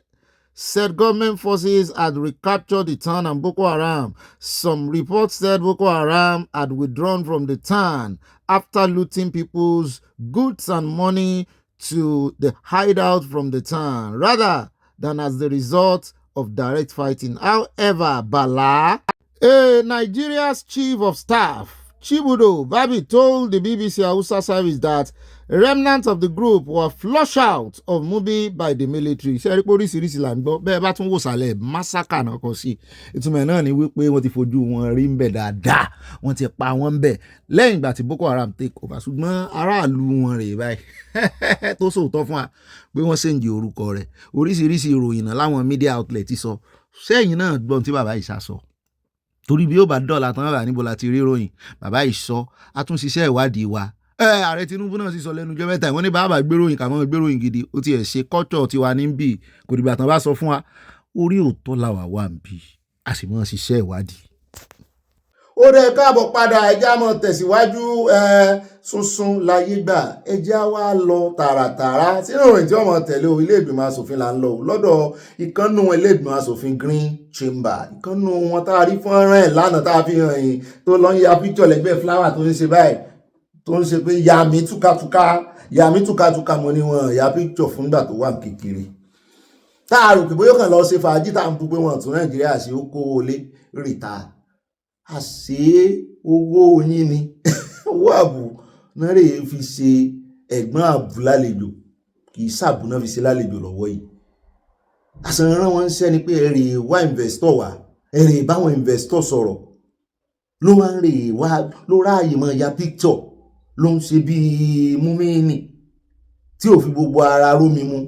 said government forces had recaptured the town and Boko Haram. Some reports said Boko Haram had withdrawn from the town after looting people's goods and money to the hideout from the town, rather than as the result of direct fighting. However, Bala Nigeria's chief of staff, Chibudo Babi, told the BBC Hausa service that remnants of the group were flushed out of Mubi by the military. Ṣé ẹ rí pé oríṣiríṣi là ń gbọ́ bẹ́ẹ̀ bá tún wò sálẹ̀ massacre náà kọ sí. Ìtumọ̀ náà ni wípé wọ́n ti fojú wọn rí ń bẹ̀ dáadáa, wọ́n ti pa wọ́n ń bẹ̀ lẹ́yìn ìgbà tí Boko Haram take over. Ṣùgbọ́n aráàlú wọn rèé báyìí tó sòótọ́ fún wa pé wọ́n ṣèǹjì orúkọ rẹ̀. Oríṣiríṣi ìròyìn náà láwọn media outlet ti sọ. Sẹ́yìn náà gbọ́n tí bàbá yìí sọ. Torí bí ó bá dọ́là tán rà níbo la ti rí ròyìn bàbá yìí sọ àtúnṣiṣẹ́ ìwádìí wa. Ààrẹ Tinubu náà sì sọ lẹ́nu ọjọ́ mẹ́ta wọ́n ní bàbá gbéròyìn kàmọ́ gbéròyìn gidi ó tiẹ̀ ṣe kọ́tọ̀ tiwa ní bí kò dìgbà tán bá sọ fún wa orí òótọ́ làwà wà ń bí a sì mọ́ ṣiṣẹ́ ìwádìí. Ó dẹ̀ káàbọ̀ padà ẹja mọ̀ tẹ̀síwájú sunsun láyé gbà ẹja wa lọ tààràtààrà sínú ìròyìn tí wọ́n mọ̀ tẹ̀lé o ilé ìgbìmọ̀ asòfin là ń lọ lọ́dọ̀ ìkànnù ilé ìgbìmọ̀ asòfin Green Chamber ìkànnù wọn tá a rí fọ́nrán ẹ̀ lánàá tá a fi hàn yín tó lọ ń ya píkítọ̀ lẹ́gbẹ̀ẹ́ fúláwà tó ń ṣe báyìí tó ń ṣe pé yàmí túkàtúkà mọ́ ni wọn ya píkítọ̀ fúngbà tó wà kékeré tá a rò pé bóyá kàn lọ ṣe fàájì tá à ń bu pé wọn tún Nàìjíríà ṣe ó kó wọlé rìtà àṣé owó yín ni owó àbù náà rè fi ṣe ẹ̀gbọ́n àbù lálejò kì í ṣàbù náà fi ṣe lálejò lọ́wọ́ yìí àṣàrán wọn ń ṣẹ́ni pé ẹ̀rì wá investor wá ẹ̀rì báwọn investor sọ̀rọ̀ ló wá ń rè wá ló ráàyè mọ́ ya picture ló ń ṣe bíi múmíìnì tí ò fi gbogbo ara rómi mu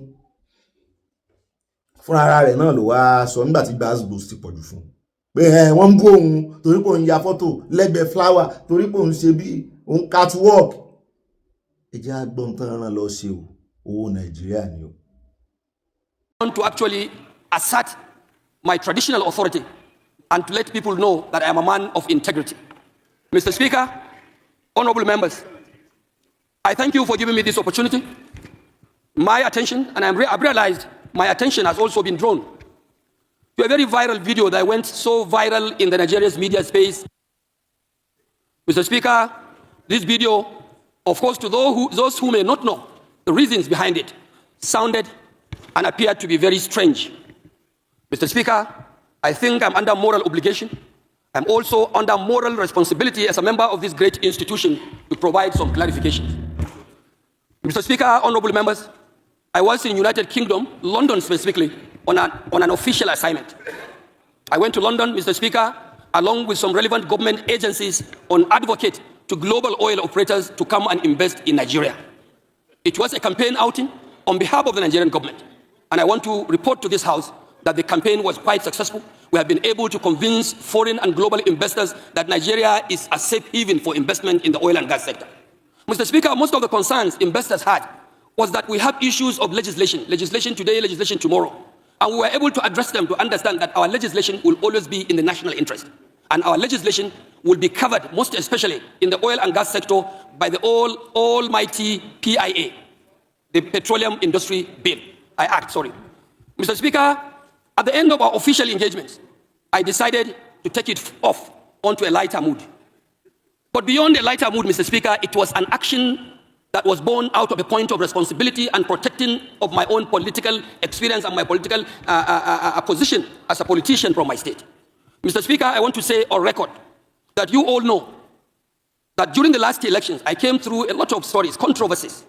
fúnra ara rẹ̀ náà ló wá sọ nígbà tí gbàgbó ti pọ̀jù fún un pé wọ́n ń bú òun torí pé òun ya fọ́tò lẹ́gbẹ̀ẹ́ flower torí pé òun ṣe bí òun catwalk ẹjẹ́ agbọ́n tán rán lọ ṣe owó Nàìjíríà ni o. I want to actually assert my traditional authority and to let people know that I am a man of integrity. Mr. Speaker, honorable members, I thank you for giving me this opportunity. My attention, and I've realized my attention has also been drawn to a very viral video that went so viral in the Nigeria's media space. Mr. Speaker, this video, of course, to those who may not know the reasons behind it, sounded and appeared to be very strange. Mr. Speaker, I think I'm under moral obligation. I'm also under moral responsibility as a member of this great institution to provide some clarifications. Mr. Speaker, honorable members, I was in United Kingdom, London specifically, on an official assignment. I went to London, Mr. Speaker, along with some relevant government agencies on advocate to global oil operators to come and invest in Nigeria. It was a campaign outing on behalf of the Nigerian government. And I want to report to this House that the campaign was quite successful. We have been able to convince foreign and global investors that Nigeria is a safe haven for investment in the oil and gas sector. Mr. Speaker, most of the concerns investors had was that we have issues of legislation today, legislation tomorrow. And we were able to address them to understand that our legislation will always be in the national interest. And our legislation will be covered, most especially in the oil and gas sector, by the almighty PIA, the Petroleum Industry Act. Mr. Speaker, at the end of our official engagements, I decided to take it off onto a lighter mood. But beyond a lighter mood, Mr. Speaker, it was an action that was born out of a point of responsibility and protecting of my own political experience and my political position as a politician from my state. Mr. Speaker, I want to say on record that you all know that during the last elections, I came through a lot of stories, controversies,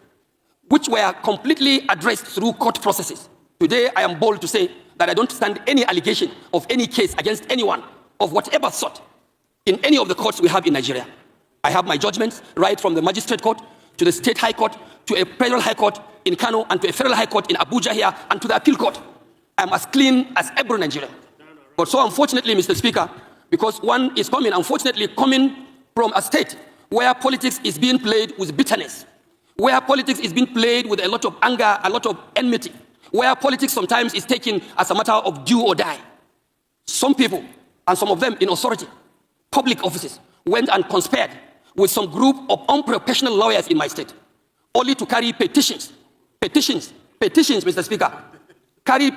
which were completely addressed through court processes. Today, I am bold to say that I don't stand any allegation of any case against anyone of whatever sort in any of the courts we have in Nigeria. I have my judgments right from the magistrate court to the state high court, to a federal high court in Kano, and to a federal high court in Abuja here, and to the appeal court. I'm as clean as every Nigerian. But so unfortunately, Mr. Speaker, because one is unfortunately coming from a state where politics is being played with bitterness, where politics is being played with a lot of anger, a lot of enmity, where politics sometimes is taken as a matter of do or die. Some people, and some of them in authority, public offices, went and conspired with some group of unprofessional lawyers in my state, only to carry petitions, Mr. Speaker, carried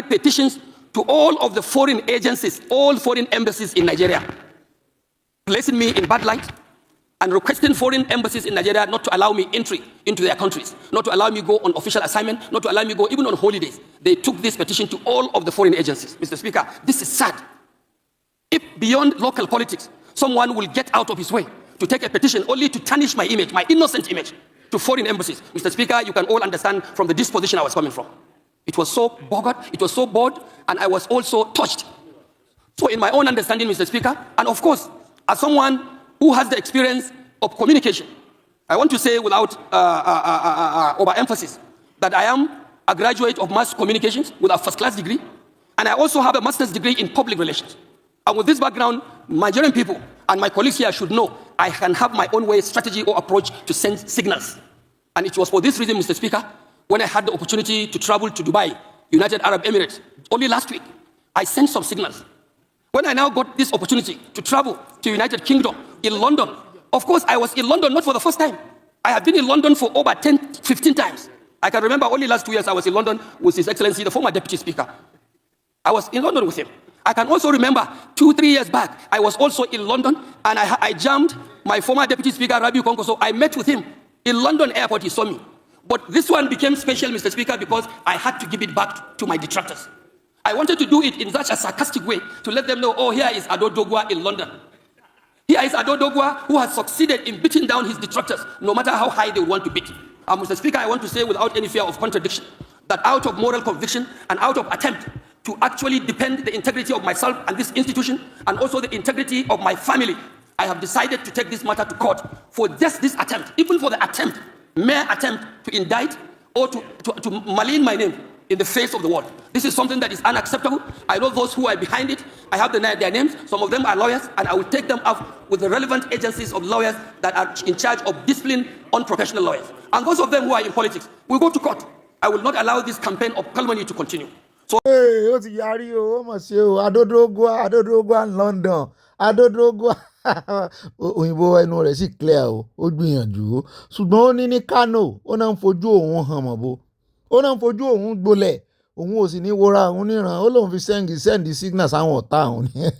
petitions to all of the foreign agencies, all foreign embassies in Nigeria, placing me in bad light and requesting foreign embassies in Nigeria not to allow me entry into their countries, not to allow me go on official assignment, not to allow me go even on holidays. They took this petition to all of the foreign agencies. Mr. Speaker, this is sad. If beyond local politics, someone will get out of his way to take a petition only to tarnish my image, my innocent image, to foreign embassies, Mr. Speaker, you can all understand from the disposition I was coming from. It was so boggart, it was so bored, and I was also touched. So in my own understanding, Mr. Speaker, and of course, as someone who has the experience of communication, I want to say without overemphasis that I am a graduate of mass communications with a first-class degree, and I also have a master's degree in public relations. And with this background, Nigerian people and my colleagues here should know I can have my own way, strategy, or approach to send signals. And it was for this reason, Mr. Speaker, when I had the opportunity to travel to Dubai, United Arab Emirates, only last week, I sent some signals. When I now got this opportunity to travel to United Kingdom, in London, of course, I was in London not for the first time. I have been in London for over 10, 15 times. I can remember only last 2 years I was in London with His Excellency, the former Deputy Speaker. I was in London with him. I can also remember 2, 3 years back, I was also in London and I jammed my former Deputy Speaker, Rabiu Konkoso. I met with him in London airport, he saw me. But this one became special, Mr. Speaker, because I had to give it back to my detractors. I wanted to do it in such a sarcastic way to let them know, oh, here is Ado Dogwa in London. Here is Ado Dogwa who has succeeded in beating down his detractors, no matter how high they want to beat. And Mr. Speaker, I want to say without any fear of contradiction, that out of moral conviction and out of attempt to actually defend the integrity of myself and this institution, and also the integrity of my family, I have decided to take this matter to court for just this attempt, even for the attempt, mere attempt to indict or to malign my name in the face of the world. This is something that is unacceptable. I know those who are behind it. I have their names. Some of them are lawyers, and I will take them up with the relevant agencies of lawyers that are in charge of disciplining unprofessional lawyers. And those of them who are in politics will go to court. I will not allow this campaign of calumny to continue. So, ó ti yarí o, ó mọ̀ ṣe o, Adódógwa London, Adódógwa òyìnbó ẹnu rẹ̀ sì clear o, ó gbìyànjú o, ṣùgbọ́n ó ní ní Kano, ó náà ń fojú òun hàn mọ̀ bó, ó náà ń fojú òun gbolẹ̀, òun ò sì ní wora òun níran, ó lóun fi sẹ́ndì signal sáwọn ọ̀tá òun ni.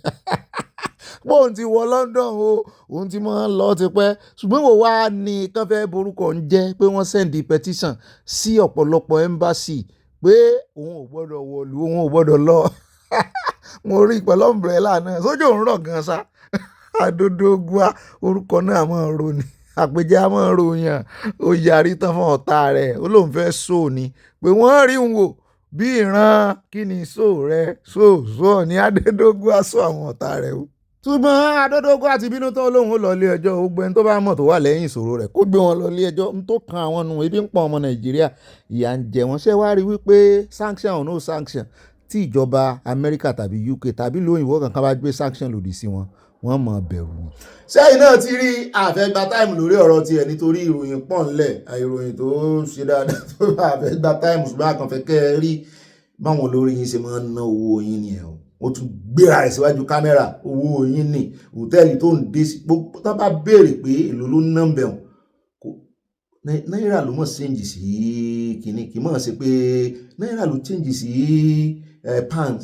Bóun ti wọ London o, òun ti máa ń lọ tipẹ́, ṣùgbọ́n wò wá ní kán fẹ́ borúkọ ń jẹ́ pé wọ́n sẹ́ndì petition sí ọ̀pọ̀lọpọ̀ embassy pé òun ò gbọ́dọ̀ wọ̀lú, òun ò gbọ́dọ̀ lọ. Mo rí pẹ̀lú umbrella náà, sójú òun rọ̀ gan sá. Adódógwa, orúkọ náà máa ń ro ni, àpèjẹ á máa ń ròyàn, ó yarí tán fún ọ̀tá rẹ̀, ó lóun fẹ́ sóò ni, pé wọ́n rí òun wò bí ìran kí ni sóò rẹ̀, sóò ní Adódógwa sọ àwọn ọ̀tá rẹ̀ o. Ṣùgbọ́n Adódógwa ti bínú tán lóun ó lọ ilé ẹjọ́, gbogbo ẹni tó bá mọ̀ tó wà lẹ́yìn ìṣòro rẹ̀ kó gbé wọn lọ ilé ẹjọ́, n tó kan àwọn nù, ebi ń pọ̀ ọmọ Nàìjíríà, ìyà ń jẹ wọ́n. Ṣé wá rí wípé sanction or no sanction tí ìjọba Amẹ́ríkà tàbí UK tàbí lóyìnbó kankan bá gbé sanction lòdì sí wọn, wọ́n mọ̀ bẹ̀rù ni. Sẹ́yìn náà ti rí àfẹ́gbà táìmù lórí ọ̀rọ̀ tiẹ̀ nítorí ìròyìn pọ̀ ńlẹ̀, ìròyìn tó ṣe dáadáa tó àfẹ́gbà táìmù, ṣùgbọ́n àkànfẹ́ kẹ́ ẹ rí báwọn olórí yín ṣe máa ń ná owó yín ni ẹ̀ o. Ó tún gbéra rẹ̀ síwájú kámẹ́rà, owó yín ni hòtẹ́ẹ̀lì tó ń dé sí, gbogbo tó bá béèrè pé èlò ló ná ń bẹ̀rùn, náírà ló mọ̀ change sí kìíní, kì í mọ̀ sí pé náírà ló change sí pound,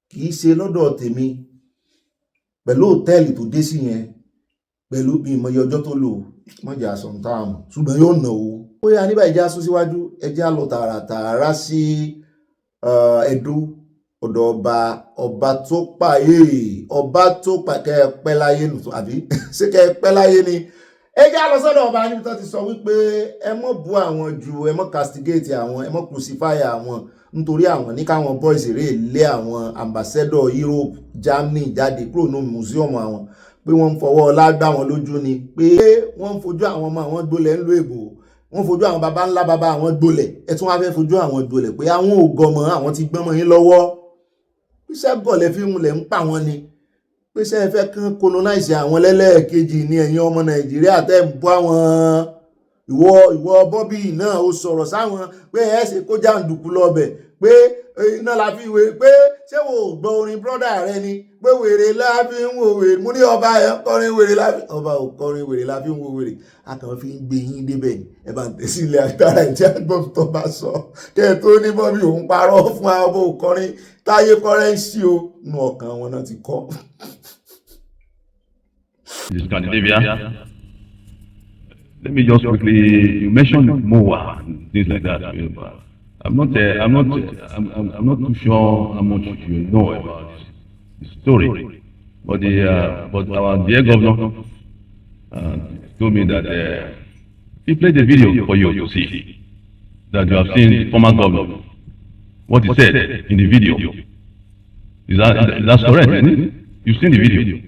kì í ṣe lọ́dọ̀ tèmi. Pẹ̀lú hòtẹ́ẹ̀lì tó dé sí yẹn, pẹ̀lú bí ìmọ̀ye ọjọ́ tó lò, mọ̀jà sọ̀tàmù, ṣùgbọ́n yóò ná owó. Ó yá níbà ìjà sún síwájú, ẹjẹ́ lọ tààràtààrà sí Ẹdó, ọ̀dọ̀ ọba tó pààyè, ọba tó kẹ́ láyé nù, àbí ṣé kẹ́ pẹ́ láyé ni. Ẹjẹ́ lọ sọ́dọ̀ ọba níbi tó ti sọ wípé ẹ mọ́ bú àwọn jù, ẹ mọ́ castigate àwọn, ẹ mọ́ crucify àwọn, nítorí àwọn ní káwọn boys rè lé àwọn ambassador Europe, Germany jáde kúrò ní museum àwọn, pé wọ́n ń fọwọ́ ọlá gbá wọn lójú ni, pé wọ́n ń fojú àwọn ọmọ àwọn gbolẹ̀ ńlú èbò, wọ́n fojú àwọn baba ńlá baba àwọn gbolẹ̀, ẹ tún wá fẹ́ fojú àwọn gbolẹ̀ pé àwọn ò gọmọ, àwọn ti gbọ́mọ yín lọ́wọ́. Iṣẹ́ gọ̀lẹ́ fi ń lẹ̀ ń pa wọn ni, pé ṣé ẹ fẹ́ kán colonize àwọn lẹ́lẹ́ẹ̀kejì ní ẹ̀yin ọmọ Nàìjíríà tẹ́ ń bọ́ àwọn ìwọ Bobby náà ó sọ̀rọ̀ sáwọn pé ẹ ṣe kó jàǹdùkú lọ́bẹ̀, pé iná la fi wé, pé ṣé wò gbọ́ orin brọ́dà rẹ ni, pé wèrè la fi ń wo wèrè, mo ní ọba ẹ̀ kọrin wèrè la fi, ọba ò kọrin wèrè la fi ń wo wèrè, a kàn fi ń gbé yín débẹ̀ ni, ẹ bá ń tẹ̀sí ilé agbára ìjẹ́ àgbọ̀n tó bá sọ, kẹ́ ẹ tó ní Bobby òun parọ́ fún àwọn ọba òkọrin táyé kọ́rẹ́ǹsì o, nù ọkàn wọn náà ti kọ́. Scandinavia. Let me just quickly, you mentioned MOA and things like that. I'm not too sure how much you know about this. story. But our dear governor told me that he played the video for you to see, that you have seen the former governor, what he said in the video. Is that correct, isn't it? You've seen the video.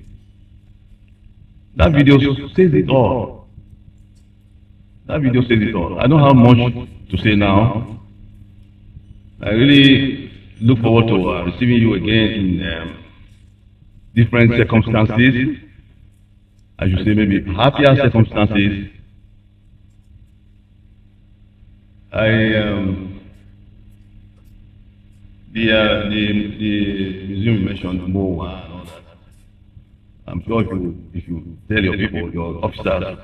That video says it all. That video says it all. I don't have much to say now. I really look forward to receiving you again in different circumstances. I should say maybe happier circumstances. The museum mentioned more and all that. I'm sure if you tell your people, your officers,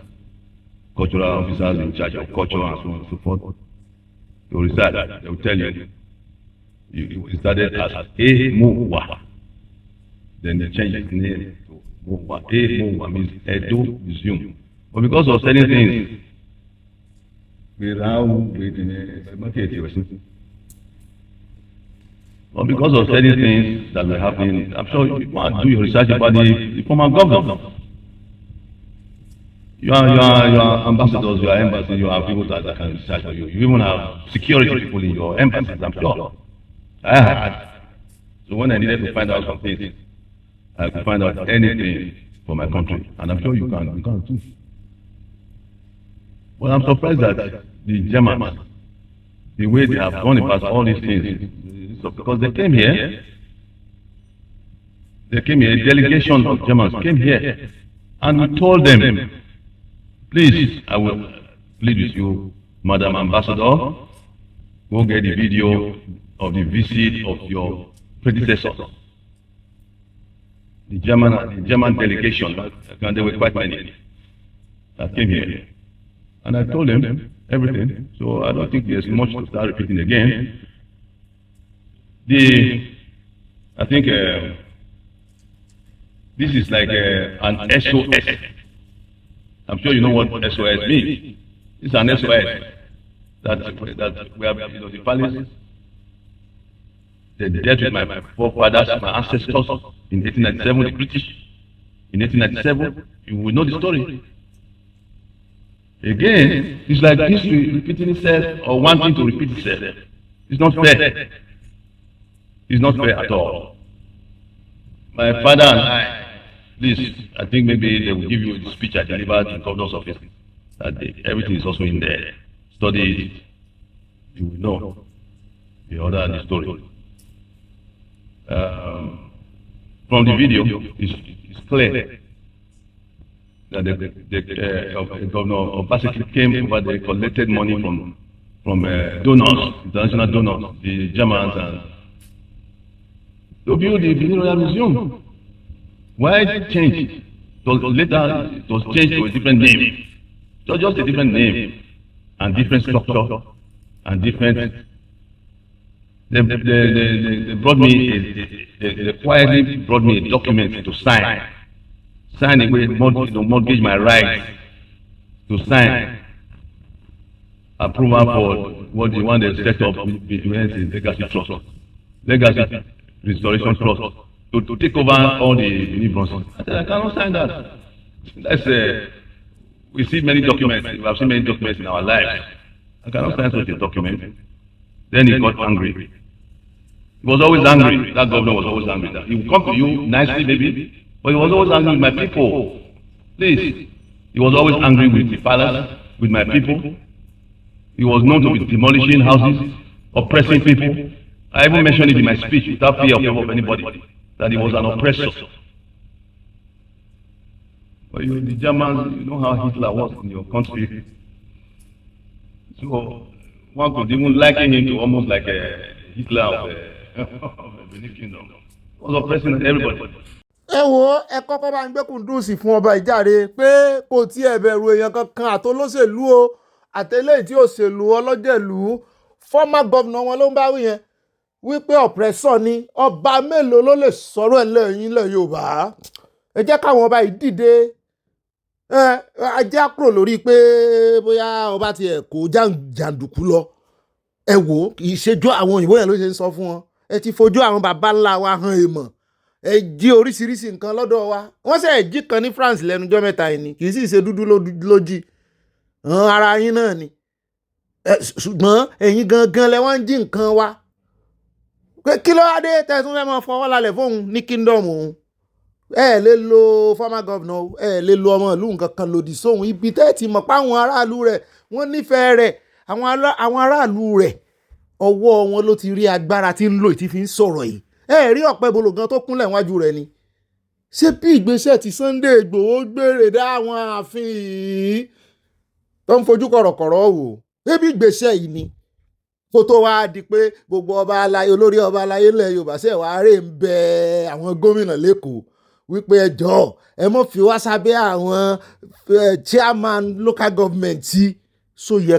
cultural officers in charge of culture and so on and so forth, they will research, they will tell you. It started as Mowa. Then they changed its name to Mowa. Mowa means Edo Museum. But because of certain things, but because of certain things that were happening, I'm sure you want to do your research about the former governor. You are ambassadors, you are embassies, you have people that can research for you. You even have security people in your embassies, I'm sure. I had. So when I needed to find out some things, I could find out anything for my country. And I'm sure you can too. But I'm surprised that the Germans, the way they have gone about all these things, because they came here, a delegation of Germans came here, and we told them, please, I will plead with you, Madam Ambassador, go get the video of the visit of your predecessor. The German delegation, and there were quite many that came here. And I told them everything, so I don't think there's much to start repeating again. I think this is like an SOS. I'm sure you know what SOS means. It's an SOS that we have, the palace. They dealt with my forefathers, my ancestors in 1897, the British. In 1897, you will know the story. Again, it's like history repeating itself or wanting to repeat itself. It's not fair. It's not fair at all. My father and I, please, I think maybe they will give you the speech I delivered in governor's office. That day. Everything is also in there. Study it. You will know the order and the story. From the video, it's clear that the governor of basically came over, they collected money from donors, international donors, the Germans, and to build the Benin Royal Museum. Why change it? Later it was changed to a different name. It was just a different name and different structure and different. They brought me, they quietly brought me a document to sign. Sign away, mortgage my rights to sign approval for what they want to set up with Legacy Trust, Legacy Restoration Trust, to take over all the universes. I said, I cannot sign that. That's we see many documents, we have seen many documents in our lives. I cannot sign such a document. Then he got angry. He was always angry. That governor was always angry. He would come to you nicely, maybe, but he was always angry with my people. Please. He was always angry with the palace, with my people. He was known to be demolishing houses, oppressing people. I even mentioned it in my speech without fear of anybody, that he was an oppressor. But the Germans, you know how Hitler was in your country. So one could even liken him to almost like a Hitler of the Benin Kingdom. He was oppressing everybody. ẹ wo ẹ kọ́kọ́ bá ń gbé kùndùsì fún ọba ìjáde pé kò tiẹ̀ bẹ̀rù èèyàn kankan àtolóṣèlú o àtẹlẹ́yìn tí òṣèlú ọlọ́jẹ̀lú former governor wọn ló ń bá wí yẹn wípé oppressor ni ọba mélòó ló lè sọ̀rọ̀ ẹ̀ lẹ́yìn ilẹ̀ Yorùbá ẹ jẹ́ káwọn ọba yìí dìde ajá kúrò lórí pé bóyá ọba tiẹ̀ kó jàǹdùkú lọ ẹ wò kì í ṣèjọ́ àwọn òyìnbó yẹn ló ṣe ń sọ fún wọn ẹ ti fojú àwọn baba ńlá wa hàn èèmọ̀ ẹ jí oríṣiríṣi nǹkan lọ́dọ̀ wa wọ́n ṣe jí kan ní France lẹ́nujọ́ mẹ́ta yìí ni kì í sì ṣe dúdú lójì ara yín náà ni ṣùgbọ́n ẹ̀yin gangan lẹ wọ́n ń jí nǹkan wa kí ló wá dé tẹ̀sán fẹ́ máa fọwọ́ lálẹ́ fóun ní kingdom òun ẹ lè lo former governor ẹ lè lo ọmọ ìlú nǹkan kan lòdì sóhun ibi tẹ́ ti mọ̀ pé àwọn aráàlú rẹ̀ wọ́n nífẹ̀ẹ́ rẹ̀ àwọn aráàlú rẹ̀ ọwọ́ wọn ló ti rí agbára tí ń lò tí fi ń sọ̀rọ̀ yìí ẹ rí ọ̀pẹ bologan tó kúnlẹ̀ wájú rẹ̀ ni ṣé bí ìgbésẹ̀ tí Sunday Igboho gbére dá àwọn ààfin yìí tó ń fojú kọ̀rọ̀kọ̀rọ̀ wò ṣé bí ìgbésẹ̀ yìí ni kó tó wá di pé gbogbo ọba aláyé olórí ọba aláyé ilẹ̀ Yorùbá ṣe wá rè ń bẹ àwọn gómìnà lẹ́kọ̀ọ́ wípé ẹjọ́ ẹ mọ̀ fi wá sábẹ́ àwọn chairman local government tí so yẹ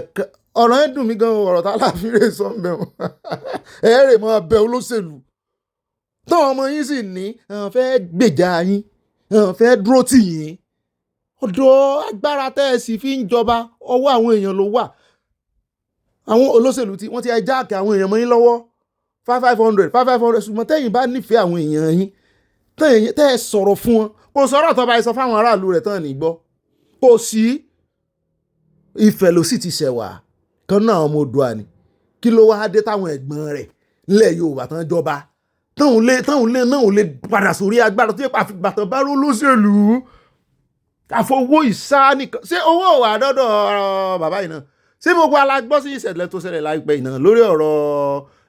ọ̀rọ̀ ẹ̀ dùn mí gan ọ̀rọ̀ tá láàfin rè sọ ń bẹ̀ wọ́n ẹ rè mọ́ abẹ olóṣèlú táwọn ọmọ yín sì ní fẹ́ gbèjà yín fẹ́ dúró tì yín ọ̀dọ̀ agbára tẹ́ ẹ sì fi ń jọba ọwọ́ àwọn èèyàn ló wà àwọn olóṣèlú tí wọ́n ti hijack àwọn èèyàn mọ́ yín lọ́wọ́ 500 ṣùgbọ́n tẹ́yìn bá nífẹ̀ẹ́ àwọn èèyàn yín tẹ́ ẹ sọ̀rọ̀ fún wọn kò sọ̀rọ̀ tó bá ẹ sọ fáwọn aráàlú rẹ̀ tán ní gbọ́ kò sí Ifẹ̀ ló sì ti ṣẹ̀wà kan náà ọmọ Oòduà ni kí ló wáá dé táwọn ẹ̀gbọ́n rẹ̀ nílẹ̀ Yorùbá tán jọba táwọn lè padà sórí agbára tó yẹ pa àfìgbàtàn bá ró lóṣèlú àfọwọ́ ìsá nìkan ṣé owó wà dọ́dọ̀ bàbá yìí náà ṣé gbogbo alágbọ́ sí ìṣẹ̀lẹ̀ tó ṣẹlẹ̀ láìpẹ́ yìí náà lórí ọ̀rọ̀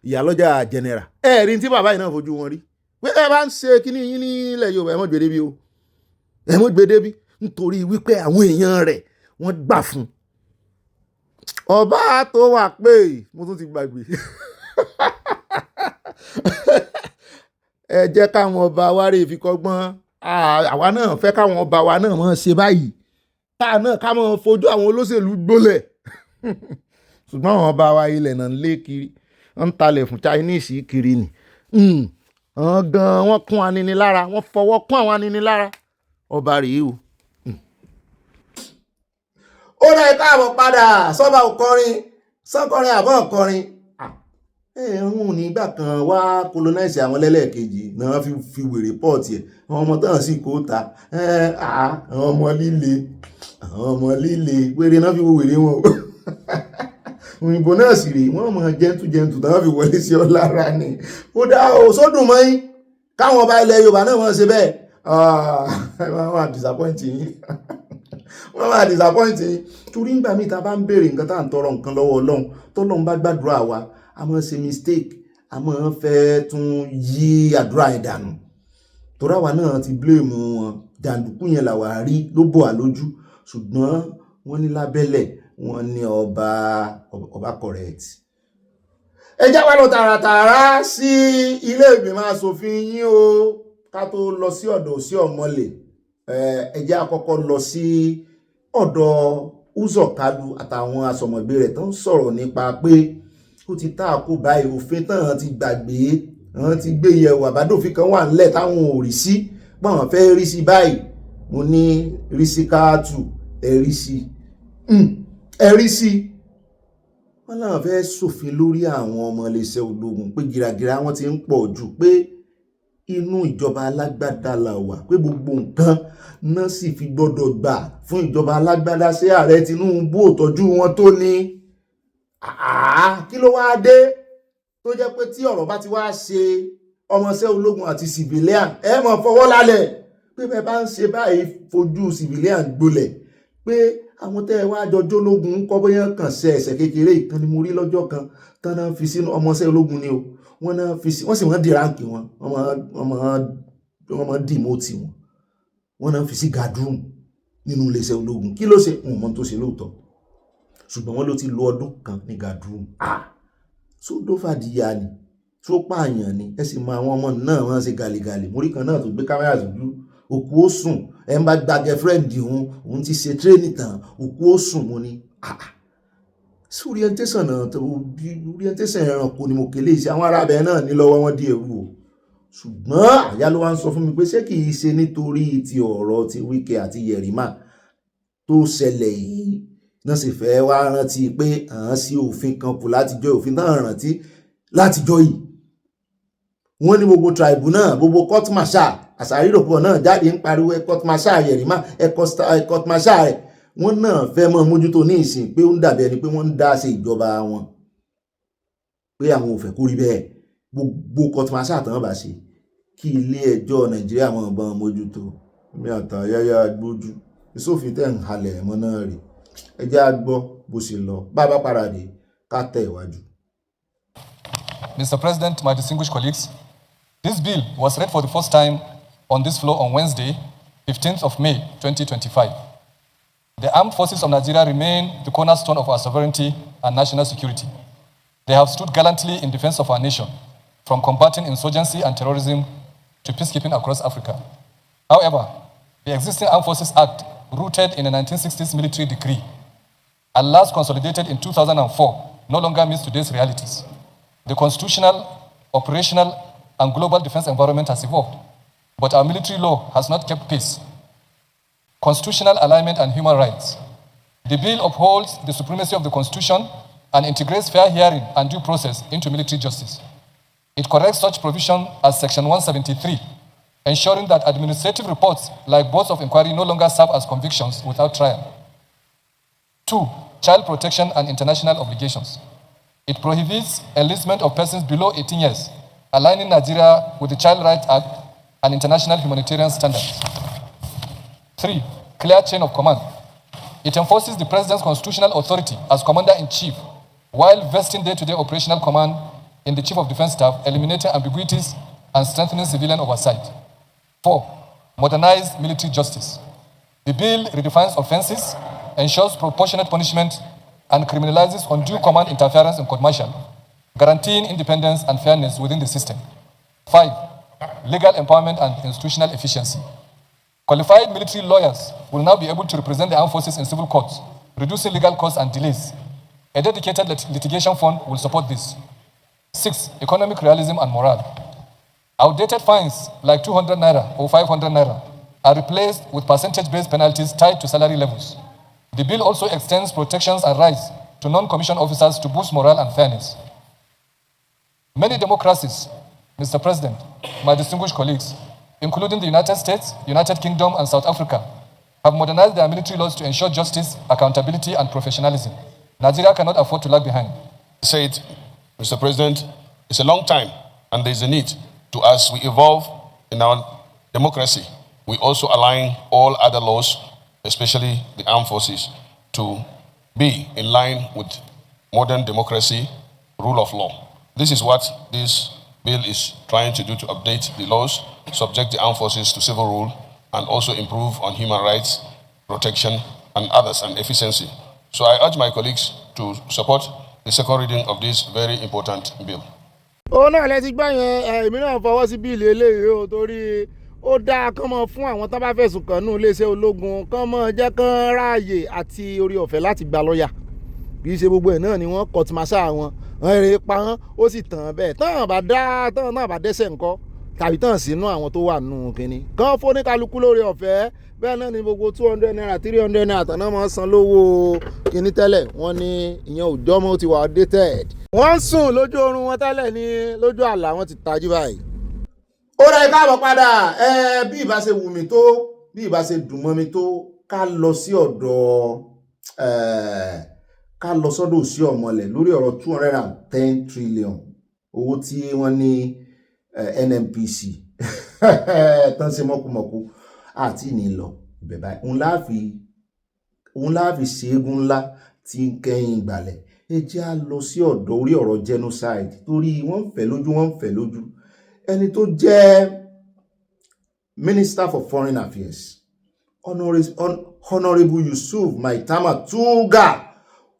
ìyálọ́jà general rí tí bàbá yìí náà fojú wọn rí pé ẹ bá ń ṣe kíní yín nílẹ̀ Yorùbá ẹ mọ̀ gbèdébi o ẹ mọ̀ gbèdébi nítorí wípé àwọn èèyàn rẹ̀ wọ́n gbà fún ọba tó wà pé mo tún ti gbàgbé ẹ jẹ́ káwọn ọba wa rè fi kọ́gbọ́n àwa náà fẹ́ káwọn ọba wa náà mọ̀ ṣe báyìí táà náà ká mọ̀ fojú àwọn olóṣèlú gbólẹ̀ ṣùgbọ́n àwọn ọba wa ilẹ̀ náà ń lé kiri ń talẹ̀ fún Chinese kiri ni gan wọ́n kún aninilára wọ́n fọwọ́ kún àwọn aninilára ọba rèé o. ó rẹ̀ káàbọ̀ padà sọ́ba òkọrin sọ́kọrin àbọ̀ òkọrin ẹ̀hún nígbà kan wá colonize àwọn lẹ́lẹ́kejì náà fi wèrè pọ́ọ̀tì ẹ̀ àwọn ọmọ tán sì kó ta àwọn ọmọ líle wèrè náà fi wo wèrè wọn o òyìnbó náà sì rèé wọ́n mọ̀ jẹ́ntù náà fi wọlé sí ọ lára ni ó dá o sódùn mọ́ yín káwọn ọba ilẹ̀ Yorùbá náà wọ́n ṣe bẹ́ẹ̀ wọ́n máa disappoint yín torí ńgbà míì tá a bá ń béèrè nǹkan tá à ń tọrọ nǹkan lọ́wọ́ Ọlọ́run tọ́lọ́run bá gbàdúrà wa a máa ṣe mistake a máa fẹ́ tún yí àdúrà yẹn dànù torí àwa náà ti blame wọn jàǹdùkú yẹn làwa rí ló bò á lójú ṣùgbọ́n wọ́n ní lábẹ́lẹ̀ wọ́n ní ọba correct. ẹ já wa lọ tààràtààrà sí ilé ìgbìmọ̀ asòfin yín o ká tó lọ sí ọ̀dọ̀ sí ọ̀mọ́lẹ̀ ẹ jẹ́ àkọ́kọ́ lọ sí ọ̀dọ̀ Uzo Kalu àtàwọn asọ̀mọ̀gbé rẹ̀ tó ń sọ̀rọ̀ nípa pé ó ti tá àkó báyìí òfin tán ti gbàgbé wọ́n ti gbé yẹ̀wò àbádòfin kan wà nílẹ̀ táwọn ò rí sí báwọn fẹ́ rí sí báyìí mo ní rí sí káàtù ẹ̀rí sí ẹ̀rí sí wọ́n láwọn fẹ́ ṣòfin lórí àwọn ọmọ iléeṣẹ́ ológun pé gìràgìrà wọn ti ń pọ̀ jù pé inú ìjọba alágbádá la wà pé gbogbo nǹkan náà sì fi gbọ́dọ̀ gbà fún ìjọba alágbádá sí ààrẹ Tinubu ò tọ́jú wọn tó ní kí ló wá dé tó jẹ́ pé tí ọ̀rọ̀ bá ti wá ṣe ọmọọṣẹ́ ológun àti civilian ẹ mọ̀ fọwọ́ lálẹ̀ pé bẹ́ẹ̀ bá ń ṣe báyìí fojú civilian gbolẹ̀ pé àwọn tẹ́ ẹ wá jọjọ́ ológun ń kọ́ bóyá kàn ṣe ẹ̀ṣẹ̀ kékeré ìkan ni mo rí lọ́jọ́ kan tán náà fi sínú ọmọọṣẹ́ ológun ni o wọ́n náà fi sí wọ́n sì wọ́n di ránkì wọn wọ́n máa dìmọ́tì wọn wọ́n náà fi sí gadroom nínú iléeṣẹ́ ológun kí ló ṣe mọ́ tó ṣe lóòótọ́ ṣùgbọ́n wọ́n ló ti lo ọdún kan ní gadroom tó dófàdíyà ni tó pààyàn ni ẹ sì mọ àwọn ọmọ náà wọ́n ṣe gàlégàlé mórí kan náà tó gbé kámẹ́rà sójú òkú ó sùn ẹ ń bá gba girlfriend òun ti ṣe training tán òkú ó sùn mo ní sí orientation náà tó orientation ẹranko ni mo kélé iṣẹ́ àwọn arábẹ̀ náà ní lọ́wọ́ wọn dí ẹrú o ṣùgbọ́n àyà ló wá ń sọ fún mi pé ṣé kì í ṣe nítorí ti ọ̀rọ̀ ti Wike àti Yerima tó ṣẹlẹ̀ yìí náà sì fẹ́ wá rántí pé sí òfin kan kù látijọ́ òfin náà rántí látijọ́ yìí wọ́n ní gbogbo tribe náà gbogbo court martial àsàríròpọ̀ náà jáde ń pariwo court martial Yerima court martial rẹ̀ wọ́n náà fẹ́ mọ́ mójútó ní ìsìn pé ó ń dàbí ẹni pé wọ́n ń dá sí ìjọba wọn pé àwọn ò fẹ́ kó rí bẹ́ẹ̀ gbogbo court martial tán bá ṣe kí ilé ẹjọ́ Nàìjíríà mọ̀ bọ́n mójútó mi àtàn yáyá gbójú ìsófin tẹ̀ ń halẹ̀ ẹ̀mọ́ náà rè ẹjẹ́ á gbọ́ bó ṣe lọ bá bá paradé ká tẹ̀ iwájú. Mr. President, my distinguished colleagues, this bill was read for the first time on this floor on Wednesday, 15th of May, 2025. The armed forces of Nigeria remain the cornerstone of our sovereignty and national security. They have stood gallantly in defense of our nation, from combating insurgency and terrorism to peacekeeping across Africa. However, the existing Armed Forces Act, rooted in a 1960s military decree, and last consolidated in 2004, no longer meets today's realities. The constitutional, operational, and global defense environment has evolved, but our military law has not kept pace. Constitutional alignment and human rights. The bill upholds the supremacy of the Constitution and integrates fair hearing and due process into military justice. It corrects such provision as Section 173, ensuring that administrative reports like boards of inquiry no longer serve as convictions without trial. 2. Child protection and international obligations. It prohibits enlistment of persons below 18 years, aligning Nigeria with the Child Rights Act and international humanitarian standards. 3. Clear chain of command. It enforces the President's constitutional authority as Commander-in-Chief while vesting day-to-day operational command in the Chief of Defense Staff, eliminating ambiguities and strengthening civilian oversight. 4. Modernized military justice. The bill redefines offenses, ensures proportionate punishment, and criminalizes undue command interference in court martial, guaranteeing independence and fairness within the system. 5. Legal empowerment and institutional efficiency. Qualified military lawyers will now be able to represent the armed forces in civil courts, reducing legal costs and delays. A dedicated litigation fund will support this. 6. Economic realism and morale. Outdated fines like 200 naira or 500 naira are replaced with percentage-based penalties tied to salary levels. The bill also extends protections and rights to non-commissioned officers to boost morale and fairness. Many democracies, Mr. President, my distinguished colleagues, including the United States, United Kingdom, and South Africa, have modernized their military laws to ensure justice, accountability, and professionalism. Nigeria cannot afford to lag behind. Say it, Mr. President, it's a long time, and there's a need to, as we evolve in our democracy, we also align all other laws, especially the armed forces, to be in line with modern democracy, rule of law. This is what this bill is trying to do, to update the laws, subject the armed forces to civil rule, and also improve on human rights, protection, and others, and efficiency. So I urge my colleagues to support the second reading of this very important bill. ó náà lẹ́tí gbọ́ yẹn èmi náà fọwọ́ sí bíìlì eléyìí o torí ó dáa kán mọ́ fún àwọn tó bá fẹ̀sùn kàn nù iléeṣẹ́ ológun kán mọ́ jẹ́ kán ráàyè àti orí ọ̀fẹ́ láti gba lọ́ọ̀yà kì í ṣe gbogbo ẹ̀ náà ni wọ́n kọ́ ti máa ṣá wọn èrè pa wọ́n ó sì tàn bẹ́ẹ̀ tán náà bá dẹ́sẹ̀ ńkọ́ tàbí tàn sínú àwọn tó wà nù kínní kán fóníkálukú lórí ọ̀fẹ́ bẹ́ẹ̀ náà ni gbogbo 200 naira 300 naira tán náà máa san lówó kínní tẹ́lẹ̀ wọ́n ní ìyẹn òjọ́ mọ́ ti wà outdated. wọ́n ń sùn lójú oorun wọn tẹ́lẹ̀ ní lójú àlá wọn ti tají báyìí. ó rẹ̀ káàbọ̀ padà bí ìbá ṣe wù mí tó bí ìbá ṣe dùn mọ́ mi tó ká lọ sí ọ̀dọ̀ ká lọ sọ́dọ̀ sí ọ̀mọ̀lẹ̀ lórí ọ̀rọ̀ 210 trillion owó tí wọ́n ní NNPC tán ṣe mọ́kùmọ́kù àti ní lọ ibẹ̀ báyìí òun láàfi ṣẹ́gun ńlá tí ń kẹ́yìn ìgbàlẹ̀ ẹ jẹ́ á lọ sí ọ̀dọ̀ orí ọ̀rọ̀ genocide torí wọ́n ń fẹ́ lójú ẹni tó jẹ́ Minister for Foreign Affairs Honorable Yusuf Maitama Tuga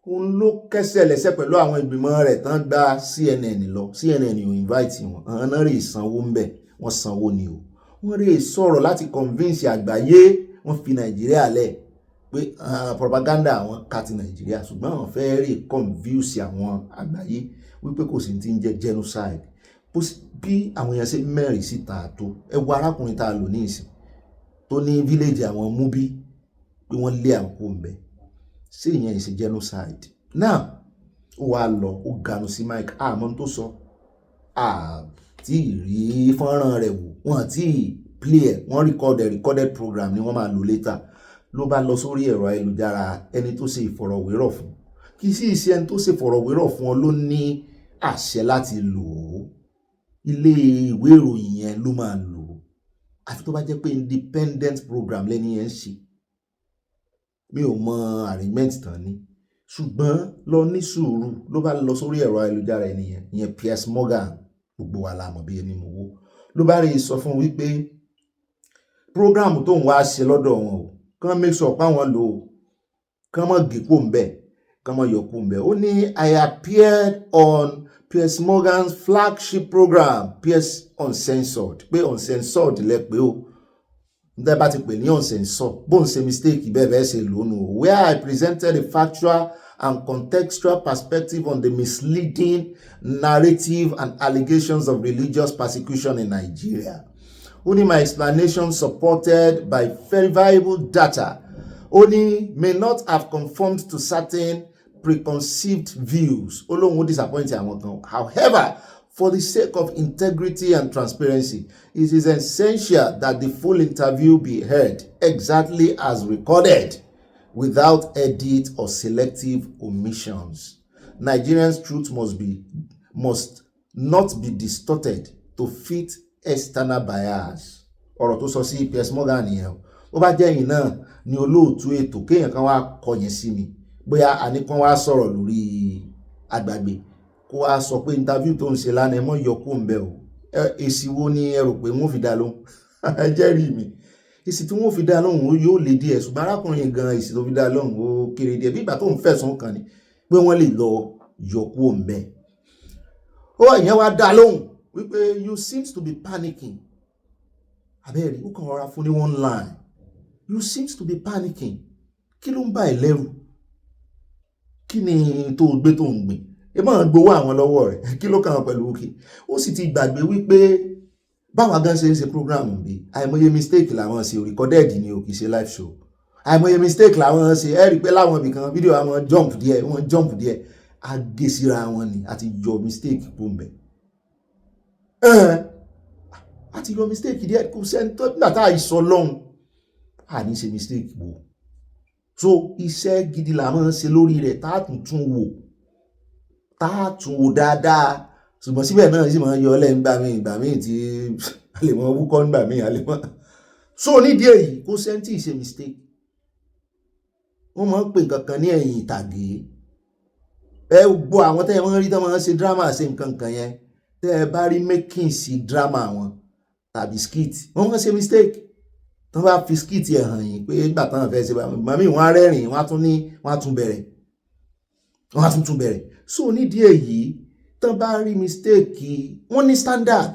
òun ló kẹ́sẹ̀ lẹ́sẹ̀ pẹ̀lú àwọn ìgbìmọ̀ rẹ̀ tán gba CNN lọ CNN ò invite wọn àwọn náà rè sanwó ń bẹ̀ wọ́n sanwó ni o wọ́n rè sọ̀rọ̀ láti convince àgbáyé wọ́n fi Nàìjíríà lẹ̀ pé propaganda àwọn ká ti Nàìjíríà ṣùgbọ́n àwọn fẹ́ rè convince àwọn àgbáyé wípé kò sí ti ń jẹ́ genocide bí àwọn èèyàn ṣe mẹ́rin síta tó ẹ wo arákùnrin tá a lò ní ìsìn tó ní village àwọn múbí pé wọ́n lé àwọn kó ń bẹ̀ sí ìyẹn ìṣe genocide náà ó wá lọ ó ganu sí Mike àmọ́ tó sọ tí rí fọ́nrán rẹ̀ wò wọ́n tí play ẹ̀ wọ́n recorded program ni wọ́n máa lò later ló bá lọ sórí ẹ̀rọ ayélujára ẹni tó ṣe ìfọ̀rọ̀wérọ̀ fún kì í sì ṣe ẹni tó ṣe ìfọ̀rọ̀wérọ̀ fún ọ ló ní àṣẹ láti lò ó ilé ìwé ìròyìn yẹn ló máa lò ó àfi tó bá jẹ́ pé independent program lẹ́ni yẹn ń ṣe mi ò mọ arrangement tán ni ṣùgbọ́n lọ ní sùúrù ló bá lọ sórí ẹ̀rọ ayélujára ẹni yẹn ìyẹn Piers Morgan gbogbo wa la mọ̀ bí ẹni mo wó ló bá rí sọ fún wípé program tó ń wá ṣe lọ́dọ̀ wọn o kán make sure páwọn lò ó kán mọ̀ gípò ń bẹ̀ kán mọ̀ yọkù ń bẹ̀ ó ní I appeared on Piers Morgan's flagship program Piers Uncensored pé uncensored lẹ pé o nígbà bá ti pè ní uncensored bó ń ṣe mistake bẹ́ẹ̀ ṣe lónìí o where I presented a factual and contextual perspective on the misleading narrative and allegations of religious persecution in Nigeria. Only my explanation supported by verifiable data only may not have conformed to certain preconceived views. However, for the sake of integrity and transparency, it is essential that the full interview be heard exactly as recorded, without edit or selective omissions. Nigerians' truth must not be distorted to fit external bias. Ọ̀rọ̀ tó sọ sí Piers Morgan nìyẹn. Ó bá jẹ́ yìí náà ni olóòtú ètò kéèyàn kan wá kọ̀yìn sí mi. Bóyá àníkan wá sọ̀rọ̀ lórí àgbàgbé. Kó wá sọ pé interview tó ń ṣe lánàá ẹ mọ́ yọkú ń bẹ̀ o. Èsì wo ni ẹ rò pé wọ́n fi dá lóhùn? Ẹ jẹ́rìí mi. Èsì tí wọ́n fi dá lóhùn yóò lè díẹ̀ ṣùgbọ́n arákùnrin gan èsì tó fi dá lóhùn ó kéré díẹ̀ bí ìgbà tó ń fẹ̀sùn kàn ní pé wọ́n lè lọ yọkú ń bẹ̀. Ó ìyẹn wá dá lóhùn wípé you seems to be panicking. Abẹ́rẹ́ ó kàn rọra fún ní one line. You seems to be panicking. Kí ló ń bá ẹ lẹ́rù? Kí ni tó gbé tó ń gbìn? Ẹ máa gbowó àwọn lọ́wọ́ rẹ̀. Kí ló kàn án pẹ̀lú òkè? Ó sì ti gbàgbé wípé báwa gan ṣe ń ṣe program bí àìmọye mistake làwọn ṣe recorded ni o kì í ṣe live show. Àìmọye mistake làwọn ṣe ẹ rí i pé láwọn ibìkan fídíò àwọn jump díẹ̀ agésíra wọn ni àti yọ mistake kó ń bẹ̀. Àti yọ mistake díẹ̀ kò sẹ́ni tó nígbà tá a sọ lọ́hùn àní ṣe mistake bò. So iṣẹ́ gidi làwọn ṣe lórí rẹ̀ tá a tún wò dáadáa ṣùgbọ́n síbẹ̀ náà sì máa yọ ọlẹ́ ìgbà míì tí a lè mọ wúkọ́ nígbà míì a lè mọ. So nídìí èyí kò sẹ́ni tí ì ṣe mistake. Wọ́n máa ń pè kankan ní ẹ̀yìn ìtàgé. Ẹ gbọ́ àwọn tẹ́ ẹ máa ń rí tẹ́ máa ń ṣe drama ṣe nǹkan kan yẹn tẹ́ ẹ bá rí making sí drama wọn tàbí skit wọ́n máa ń ṣe mistake. Tọ́ bá fi skit ẹ̀ hàn yín pé ìgbà táwọn fẹ́ ṣe màmí wọn á rẹ́rìn wọ́n á tún bẹ̀rẹ̀. So nídìí èyí tán bá rí mistake wọ́n ní standard.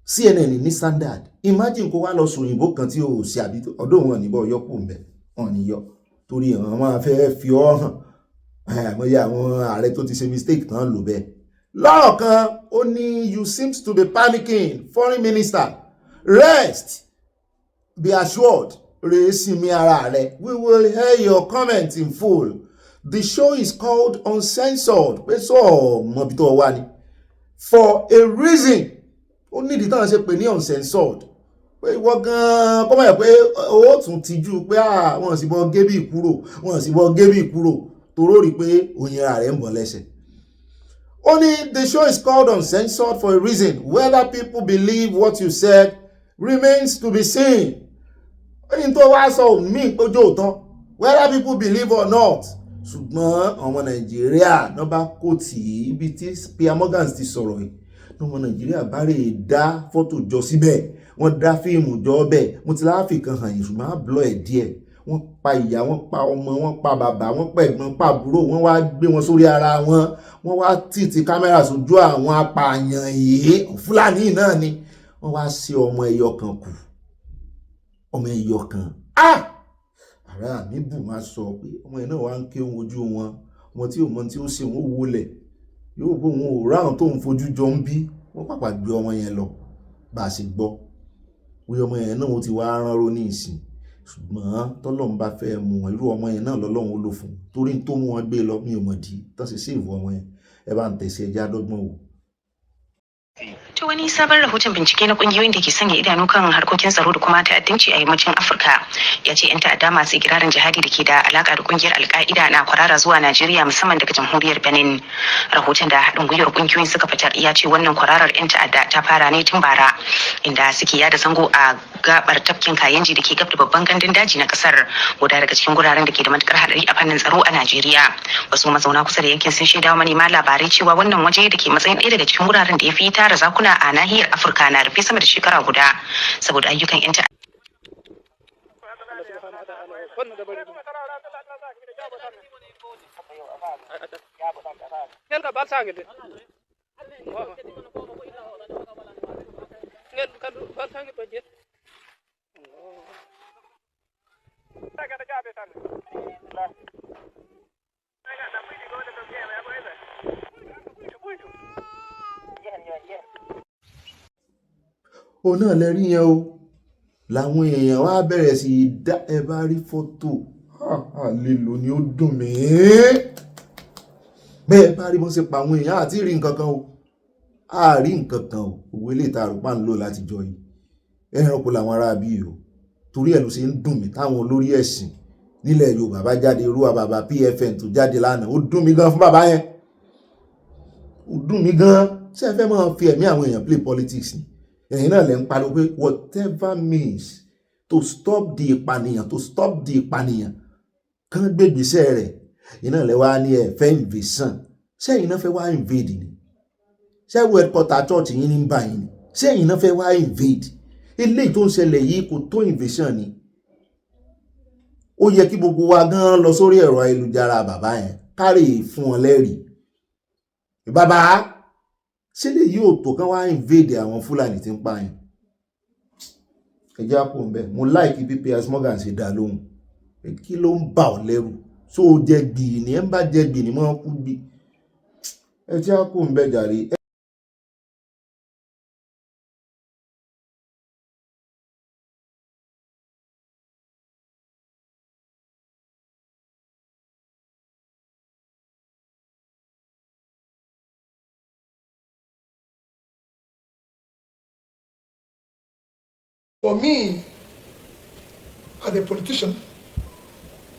CNN ní standard. Imagine kó wá lọ sọ òyìnbó kan tí ó ṣe àbí ọdún wọn níbọ̀ yọkù ń bẹ̀ wọn ní yọ torí àwọn máa fẹ́ fi ọ́ hàn àmọ́yé àwọn ààrẹ tó ti ṣe mistake tán lò bẹ́ẹ̀. Lọ́rọ̀ kan ó ní you seems to be panicking foreign minister rest be assured rèé sinmi ara rẹ̀ we will hear your comment in full. The show is called Uncensored. Pé sọ mọ̀bí tó wà ní. For a reason. Ó nídìí táwọn ṣe pè ní Uncensored. Pé ìwọ gan-an kọ́ mọ̀ yẹ pé ó tún tijú pé wọ́n sì bọ́ gébì kúrò. Toró rí pé òyìn ara rẹ̀ ń bọ̀ lẹ́sẹ̀. Only the show is called Uncensored for a reason. Whether people believe what you said remains to be seen. Ẹni tó wá sọ mí pójú òótọ́. Whether people believe or not. Ṣùgbọ́n ọmọ Nàìjíríà náà bá kó tì í ibi tí Piers Morgan ti sọ̀rọ̀ yìí ọmọ Nàìjíríà bá rè dá fọ́tò jọ síbẹ̀ wọ́n dá fíìmù jọ bẹ́ẹ̀ mo ti láàfin kan hàn yìí ṣùgbọ́n á blọ́ ẹ̀ díẹ̀ wọ́n pa ìyá wọ́n pa ọmọ wọ́n pa bàbá wọ́n pa ẹ̀gbọ́n pa àbúrò wọ́n wá gbé wọn sórí ara wọn wọ́n wá tìtì kámẹ́rà sójú àwọn apààyàn yìí Fúlàní náà ni wọ́n wá sí ọmọ ẹyọ kan kù ọmọ ẹyọ kan ara mi bù máa sọ pé ọmọ ẹ̀ náà wá ń ké ojú wọn ọmọ tí ò mọ tí ó ṣe wọn wọlẹ̀ yóò bó wọn ò ráhùn tó ń fojú jọ ń bí wọ́n pàpà gbé ọmọ yẹn lọ bá a ṣe gbọ́ wí ọmọ yẹn náà ó ti wá ránró ní ìsìn ṣùgbọ́n tọ́lọ́run bá fẹ́ mú wọn irú ọmọ yẹn náà lọ́lọ́run ó lò fún torí tó mú wọn gbé lọ mi ò mọ̀ dí tó ṣe sí ìwọ ọmọ yẹn ẹ bá ń tẹ̀sí ẹjẹ́ àdọ́gbọ́n wò. To wani sabon rahoton bincike na kungiyoyin da ke sanya idanu kan harkokin tsaro da kuma ta'addanci a yammacin Afirka ya ce 'yan ta'adda masu ikirarin jihadi da ke da alaka da kungiyar Al-Qaida na kwarara zuwa Najeriya musamman daga jamhuriyar Benin. Rahoton da haɗin gwiwar kungiyoyin suka fitar ya ce wannan kwararar 'yan ta'adda ta fara ne tun bara inda suke yada zango a gabar tafkin Kayenji da ke gab da babban gandun daji na kasar, guda daga cikin guraren da ke da matukar hadari a fannin tsaro a Najeriya. Wasu mazauna kusa da yankin sun shaida manema labarai cewa wannan waje da ke matsayin ɗaya daga cikin guraren da ya fi tara zakuna a nahiyar Afirka na rufe sama da shekara guda saboda ayyukan 'yan ta'adda. òun náà lẹ rí yẹn o làwọn èèyàn wá bẹ̀rẹ̀ sí í dá ẹ bá rí fọ́tò àlelò ni ó dùn mí bẹ́ẹ̀ bá rí bó ṣe pa àwọn èèyàn àti rí nǹkan kan o àárí nǹkan kan o òwe lè ta àrùpá ń lò láti jọ yìí ẹranko làwọn ará bí o torí ẹ̀ ló ṣe ń dùn mí táwọn olórí ẹ̀sìn nílẹ̀ Yorùbá bá jáde irú bàbá PFN tó jáde lánàá ó dùn mí gan fún bàbá yẹn ó dùn mí gan ṣé ẹ fẹ́ máa fi ẹ̀mí àwọn èèyàn play politics ni ẹ̀yin náà lẹ́ ń pariwo pé whatever means to stop the ìpànìyàn kán gbégbèsè rẹ̀ iná lẹ́ wá ní ẹ̀fẹ́ invasion sẹ́yìn náà fẹ́ wá invade ni sẹ́wọ́ headquarter church yín ní bá yín ni sẹ́yìn náà fẹ́ wá invade eléyìí tó ń ṣẹlẹ̀ yìí kò tó invasion ni ó yẹ kí gbogbo wa gan lọ sórí ẹ̀rọ ayélujára bàbá yẹn kárè fún wọn lẹ́rìí bàbá sílẹ̀ yóò tó kán wá invade àwọn Fúlàní tí ń pààyàn ẹjẹ́ àpò ń bẹ́ mo láìkí bí Piers Morgan ṣe dá lóhùn kí ló ń bà ọ́ lẹ́rù tó jẹ gbìyì ní ẹ̀ ń bá jẹ gbìyì ní mọ́ kú bí ẹjẹ́ àpò ń bẹ́ jàre. For me, as a politician,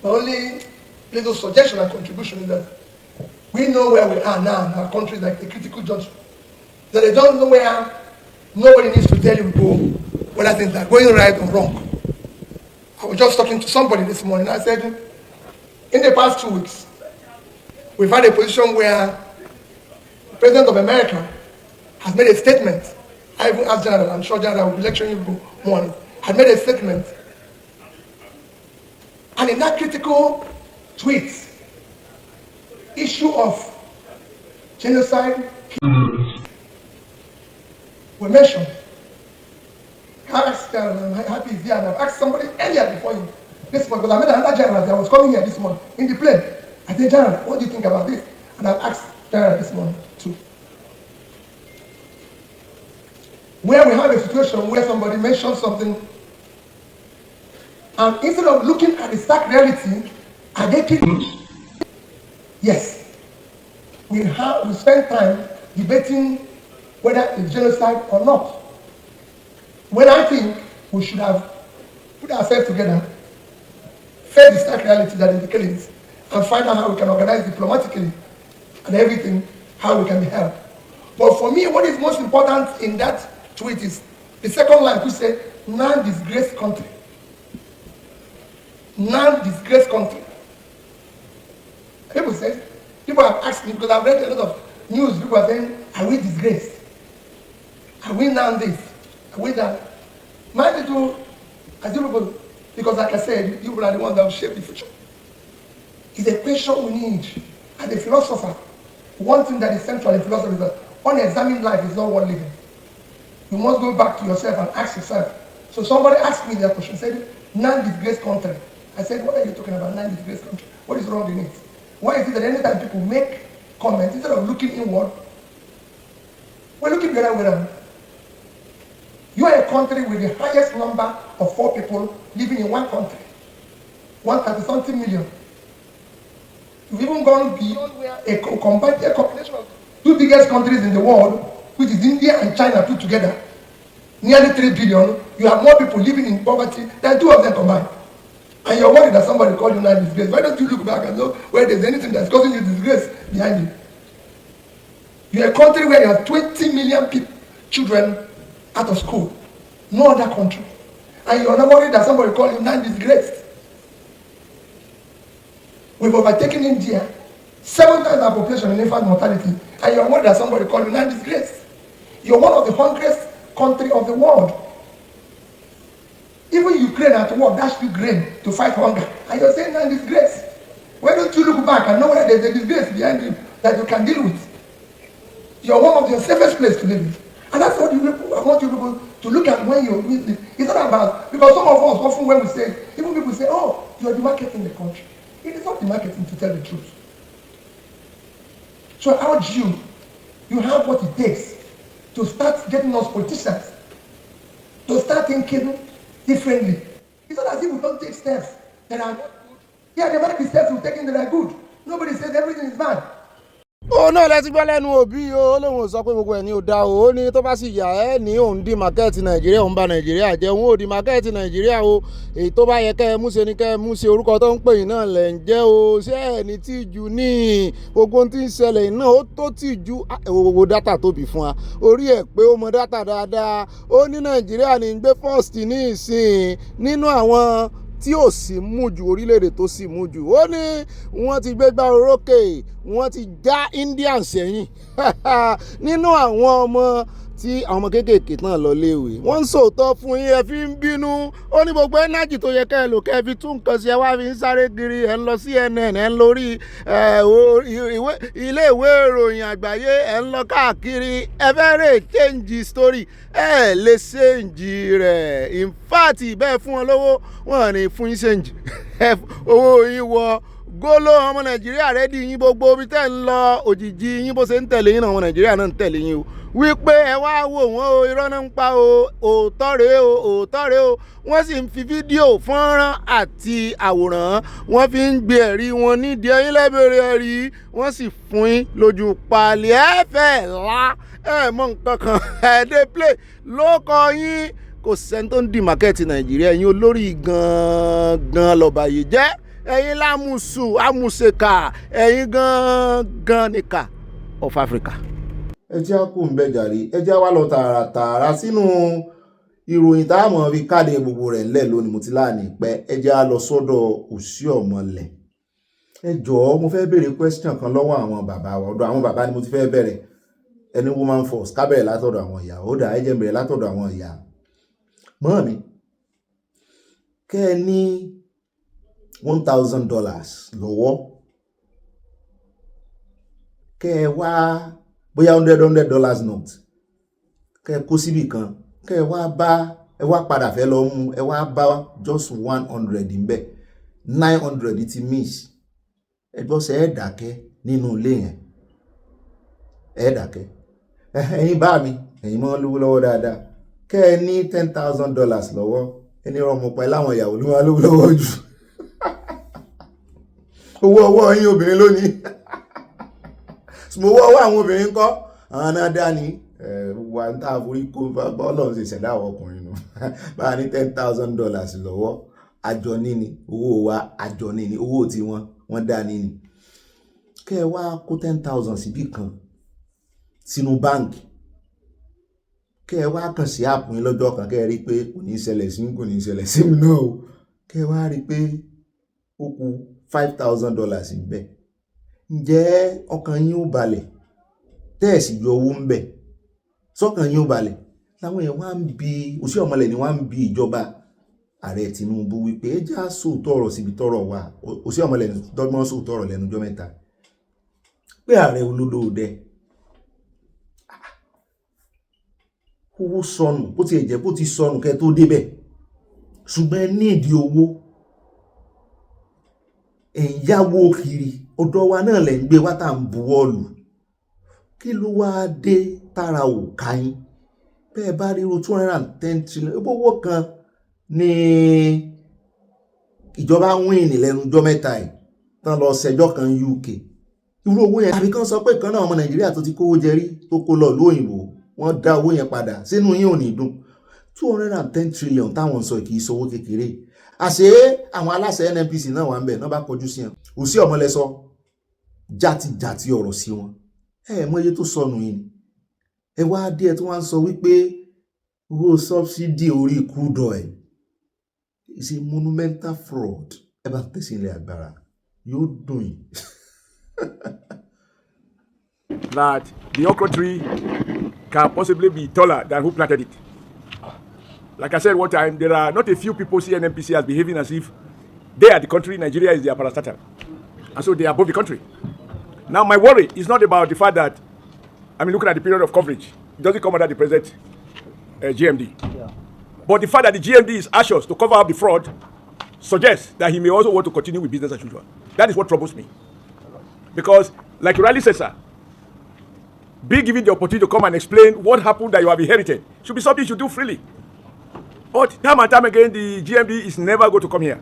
my only little suggestion and contribution is that we know where we are now in our country, like a critical juncture. That they don't know where nobody needs to tell you whether things are going right or wrong. I was just talking to somebody this morning. I said, in the past 2 weeks, we've had a position where the President of America has made a statement. I even asked General, I'm sure General will be lecturing you more, had made a statement. And in that critical tweet, issue of genocide were mentioned. I asked General, I'm happy he's here, and I've asked somebody earlier before him this morning, because I met another General that was coming here this morning in the plane. I said, General, what do you think about this? And I've asked General this morning too. Where we have a situation where somebody mentions something, and instead of looking at the stark reality, are they killing? Yes. We spend time debating whether it's genocide or not. When I think we should have put ourselves together, face the stark reality that is the killings, and find out how we can organize diplomatically and everything, how we can be helped. But for me, what is most important in that tweet is the second line, which says, non-disgraced country. Non-disgraced country. People have asked me, because I've read a lot of news, people are saying, are we disgraced? Are we now this? Are we that? My little, as you people, because like I said, you people are the ones that will shape the future. It's a question we need. As a philosopher, one thing that is central in philosophy is that unexamined life is not worth living. You must go back to yourself and ask yourself. So somebody asked me that question, said, non-disgraced country. I said, what are you talking about, non-disgraced country? What is wrong in it? Why is it that anytime people make comments, instead of looking inward, we're looking the other way around? You are a country with the highest number of 4 people living in one country. 130-something million. You've even gone beyond where a combination of 2 biggest countries in the world which is India and China put together, nearly 3 billion, you have more people living in poverty than 2 of them combined. And you're worried that somebody called you now disgrace. Why don't you look back and know where there's anything that's causing you disgrace behind you? You're a country where you have 20 million people, children out of school. No other country. And you're not worried that somebody called you now disgraced. We've overtaken India, 7 times our population in infant mortality, and you're worried that somebody called you now disgraced. You're one of the hungriest countries of the world. Even Ukraine at war dashed you grain to fight hunger, and you're saying now disgrace. Why don't you look back and know whether there's a disgrace behind you that you can deal with? You're one of the safest places to live in. And that's what I want you people to look at when you're with it. It's not about, because some of us often when we say, even people say, oh, you're demarketing the country. It is not demarketing, to tell the truth. So I urge you, you have what it takes to start getting us politicians to start thinking differently. It's not as if we don't take steps that are not good. Yeah, there might be steps we're taking that are good. Nobody says everything is bad. ó náà lẹ́tí gbọ́ lẹ́nu òbí ó lóun sọ pé gbogbo ẹ̀ ní ò dá o ó ní tó bá sì yà ẹ́ ní òun dí mákẹ́ẹ̀tì nàìjíríà òun bà nàìjíríà jẹ́ òun ò dí mákẹ́ẹ̀tì nàìjíríà o èyí tó bá yẹ kẹ́ ẹ mú ṣe ni kẹ́ ẹ mú ṣe orúkọ tó ń pè yín náà lẹ̀ ń jẹ́ o ṣé ẹ̀ ní tìjú ní gbogbo ohun tí ń ṣẹlẹ̀ náà ó tó tìjú gbogbo dátà tóbi fún wa orí ẹ̀ pé ó mọ dátà dáadáa ó ní nàìjíríà ní gbé first ní ìsìn nínú àwọn tí ò sì mú ju orílẹ̀-èdè tó sì mú ju ó ní wọ́n ti gbégbá orókè wọ́n ti já Indian sẹ́yìn nínú àwọn ọmọ tí àwọn ọmọ kéékèèké náà lọ léèwé wọ́n ń sòótọ́ fún yín ẹ fi ń bínú ó ní gbogbo ẹ́nájì tó yẹ kẹ́ ẹ lò kẹ́ ẹ fi tún nǹkan sí ẹ wá fi ń sáré kiri ẹ ń lọ CNN ẹ ń lórí ilé ìwé ìròyìn àgbáyé ẹ ń lọ káàkiri ẹ fẹ́ rè change story ẹ lè change rẹ̀ in fact bẹ́ẹ̀ fún wọn lówó wọn ní fún yín change owó yín wọ góló ọmọ nàìjíríà rẹ́dí yín gbogbo ibi tẹ́ ń lọ òjijì yín bó ṣe ń tẹ̀lé yín náà ọmọ nàìjíríà náà ń tẹ̀lé yín o wípé ẹ wá wò wọ́n o irọ́ náà ń pa o òótọ́ rèé o òótọ́ rèé o wọ́n sì ń fi fídíò fọ́nrán àti àwòrán wọ́n fi ń gbé ẹ̀rí wọn nídìí ẹ̀yìn lẹ́bẹ̀rẹ̀ ẹ̀rí wọ́n sì fún yín lójú paálí ẹ̀fẹ̀ lá ẹ̀ mọ̀ nǹkan kan ẹ̀ẹ́dẹ́ play ló kọ yín kò sẹ́ni tó ń di mákẹ́ẹ̀tì nàìjíríà ẹ̀yin olórí gan-an lọ́ba yìí jẹ́ ẹ̀yin lámùsù àmùsèkà ẹ̀yin gan-an nìkà of Africa. ẹ jẹ́ kó ń bẹ jàre ẹ jẹ́ wá lọ tààràtààrà sínú ìròyìn tá a mọ̀ fi káàdì gbogbo rẹ̀ ńlẹ̀ lónìí mo ti láàánú pẹ́ ẹ jẹ́ á lọ sọ́dọ̀ Òsíọ̀mọlẹ̀ ẹ jọ̀ọ́ mo fẹ́ béèrè question kan lọ́wọ́ àwọn bàbá wa ọ̀dọ̀ àwọn bàbá ni mo ti fẹ́ bẹ̀rẹ̀ ẹni woman force ká bẹ̀rẹ̀ látọ̀dọ̀ àwọn ìyá ó dà ẹ jẹ́ bẹ̀rẹ̀ látọ̀dọ̀ àwọn ìyá mọ́ mi kẹ́ ẹ ní $1,000 lọ́wọ́ kẹ́ ẹ wá bóyá $100 note kẹ́ ẹ kó síbì kan kẹ́ ẹ wá padà fẹ́ lọ mú ẹ wá bá just 100 ńbẹ̀ 900 ti miss ẹ gbọ́ sẹ́ ẹ dákẹ́ nínú ilé yẹn ẹ dákẹ́ ẹ̀yin bá mi ẹ̀yin mọ́ lówó lọ́wọ́ dáadáa kẹ́ ẹ ní $10,000 lọ́wọ́ ẹni ọmọ pẹ̀ láwọn ìyàwó ló wá lówó lọ́wọ́ jù owó ọwọ́ yín obìnrin lónìí owó ọwọ́ àwọn obìnrin kọ́ àwọn náà dání wà ń tà forí kó bọ́ọ̀lọ́ ṣe ṣẹ̀dá àwọn ọkùnrin nù bá a ní $10,000 lọ́wọ́ àjọ níní owó wa àjọ níní owó tí wọ́n dá níní kẹ́ ẹ wá kó 10,000 síbí kan sínú báǹkì kẹ́ ẹ wá kàn sí àpò yín lọ́jọ́ kan kẹ́ ẹ rí pé kò ní ṣẹlẹ̀ sí mi náà o kẹ́ ẹ wá rí pé ó kù $5,000 ń bẹ ǹjẹ́ ọkàn yín ó balẹ̀ tẹ́ẹ̀sì yọ owó ń bẹ sọ́kàn yín ó balẹ̀ láwọn èèyàn wá ń bi Òsíọ̀mọlẹ̀ ni wá ń bi ìjọba ààrẹ Tinubu wípé ẹ já sóòótọ́ ọ̀rọ̀ síbi tọ́rọ̀ wà Òsíọ̀mọlẹ̀ dọ́gbọ́n sóòótọ́ ọ̀rọ̀ lẹ́nu ọjọ́ mẹ́ta pé ààrẹ olódòdẹ owó sọnù bó ti ẹ̀jẹ̀ bó ti sọnù kẹ́ tó débẹ̀ ṣùgbọ́n ẹ ní ìdí owó ẹ̀ ń yáwó kiri ọ̀dọ̀ wa náà lẹ̀ ń gbé wá tá à ń buwọ́lù kí ló wá dé tára ò ká yín bẹ́ẹ̀ bá ríro 210 trillion owó kan ní ìjọba wíìn lẹ́nu ọjọ́ mẹ́ta ẹ̀ tán lọ ṣẹjọ́ kan UK irú owó yẹn tàbí kan sọ pé kan náà ọmọ Nàìjíríà tó ti kówó jẹ rí tó kó lọ lóyìnbó wọ́n dá owó yẹn padà sínú yín ò ní dùn. 210 trillion táwọn sọ kì í sowó kékeré. Àṣé àwọn aláṣẹ NNPC náà wà ń bẹ̀ náà bá kọjú sí wọn. Òsì ọmọlẹ́sọ játijàti ọ̀rọ̀ sí wọn. Mọ iye tó sọnù yìí ni. Ẹ wá díẹ̀ tí wọ́n sọ wípé owó subsidy orí crude oil is a monumental fraud. Ẹ bá tẹ̀sí ilẹ̀ agbára yóò dùn yìí. That the okra tree can possibly be taller than who planted it. Like I said one time, there are not a few people see NNPC as behaving as if they are the country, Nigeria is their parastatal. And so they are above the country. Now my worry is not about the fact that, looking at the period of coverage, it doesn't come under the present GMD. Yeah. But the fact that the GMD is anxious to cover up the fraud suggests that he may also want to continue with business as usual. That is what troubles me. Because, like you rightly said, sir, being given the opportunity to come and explain what happened that you have inherited should be something you should do freely. But time and time again, the GMD is never going to come here.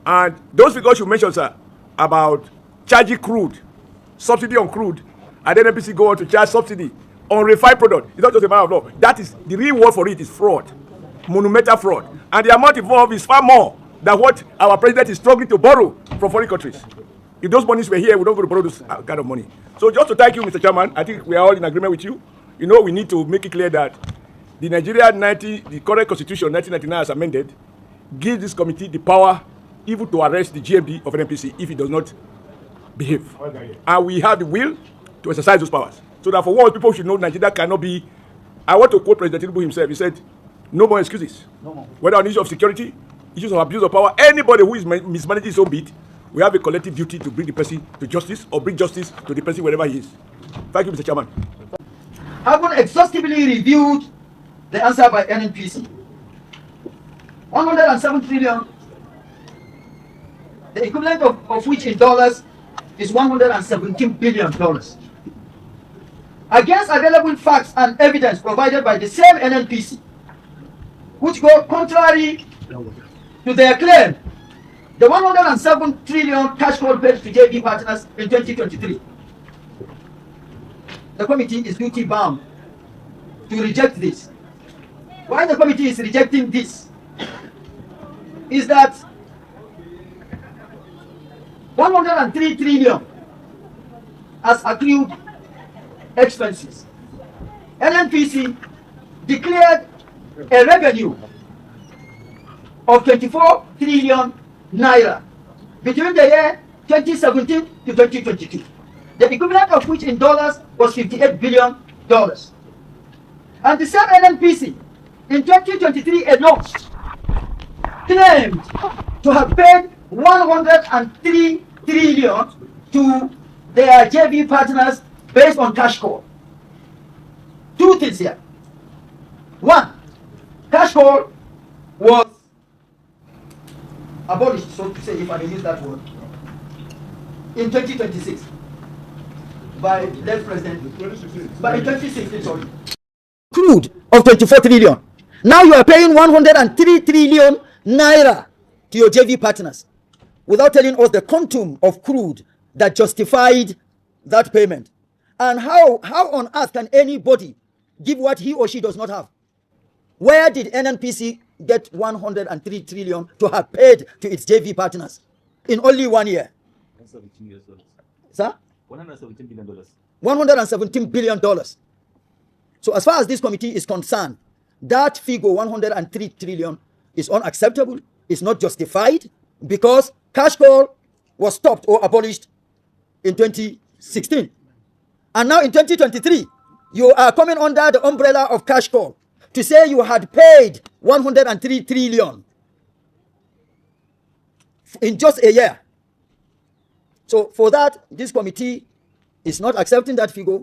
And those figures you mentioned, sir, about charging crude, subsidy on crude, and then NPC go on to charge subsidy on refined product. It's not just a matter of law. That is, the real word for it is fraud. Monumental fraud. And the amount involved is far more than what our president is struggling to borrow from foreign countries. If those monies were here, we don't go to borrow this kind of money. So just to thank you, Mr. Chairman, I think we are all in agreement with you. We need to make it clear that the the current constitution, 1999 as amended, gives this committee the power even to arrest the GMD of NPC if it does not behave. And we have the will to exercise those powers. So that for once, people should know Nigeria cannot be. I want to quote President Tinubu himself. He said, no more excuses. No more. Whether on issues of security, issues of abuse of power, anybody who is mismanaging his own bit, we have a collective duty to bring the person to justice or bring justice to the person wherever he is. Thank you, Mr. Chairman. Having exhaustively reviewed the answer by NNPC, 107 trillion, the equivalent of which in dollars is $117 billion. Against available facts and evidence provided by the same NNPC, which go contrary to their claim, the 107 trillion cash call paid to JV partners in 2023. The committee is duty bound to reject this. Why the committee is rejecting this is that 103 trillion as accrued expenses. NNPC declared a revenue of 24 trillion naira between the year 2017 to 2022, the equivalent of which in dollars was $58 billion. And the same NNPC in 2023 alone claimed to have paid 103 trillion to their JV partners based on cash call. Two things here. One, cash call was abolished, so to say, if I may use that word, in 2026 by late President, but in 2016, sorry. Crude of 24 trillion. Now you are paying 103 trillion naira to your JV partners without telling us the quantum of crude that justified that payment. And how on earth can anybody give what he or she does not have? Where did NNPC get 103 trillion to have paid to its JV partners in only 1 year? Sir? $117 billion. $117 billion. So as far as this committee is concerned, that figure 103 trillion is unacceptable, is not justified, because cash call was stopped or abolished in 2016. And now in 2023, you are coming under the umbrella of cash call to say you had paid 103 trillion in just a year. So for that, this committee is not accepting that figure,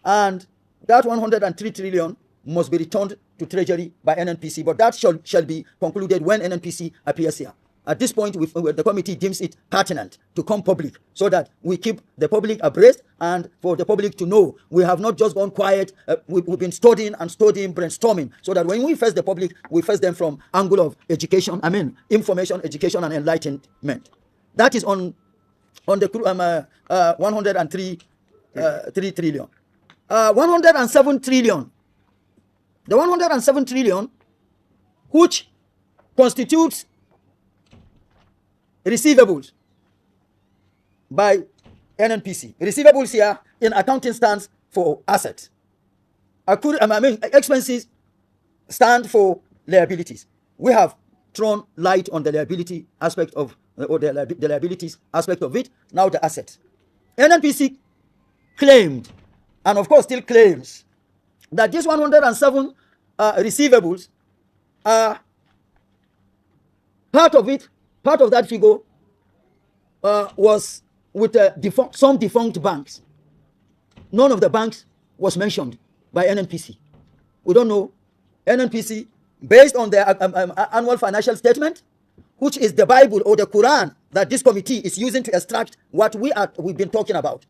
and that 103 trillion must be returned to Treasury by NNPC, but that shall be concluded when NNPC appears here. At this point, the committee deems it pertinent to come public so that we keep the public abreast and for the public to know we have not just gone quiet. We've been studying, brainstorming, so that when we face the public, we face them from angle of education, information, education, and enlightenment. That is on the 103 trillion. 107 trillion The 107 trillion, which constitutes receivables by NNPC. Receivables here in accounting stands for assets. Expenses stand for liabilities. We have thrown light on the liability aspect of, or the liabilities aspect of it. Now the assets. NNPC claimed, and of course still claims, that these 107 receivables are part of it. Part of that figure was with some defunct banks. None of the banks was mentioned by NNPC. We don't know. NNPC, based on their annual financial statement, which is the Bible or the Quran that this committee is using to extract what we've been talking about,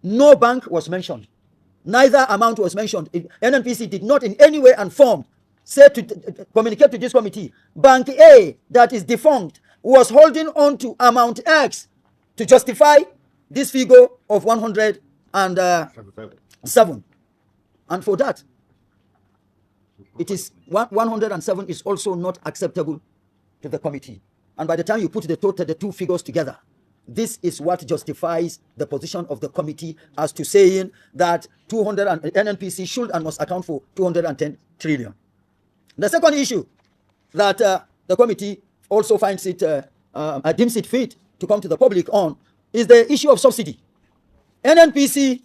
no bank was mentioned. Neither amount was mentioned. NNPC did not in any way and form say to communicate to this committee, Bank A that is defunct was holding on to amount X to justify this figure of 107. And for that, it is 107 is also not acceptable to the committee. And by the time you put the two figures together, this is what justifies the position of the committee as to saying that NNPC should and must account for 210 trillion. The second issue that the committee also finds it, deems it fit to come to the public on is the issue of subsidy. NNPC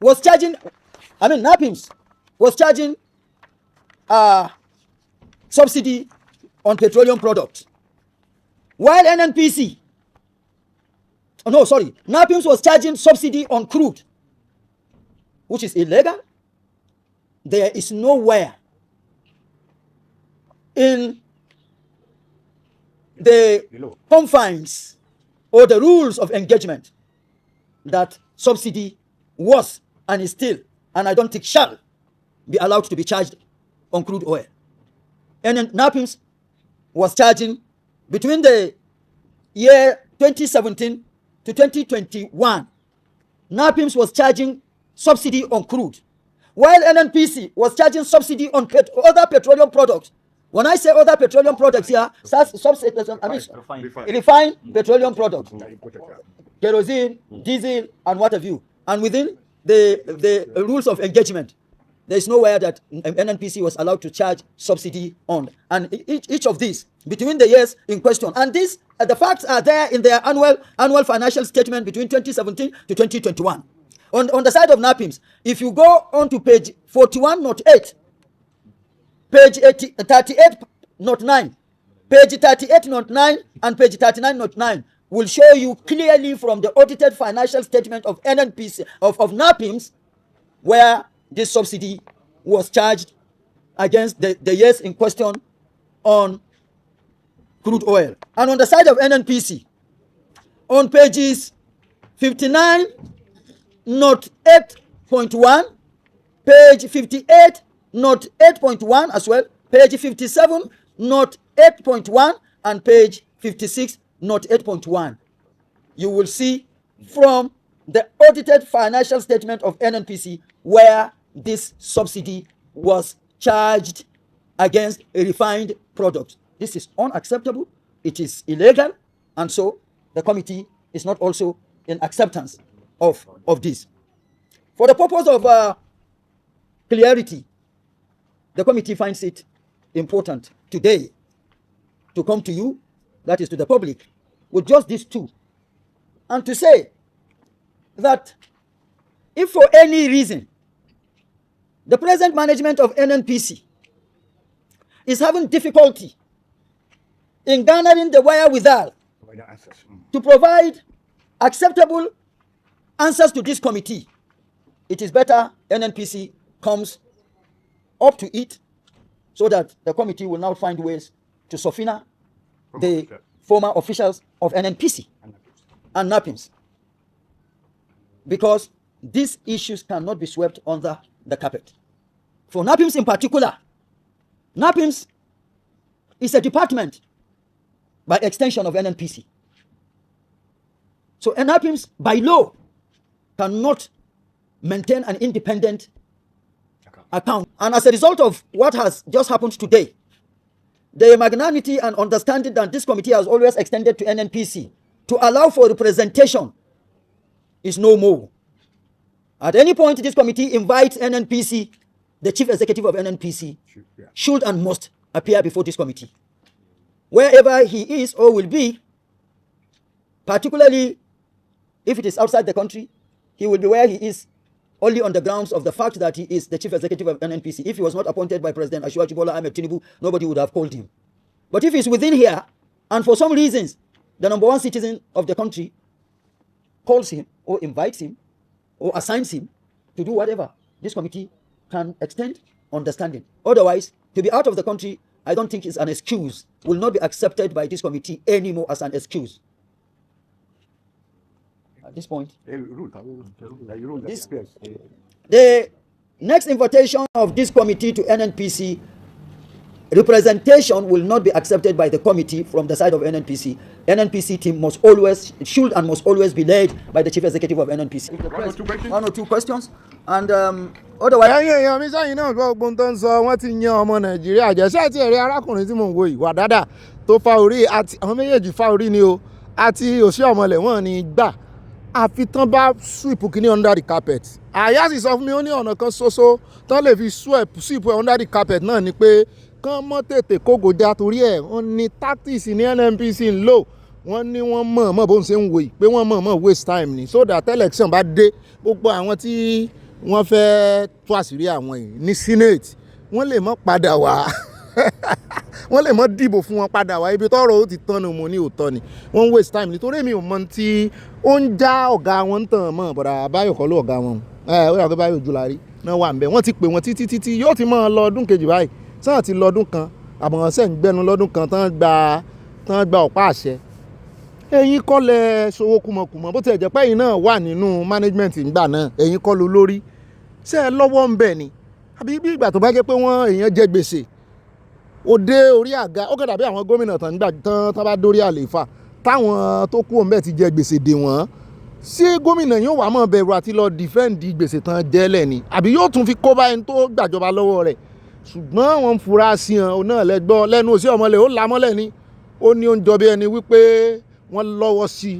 was charging, NAPIMS was charging subsidy on petroleum products. While NNPC, NAPIMS was charging subsidy on crude, which is illegal. There is nowhere in the confines or the rules of engagement that subsidy was and is still, and I don't think shall, be allowed to be charged on crude oil. And then NAPIMS was charging between the year 2017 to 2021. NAPIMS was charging subsidy on crude, while NNPC was charging subsidy on other petroleum products. When I say other petroleum products here, refined petroleum products, kerosene, diesel, and what have you. And within the rules of engagement, there is nowhere that NNPC was allowed to charge subsidy on. And each of these, between the years in question, and these, the facts are there in their annual financial statement between 2017 to 2021. On the side of NAPIMS, if you go on to page 41, note 8, page 38, note 9, page 38, note 9, and page 39, note 9, will show you clearly from the audited financial statement of NNPC, of NAPIMS, where this subsidy was charged against the years in question on crude oil. And on the side of NNPC, on pages 59, note 8.1, page 58, note 8.1 as well, page 57, note 8.1, and page 56, note 8.1. You will see from the audited financial statement of NNPC where this subsidy was charged against a refined product. This is unacceptable, it is illegal, and so the committee is not also in acceptance of this. For the purpose of clarity, the committee finds it important today to come to you, that is to the public, with just these two, and to say that if for any reason the present management of NNPC is having difficulty in garnering the wherewithal to provide acceptable answers to this committee, it is better NNPC comes up to it so that the committee will now find ways to subpoena the former officials of NNPC and NAPIMS, because these issues cannot be swept under the carpet. For NAPIMS in particular, NAPIMS is a department by extension of NNPC. So NAPIMS by law cannot maintain an independent account. And as a result of what has just happened today, the magnanimity and understanding that this committee has always extended to NNPC to allow for representation is no more. At any point, this committee invites NNPC, the chief executive of NNPC, should and must appear before this committee. Wherever he is or will be, particularly if it is outside the country, he will be where he is only on the grounds of the fact that he is the chief executive of NNPC. If he was not appointed by President Bola Ahmed Tinubu, nobody would have called him. But if he's within here, and for some reasons, the number one citizen of the country calls him, or invites him, or assigns him to do whatever, this committee can extend understanding. Otherwise, to be out of the country, I don't think is an excuse, will not be accepted by this committee anymore as an excuse. At this point, the next invitation of this committee to NNPC, representation will not be accepted by the committee from the side of NNPC. NNPC team must always, should and must always be led by the chief executive of NNPC. One or two questions, and otherwise. ẹ̀yin èèyàn mi sẹ́yìn náà gbọ́ ogun tó ń sọ wọ́n ti yan ọmọ nàìjíríà jẹ́sẹ́ tí ẹ̀rí arákùnrin tí mò ń wo ìwà dáadáa tó fa orí àti àwọn méjèèjì fa orí ni o àti òsì ọmọlẹ̀ wọ́n ní gbà àfi tán bá sweep kìíní under the carpet. àyà sì sọ fún mi ó ní ọ̀nà kan ṣoṣo tán lè fi sweep under the carpet náà ni pé kán mọ́ tètè kógojá torí ẹ̀ wọ́n ní tactics ní NNPC ń lò wọ́n ní wọ́n mọ̀ bó ń ṣe ń wò yìí pé wọ́n mọ̀ waste time ni so that election bá dé gbogbo àwọn tí wọ́n fẹ́ tú àṣírí àwọn yìí ní senate wọ́n lè mọ́ padà wá wọ́n lè mọ́ dìbò fún wọn padà wá ibi tọ́rọ̀ ó ti tán ni mo ní òótọ́ ni wọ́n waste time nítorí èmi ò mọ tí ó ń já ọ̀gá wọn ń tàn mọ́ bọ̀dà báyọ̀ kọ́ ló ọ̀gá wọn ó yàgò báyọ̀ ojúlarí náà wà ń bẹ̀ wọ́n ti pè wọ́n títí yóò ti máa lọ ọdún kejì báyìí sáà ti lọ́dún kan àmọ́ ṣe ń gbẹnu lọ́dún kan tán gba ọ̀pá àṣẹ ẹ̀yin kọ́ lẹ sowó kùmọ̀kùmọ̀ bó ti ẹ̀ jẹ́ pé ẹ̀yin náà wà nínú management ìgbà náà ẹ̀yin kọ́ ló lórí ṣé ẹ lọ́wọ́ ń bẹ̀ ni àbí bí ìgbà tó bá jẹ́ pé wọ́n èèyàn jẹ gbèsè ó dé orí àga ó kẹ́dà bí àwọn gómìnà tán bá dórí àlééfà táwọn tó kú òun bẹ́ẹ̀ ti jẹ gbèsè dè wọ́n ṣé gómìnà yóò wá mọ́ bẹ̀rù àti lọ defend gbèsè tán jẹ́lẹ̀ ni àbí yóò tún fi kó bá ẹni tó gbàjọba lọ́wọ́ rẹ̀ ṣùgbọ́n wọn fura sí hàn ó náà lẹ́gbọ́ lẹ́nu òsì ọmọlẹ̀ ó là mọ́lẹ̀ ni ó ní oúnjẹ bí ẹni wípé wọ́n lọ́wọ́ sí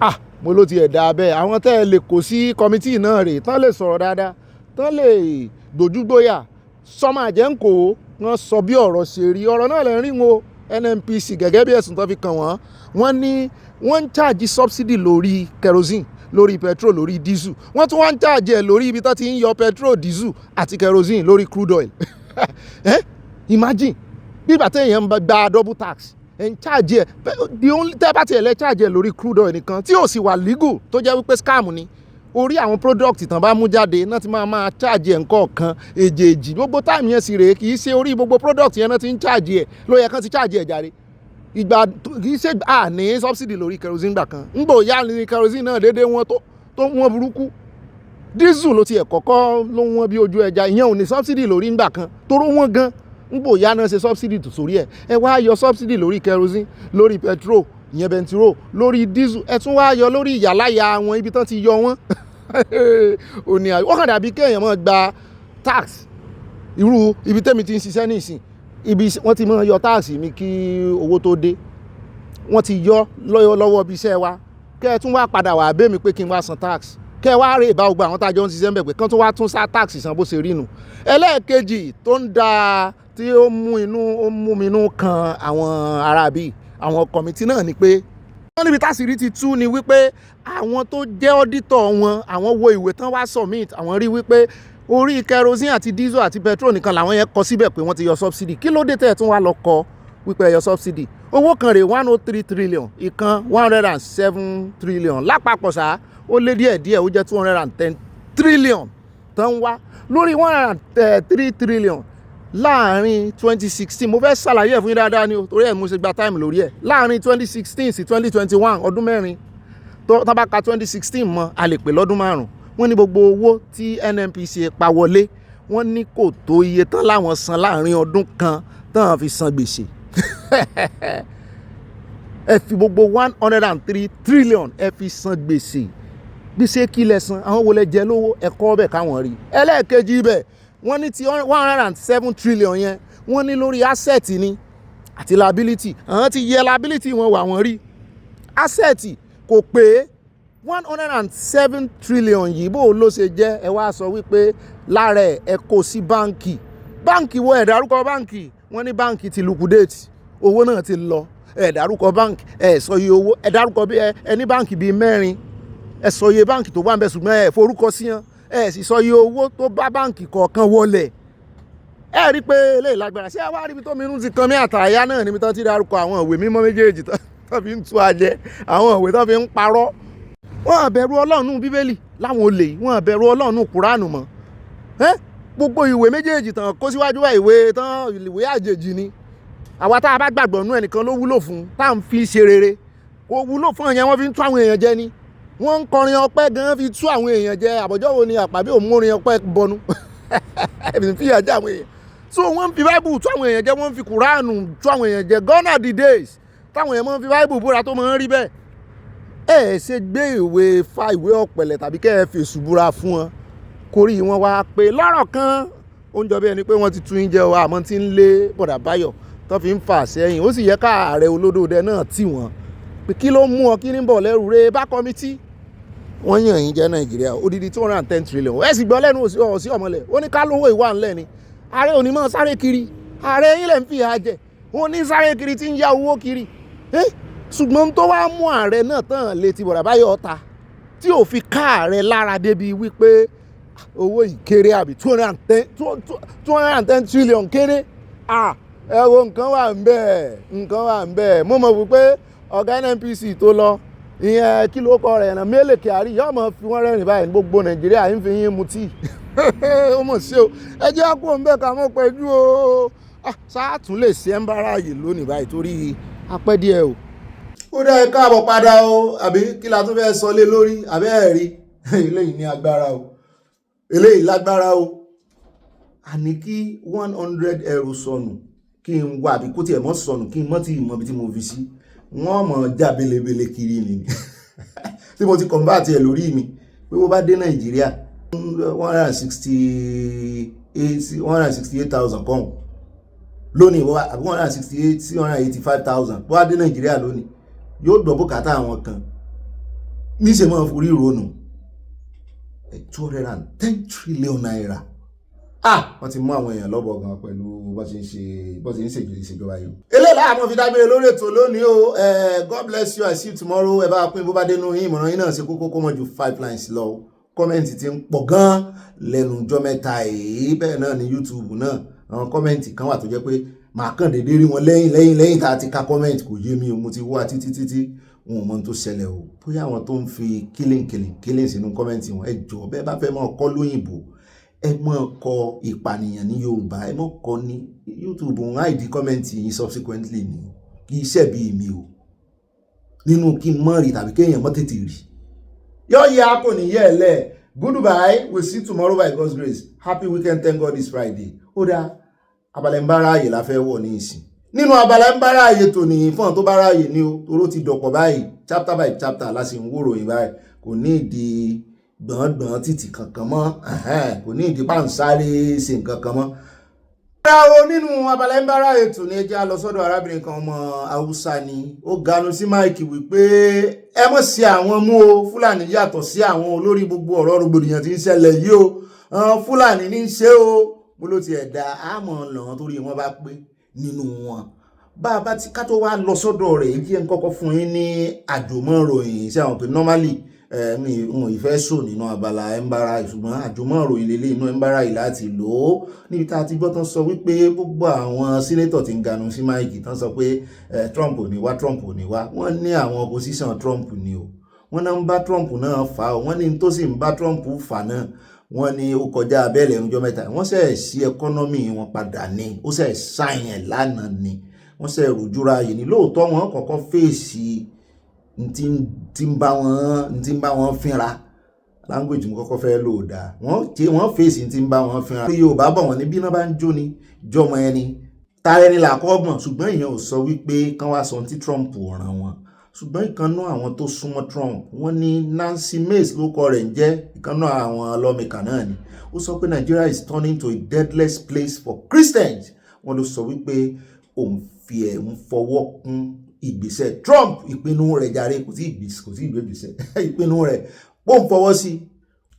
i mo ló ti ẹ̀dá abẹ́ àwọn tẹ́ ẹ lè kó sí kọmitì náà rè tán lè sọ̀rọ̀ dáadáa tán lè dojúgbóyà sọmọ àjẹ́ǹkó wọ́n sọ bí ọ̀rọ̀ ṣe rí ọ̀rọ̀ náà lè rí wọn NNPC gẹ́gẹ́ bí ẹ̀sùn tó fi kàn wọ́n ní wọ́n ń charge subsidy lórí kerosene lórí petrol lórí diesel wọ́n tún wá ń charge ẹ̀ lórí ibi tó ti ń yọ petrol diesel àti kerosene lórí crude oil imagine bí bàtà èèyàn gba double tax ẹ̀ ń charge ẹ̀ the only tẹ́ bá tiẹ̀ lẹ́ charge ẹ̀ lórí crude oil nìkan tí ò sì wà legal tó jẹ́ wípé scam ni orí àwọn product tán bá mú jáde náà ti máa charge ẹ̀ nǹkan èjèèjì gbogbo time yẹn sì rèé kì í ṣe orí gbogbo product yẹn náà ti ń charge ẹ̀ ló yẹ kán ti charge ẹ̀ jàre ìgbà kì í ṣe ní subsidy lórí kerosene gbà kan ńgbò yá ní kerosene náà déédéé wọn tó wọn burúkú diesel ló tiẹ̀ kọ́kọ́ ló wọ́n bí ojú ẹja ìyẹn ò ní subsidy lórí ńgbà kan tóró wọn gan ńgbò yá náà ṣe subsidy tó sórí ẹ wá yọ subsidy lórí kerosene lórí petrol ìyẹn bẹntiró lórí diesel ẹ tún wá yọ lórí ìyàláyà wọn ibi tán ti yọ wọn òní àyè wọ́n kàn dàbí kéèyàn máa gba tax irú ibi tẹ́mi ti ń ṣiṣẹ́ nísìn ibi wọ́n ti máa yọ tax mi kí owó tó dé wọ́n ti yọ lọ́wọ́ bí iṣẹ́ wa kẹ́ ẹ tún wá padà wà bẹ́ẹ̀ mi pé kí n wá san tax kẹ́ ẹ wá rè bá gbogbo àwọn tájọ́ ń ṣiṣẹ́ ń bẹ̀ pé kán tún wá tún sá tax san bó ṣe rí nu ẹlẹ́ẹ̀kejì tó ń da tí ó mú mi inú kan àwọn aráabí àwọn kọ̀mìtì náà ni pé wọ́n níbi táṣìírí ti tú ni wípé àwọn tó jẹ́ ọ́dítọ̀ wọn àwọn wo ìwé tán wá submit àwọn rí wípé orí kerosene àti diesel àti petrol nìkan làwọn yẹn kọ síbẹ̀ pé wọ́n ti yọ subsidy kí ló dé tẹ̀ tún wá lọ kọ wípé yọ subsidy owó kan rè 103 trillion ìkan 107 trillion lápapọ̀ sá ó lé díẹ̀ ó jẹ́ 210 trillion tán wá lórí 103 trillion láàrin 2016 mo fẹ́ ṣàlàyé ẹ̀ fún yín dáadáa ni o torí ẹ̀ mo ṣe gba time lórí ẹ̀ láàrin 2016 sí 2021 ọdún mẹ́rin tó bá ka 2016 mọ́ a lè pè lọ́dún márùn-ún wọ́n ní gbogbo owó tí NNPC pa wọlé wọ́n ní kò tó iye tán láwọn san láàrin ọdún kan tán fi san gbèsè ẹ fi gbogbo 103 trillion ẹ fi san gbèsè gbèsè kílẹ̀ san àwọn wo lẹ jẹ lówó ẹ̀kọ́ bẹ̀ káwọn rí. ẹlẹ́ẹ̀kejì ibẹ̀ wọ́n ní ti 107 trillion yẹn wọ́n ní lórí asset ni àti liability àwọn ti yẹ liability wọn wà wọ́n rí asset kò pé 107 trillion yìí bó ló ṣe jẹ́ ẹ wá sọ wípé lára ẹ kó sí báǹkì wo ẹ dárúkọ báǹkì wọ́n ní báǹkì ti liquidate owó náà ti lọ ẹ dárúkọ báǹkì ẹ sọ iye owó ẹ dárúkọ bí ẹ ní báǹkì bíi 4 ẹ sọ iye báǹkì tó wà ń bẹ ṣùgbọ́n ẹ forúkọ sí yẹn ẹ sì sọ iye owó tó bá báǹkì kọ̀ọ̀kan wọlé ẹ rí pé eléyìí lágbára ṣé àwa ríbi tó mìíràn ti kan mí àtàyà náà níbi tó ti dárúkọ àwọn ìwé mímọ́ méjèèjì tó fi ń tú ajẹ àwọn ìwé tó fi ń parọ́ wọn àbẹ̀rù ọlọ́run bíbélì láwọn olè yìí wọn àbẹ̀rù ọlọ́run kùránù mọ́ gbogbo ìwé méjèèjì tán kó síwájú wa ìwé tán ìwé àjèjì ni àwa tá a bá gbàgbọ́ nú ẹnìkan ló wúlò fún tá à ń fi ṣe rere kò wúlò fún ẹ̀yẹn wọ́n fi ń tú àwọn èèyàn jẹ ni wọ́n ń kọrin ọpẹ́ gan fi tú àwọn èèyàn jẹ àbọ̀jọ́ wo ni àpàbí òmùrin ọpẹ́ bọnu fìyà jẹ àwọn èèyàn so wọ́n ń fi báìbù tú àwọn èèyàn jẹ wọ́n ń fi kùránù tú àwọn èèyàn jẹ gone are the days táwọn èèyàn máa ń fi báìbù búra tó máa ń rí bẹ́ẹ̀ ẹ ṣe gbé ìwé ìwé ọ̀pẹ̀lẹ̀ tàbí kẹ́ ẹ fèsù búra fún wọn kórí wọn wá pé lọ́rọ̀ kan ó ń jọ bí ẹni pé wọ́n ti tún yín jẹ ọ àmọ́ tí ń lé bọ̀dà báyọ̀ tó fi ń fà sẹ́yìn ó sì yẹ ká ààrẹ olódòdẹ náà tì wọ́n pé kí ló mú ọ kí ní bọ̀ lẹ́rù rẹ bá kọ́mítì wọ́n yàn yín jẹ́ nàìjíríà odidi 210 trillion ẹ sì gbọ́ lẹ́nu sí ọmọlẹ̀ ó ní ká lówó ìwà ńlẹ̀ ni ààrẹ ò ní mọ́ sáré kiri ààrẹ yín lẹ̀ ń fi ìhà jẹ ó ní sáré kiri tí ń yá owó kiri ṣùgbọ́n tó wá mú ààrẹ náà tán létí bọ̀dà báyọ̀ ọ̀ta tí ò fi ká ààrẹ lára débi wípé owó ìkéré àbí 210 trillion kéré ẹ wo nǹkan wà ń bẹ́ẹ̀ mo mọ̀ wípé ọ̀gá NNPC tó lọ ìyẹn kí ló kọ rẹ̀ ẹ̀nà Mele Kyari yóò mọ̀ fi wọ́n rẹ́rìn báyìí gbogbo Nàìjíríà ń fi yín mutí ó mọ̀ sí o ẹ jẹ́ àpò ń bẹ́ẹ̀ ká mọ̀ pẹ̀lú o sáàtún lè ṣe ń bára yìí lónìí báyìí torí apẹ́ díẹ̀ o. ó dá ẹ káàbọ̀ padà o àbí kí la tún fẹ́ sọ lé lórí àbẹ́ ẹ̀ rí eléyìí ní agbára o eléyìí lágbára o àní kí 100 euro sọnù kí n wá àbí kó tiẹ̀ mọ́ sọnù kí n mọ́ tí ìmọ̀ bí tí mo fi sí wọ́n mọ̀ já belebele kiri ni tí mo ti convert ẹ̀ lórí mi pé wọ́n bá dé Nàìjíríà 168,000 kan lónìí àbí 168 sí 185,000 wọ́n bá dé Nàìjíríà lónìí yóò gbọ́ bùkátà àwọn kan níṣẹ́ mọ́ forí ìrònú 210 trillion naira wọ́n ti mú àwọn èèyàn lọ́bọ̀ gan pẹ̀lú bó ṣe ń ṣèjọba yìí. eléyìí láàmú fi dágbére lórí ètò lónìí o God bless you I see you tomorrow ẹ bá pín bó bá dénú yín ìmọ̀ràn yín náà ṣe kókó kó mọ̀ ju 5 lines lọ kọ́mẹ́ǹtì ti ń pọ̀ gan lẹ́nu ọjọ́ mẹ́ta èyí bẹ́ẹ̀ náà ní YouTube náà àwọn kọ́mẹ́ǹtì kan wà tó jẹ́ pé màá kàn déédéé rí wọn lẹ́yìn tá a ti ka kọ́mẹ́ǹtì kò yé mi o mo ti wá títí wọn ò mọ tó ṣẹlẹ̀ o bóyá àwọn tó ń fi kílìn sínú kọ́mẹ́ǹtì wọn ẹ jọ̀ọ́ bẹ́ẹ̀ bá fẹ́ mọ́ kọ́ lóyìnbó ẹ mọ́ kọ ìpànìyàn ní Yorùbá ẹ mọ́ kọ ní YouTube ń hide kọ́mẹ́ǹtì yìí subsequently ni kì í ṣẹ̀bi mi o nínú kí n mọ́ rí tàbí kéèyàn mọ́ tètè rí yóò yá kò ní yẹ́ ẹ lẹ̀ goodbye we'll see you tomorrow by God's grace happy weekend thank God it's Friday ó dá Abala ń bá ráàyè la fẹ́ wọ̀ ní ìsìn nínú Abala ń bá ráàyè tòní fún tó bá ráàyè ní o toró ti dọ̀pọ̀ báyìí chapter by chapter láti ń wòròyìn báyìí kò ní ìdí gbọ̀ngbọ̀n títì kankan mọ́ kò ní ìdí pàǹsáré ṣe nǹkan kan mọ́. Bravo nínú Abala ń bá ráàyè tòní ẹjẹ́ lọ sọ́dọ̀ arábìnrin kan ọmọ Haúsá ni ó ganu sí máìkì wípé ẹ mọ̀ sí àwọn mú o Fúlàní yàtọ̀ sí àwọn olórí gbogbo ọ̀rọ̀ rògbòdìyàn tí ń ṣẹlẹ̀ yìí o Fúlàní ní í ṣe o mo ló ti ẹ̀dá àmọ́ lọ́wọ́n torí wọ́n bá pé nínú wọn bá a bá ti ká tó wá lọ sọ́dọ̀ rẹ̀ èyí ń kọ́kọ́ fún yín ní àjòmọ́ròyìn sí àwọn pé normally mo ìfẹ́ sọ nínú Abala ń bá ráàyè ṣùgbọ́n àjòmọ́ròyìn lélẹ̀ inú ń bá ráàyè láti lò ó níbi tá a ti gbọ́ tán sọ wípé gbogbo àwọn sínétọ̀ ti ń ganu sí máìkì tán sọ pé Trump ò ní wá wọ́n ní àwọn opposition Trump ni o wọ́n náà ń bá Trump náà fà ó wọ́n ní tó sì ń bá Trump fà náà wọ́n ní ó kọjá abẹ́lẹ̀ ọjọ́ mẹ́ta wọ́n ṣe sí ẹkọ́nọ́mì wọn padà ní ó ṣe sáyẹn lánàá ni wọ́n ṣe rojúra yìí ní lóòótọ́ wọn kọ́kọ́ fèsì ntí ń bá wọn fínra language mo kọ́kọ́ fẹ́ lò dáa wọ́n fèsì ntí ń bá wọn fínra bí Yorùbá bọ̀ wọ́n ní bí iná bá ń jó ni jọmọ ẹni tààrẹ ni làkọ́gbọ̀n ṣùgbọ́n ìyẹn ò sọ wípé kán wá sọ tí Trump ràn wọn ṣùgbọ́n ìkànnà àwọn tó súnmọ́ Trump wọ́n ní Nancy Mace ló kọ rẹ̀ ń jẹ́ ìkànnà àwọn lawmaker náà ni ó sọ pé Nigeria is turning to a deathless place for Christians. Wọ́n ló sọ wípé òun fi ẹ̀hún fọwọ́ kún ìgbésẹ̀ Trump ìpinnu rẹ̀ jàre kò sí ìgbésẹ̀ ìpinnu rẹ̀ ó ń fọwọ́ sí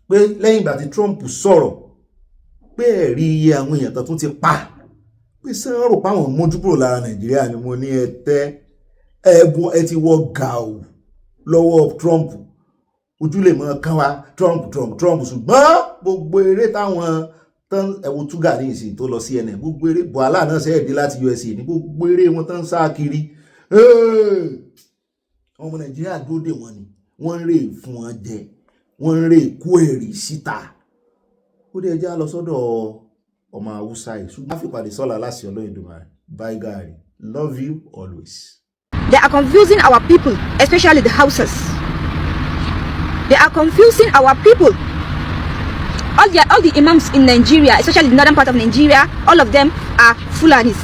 pé lẹ́yìn ìgbà tí Trump sọ̀rọ̀ pé ẹ̀rí iye àwọn èèyàn tó tún ti pa pé sẹ́wọ́n rò páwọn mójú kúrò lára Nàìjíríà ni mo ní ẹ ti wọ gàù lọ́wọ́ Trump ojú lè mọ kán wa Trump ṣùgbọ́n gbogbo eré táwọn tán ẹ̀wọ̀ túgà ní ìsìn tó lọ CNN gbogbo eré Buhari náà sẹ́ẹ̀dé láti USA ní gbogbo eré wọn tán sá kiri ọmọ Nàìjíríà dúró dè wọ́n ni wọ́n ń rè fún wọn jẹ wọ́n ń rè kó èrè síta ó dé ẹjá lọ sọ́dọ̀ ọmọ Haúsá yìí ṣùgbọ́n àfipàdé sọ́la láti Olódùmarè bye Gary love you always. They are confusing our people, especially the Hausas. They are confusing our people. All the imams in Nigeria, especially the northern part of Nigeria, all of them are Fulanis.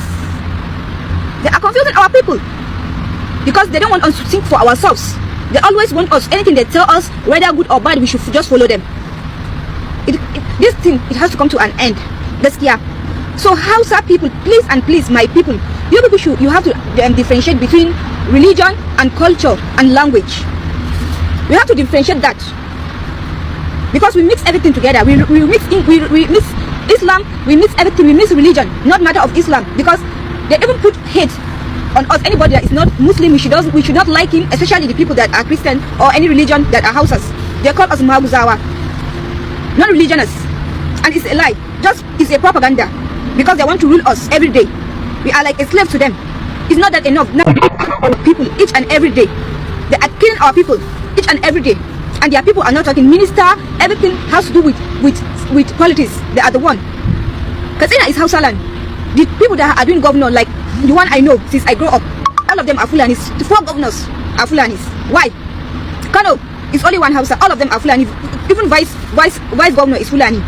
They are confusing our people because they don't want us to think for ourselves. They always want us, anything they tell us, whether good or bad, we should just follow them. This thing, it has to come to an end. So Hausa people, please and please, my people, you have to differentiate between religion and culture and language. We have to differentiate that because we mix everything together. We mix Islam, we mix everything, we mix religion, not matter of Islam, because they even put hate on us. Anybody that is not Muslim, we should not like him, especially the people that are Christian or any religion that are Hausas. They call us Maguzawa, non-religionists, and it's a lie. It's a propaganda because they want to rule us every day. We are like a slave to them. It's not that enough. Now, people each and every day, they are killing our people each and every day, and their people are not talking. Minister, everything has to do with politics. They are the one. Katsina is Hausa land. The people that are doing governor, like the one I know since I grew up, all of them are Fulanis. The 4 governors are Fulanis. Why? Kano is only one Hausa. All of them are Fulani. Even vice governor is Fulani.